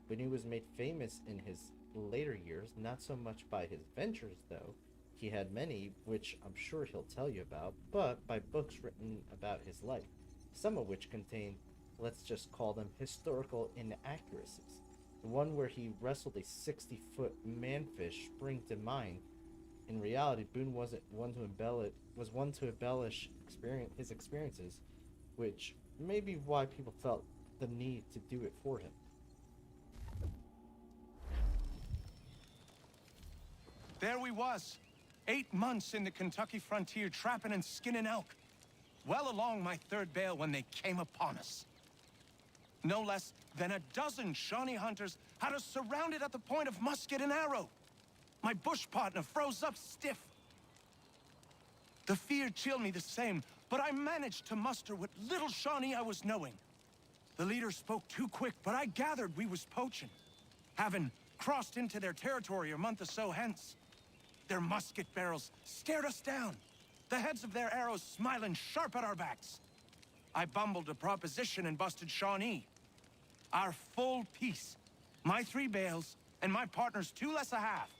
Boone was made famous in his later years, not so much by his ventures, though. He had many, which I'm sure he'll tell you about, but by books written about his life, some of which contain, let's just call them historical inaccuracies. The one where he wrestled a 60-foot manfish spring to mind. In reality, Boone wasn't one to embellish his experiences, which may be why people felt the need to do it for him. There we was, 8 months in the Kentucky frontier, trapping and skinning elk. Well along my third bale when they came upon us. No less than a dozen Shawnee hunters had us surrounded at the point of musket and arrow. My bush partner froze up stiff. The fear chilled me the same, but I managed to muster what little Shawnee I was knowing. The leader spoke too quick, but I gathered we was poaching, having crossed into their territory a month or so hence. Their musket barrels stared us down, the heads of their arrows smiling sharp at our backs. I bumbled a proposition and busted Shawnee. Our full piece, my 3 bales, and my partner's 2 less a half,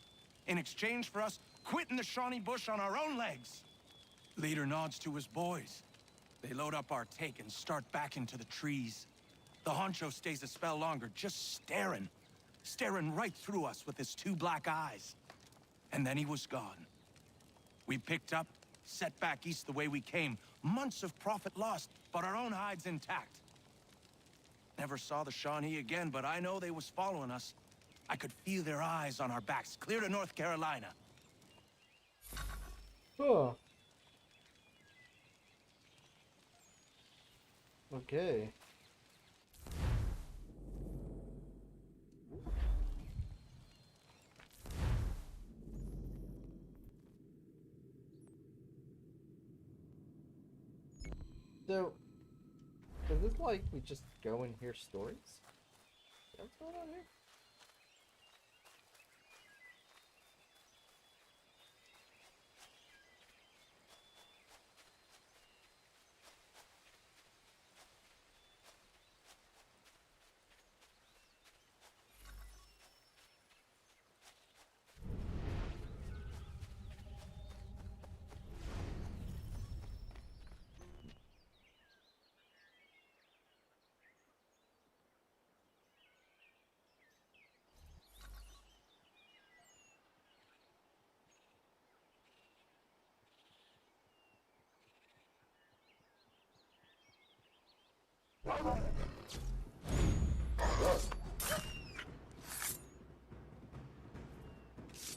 in exchange for us quitting the Shawnee bush on our own legs. Leader nods to his boys. They load up our take and start back into the trees. The honcho stays a spell longer, just staring right through us with his 2 black eyes. And then he was gone. We picked up, set back east the way we came. Months of profit lost, but our own hides intact. Never saw the Shawnee again, but I know they was following us. I could feel their eyes on our backs, clear to North Carolina. Oh. Okay. So, is this like we just go and hear stories? What's going on here?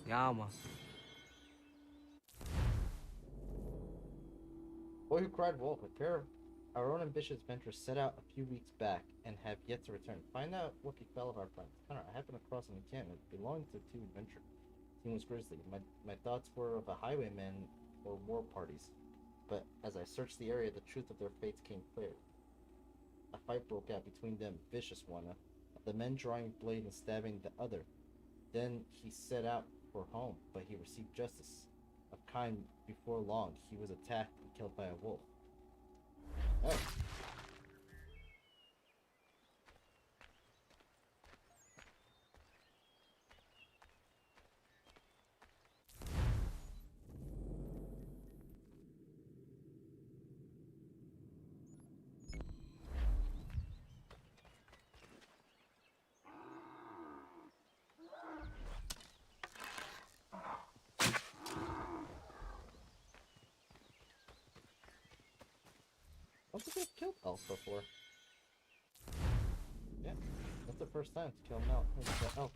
Yeah, man. Boy Who Cried Wolf, a pair of our own ambitious adventurers set out a few weeks back and have yet to return. Find out what befell of our friends. I happened across an encampment belonging to 2 adventurers. Team was grisly. My thoughts were of a highwayman or war parties, but as I searched the area, the truth of their fates came clear. A fight broke out between them, vicious one, the men drawing blade and stabbing the other. Then he set out for home, but he received justice of kind before long. He was attacked and killed by a wolf. Oh. I don't think I've killed elk before. Yeah, that's the first time to kill an elk.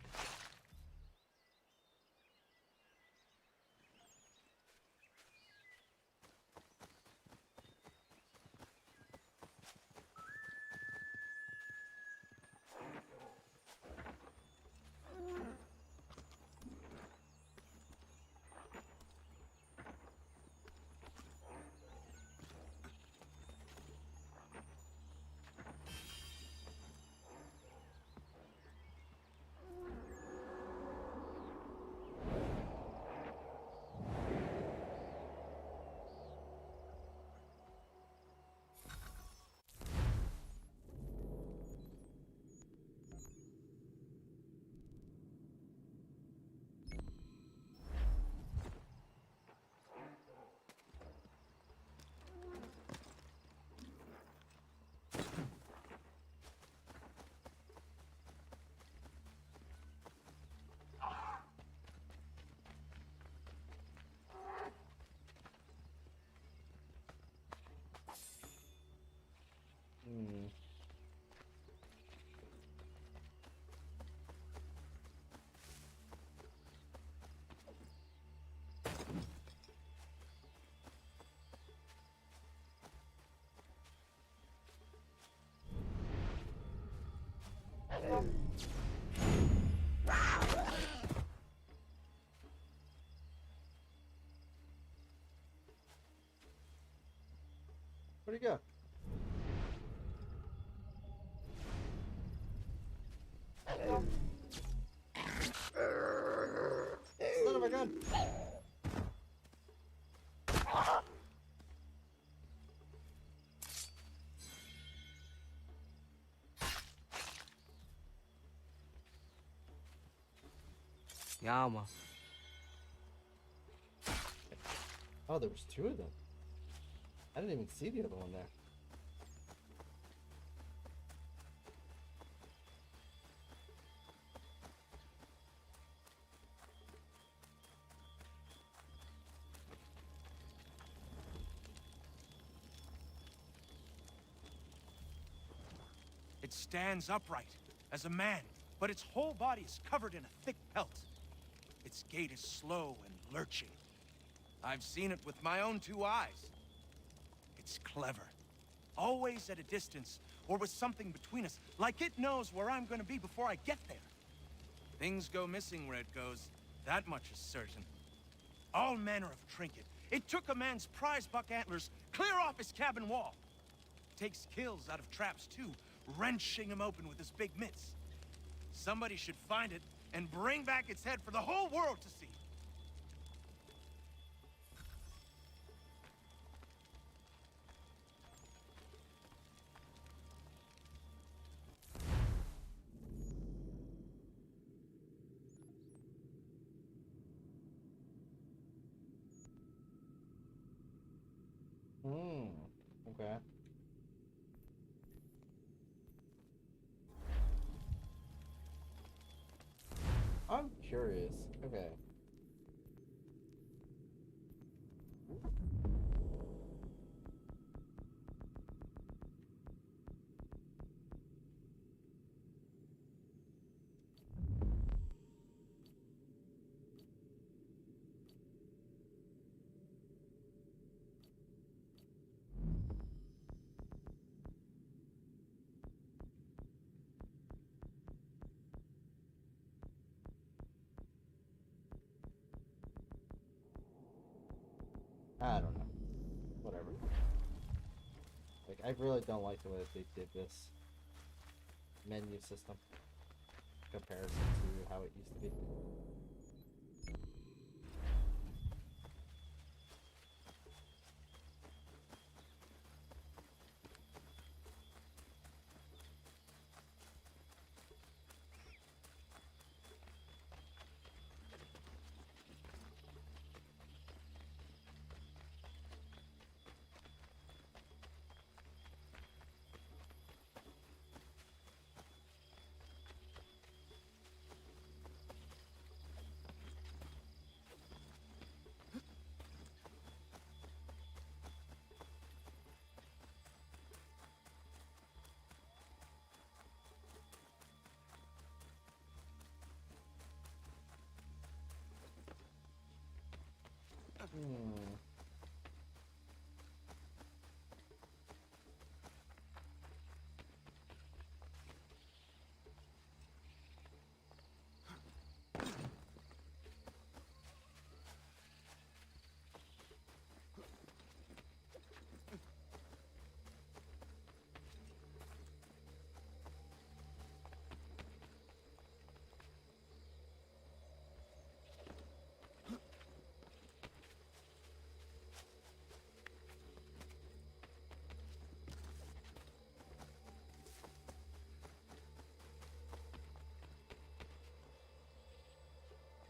Where'd he go? Son of a gun! Yama. Oh, there was two of them. I didn't even see the other one there. It stands upright, as a man, but its whole body is covered in a thick pelt. Its gait is slow and lurching. I've seen it with my own two eyes. It's clever. Always at a distance, or with something between us, like it knows where I'm gonna be before I get there. Things go missing where it goes, that much is certain. All manner of trinket. It took a man's prize buck antlers clear off his cabin wall. Takes kills out of traps too, wrenching him open with his big mitts. Somebody should find it and bring back its head for the whole world to see. Okay. I'm curious. Okay. I don't know. Whatever. Like, I really don't like the way that they did this menu system in comparison to how it used to be.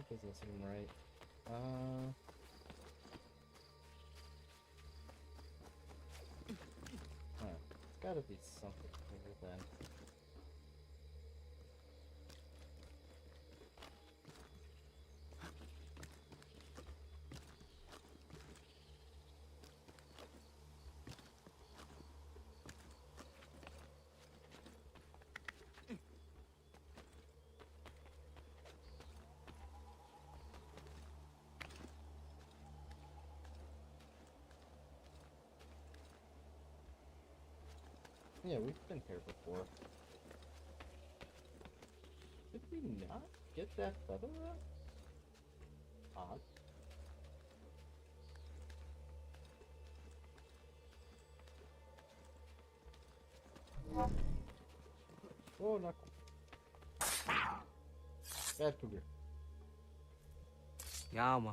That doesn't seem right. It's gotta be something here then. Yeah, we've been here before. Did we not get that feather out? Odd. Oh, not bad cougar. Yeah, man.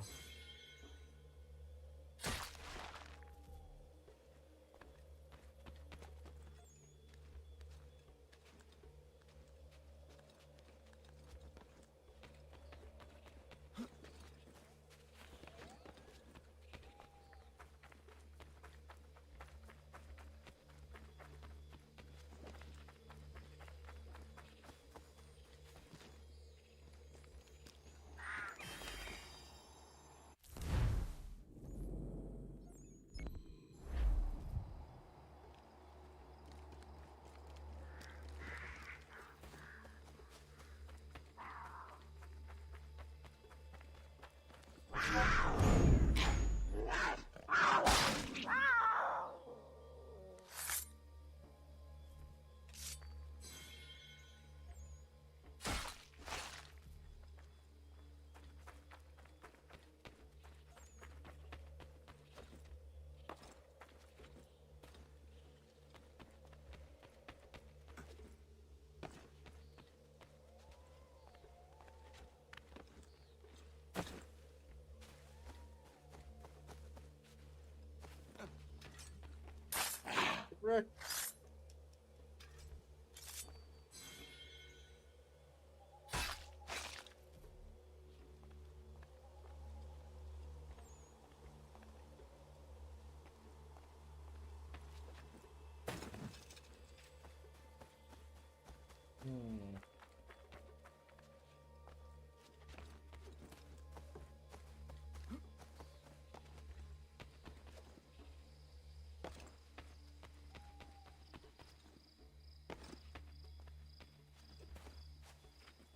Rick.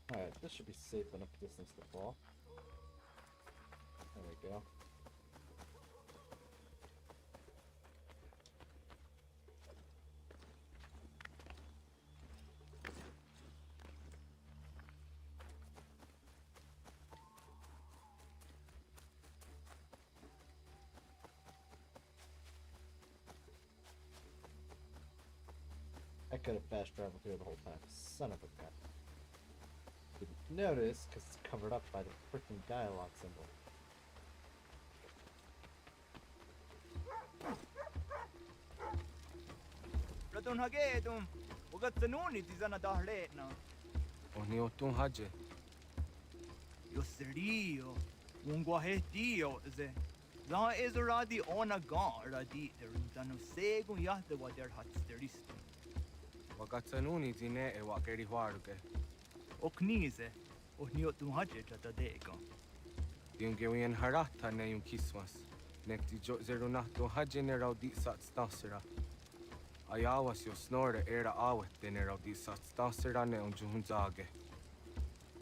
Alright, this should be safe enough distance to fall. There we go. I could have fast traveled here the whole time. Son of a gun. Didn't notice because it's covered up by the freaking dialogue symbol. Radon hagedum. Ugat tanuni tizana dahletna. Oni otun haje. Yo serio. Ungwa hetio ze. La ezoradi ona garadi derintano segun yahde wader hatsteristo. Wakatsanuni tine e wakeri huaruke. Oknize. Ohniotun haje tatadega. Yungewien harata ne yung kiswas. Nekti jo zerunahto haje ne raudi satstasira. Ayawas yo snore era awet ne raudi satstasira ne unjuhunzage.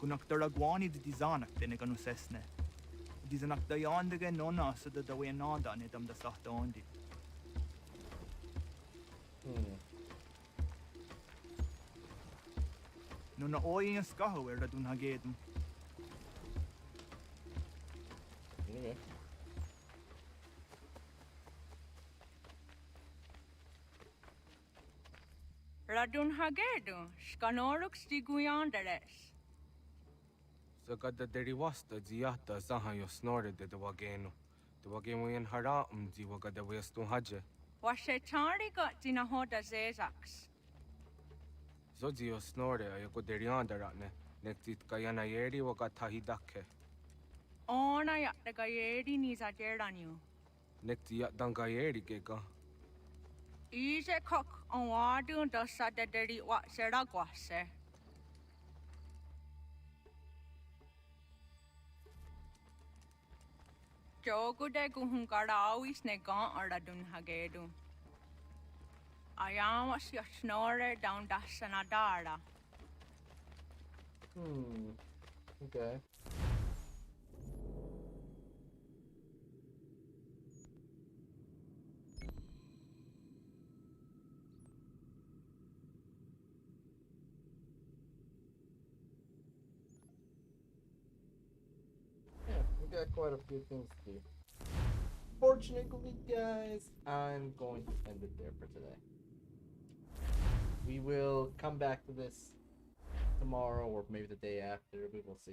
Kunaktaragwani di dizanak teneganu sesne. Dizanak dayandege nona so da dawe nada ne dam da sahta ondi. Nona oyin skaho er radun hagedum. Okay. Radun hagedu, skanoruk stiguyanderes. Sagada derivasta ziata zaha yo snore de wagenu. De wagenu hara di wagada westun haje. Washe chari got dinahoda zezax. Zodzi yo snore ayako deriandaratne. Nektit kayana yeri wagatahidake. Ona yatagayeri niza deranyu. Nekti yatangayeri gega. Ise kok on wadu dosa de deri wa seragwase. Jogu de guhungarawis ne gan aradun hagedu. Ayamas yo snore down dasanadara. Okay. got quite a few things to do. Fortunately, guys, I'm going to end it there for today. We will come back to this tomorrow or maybe the day after. We will see.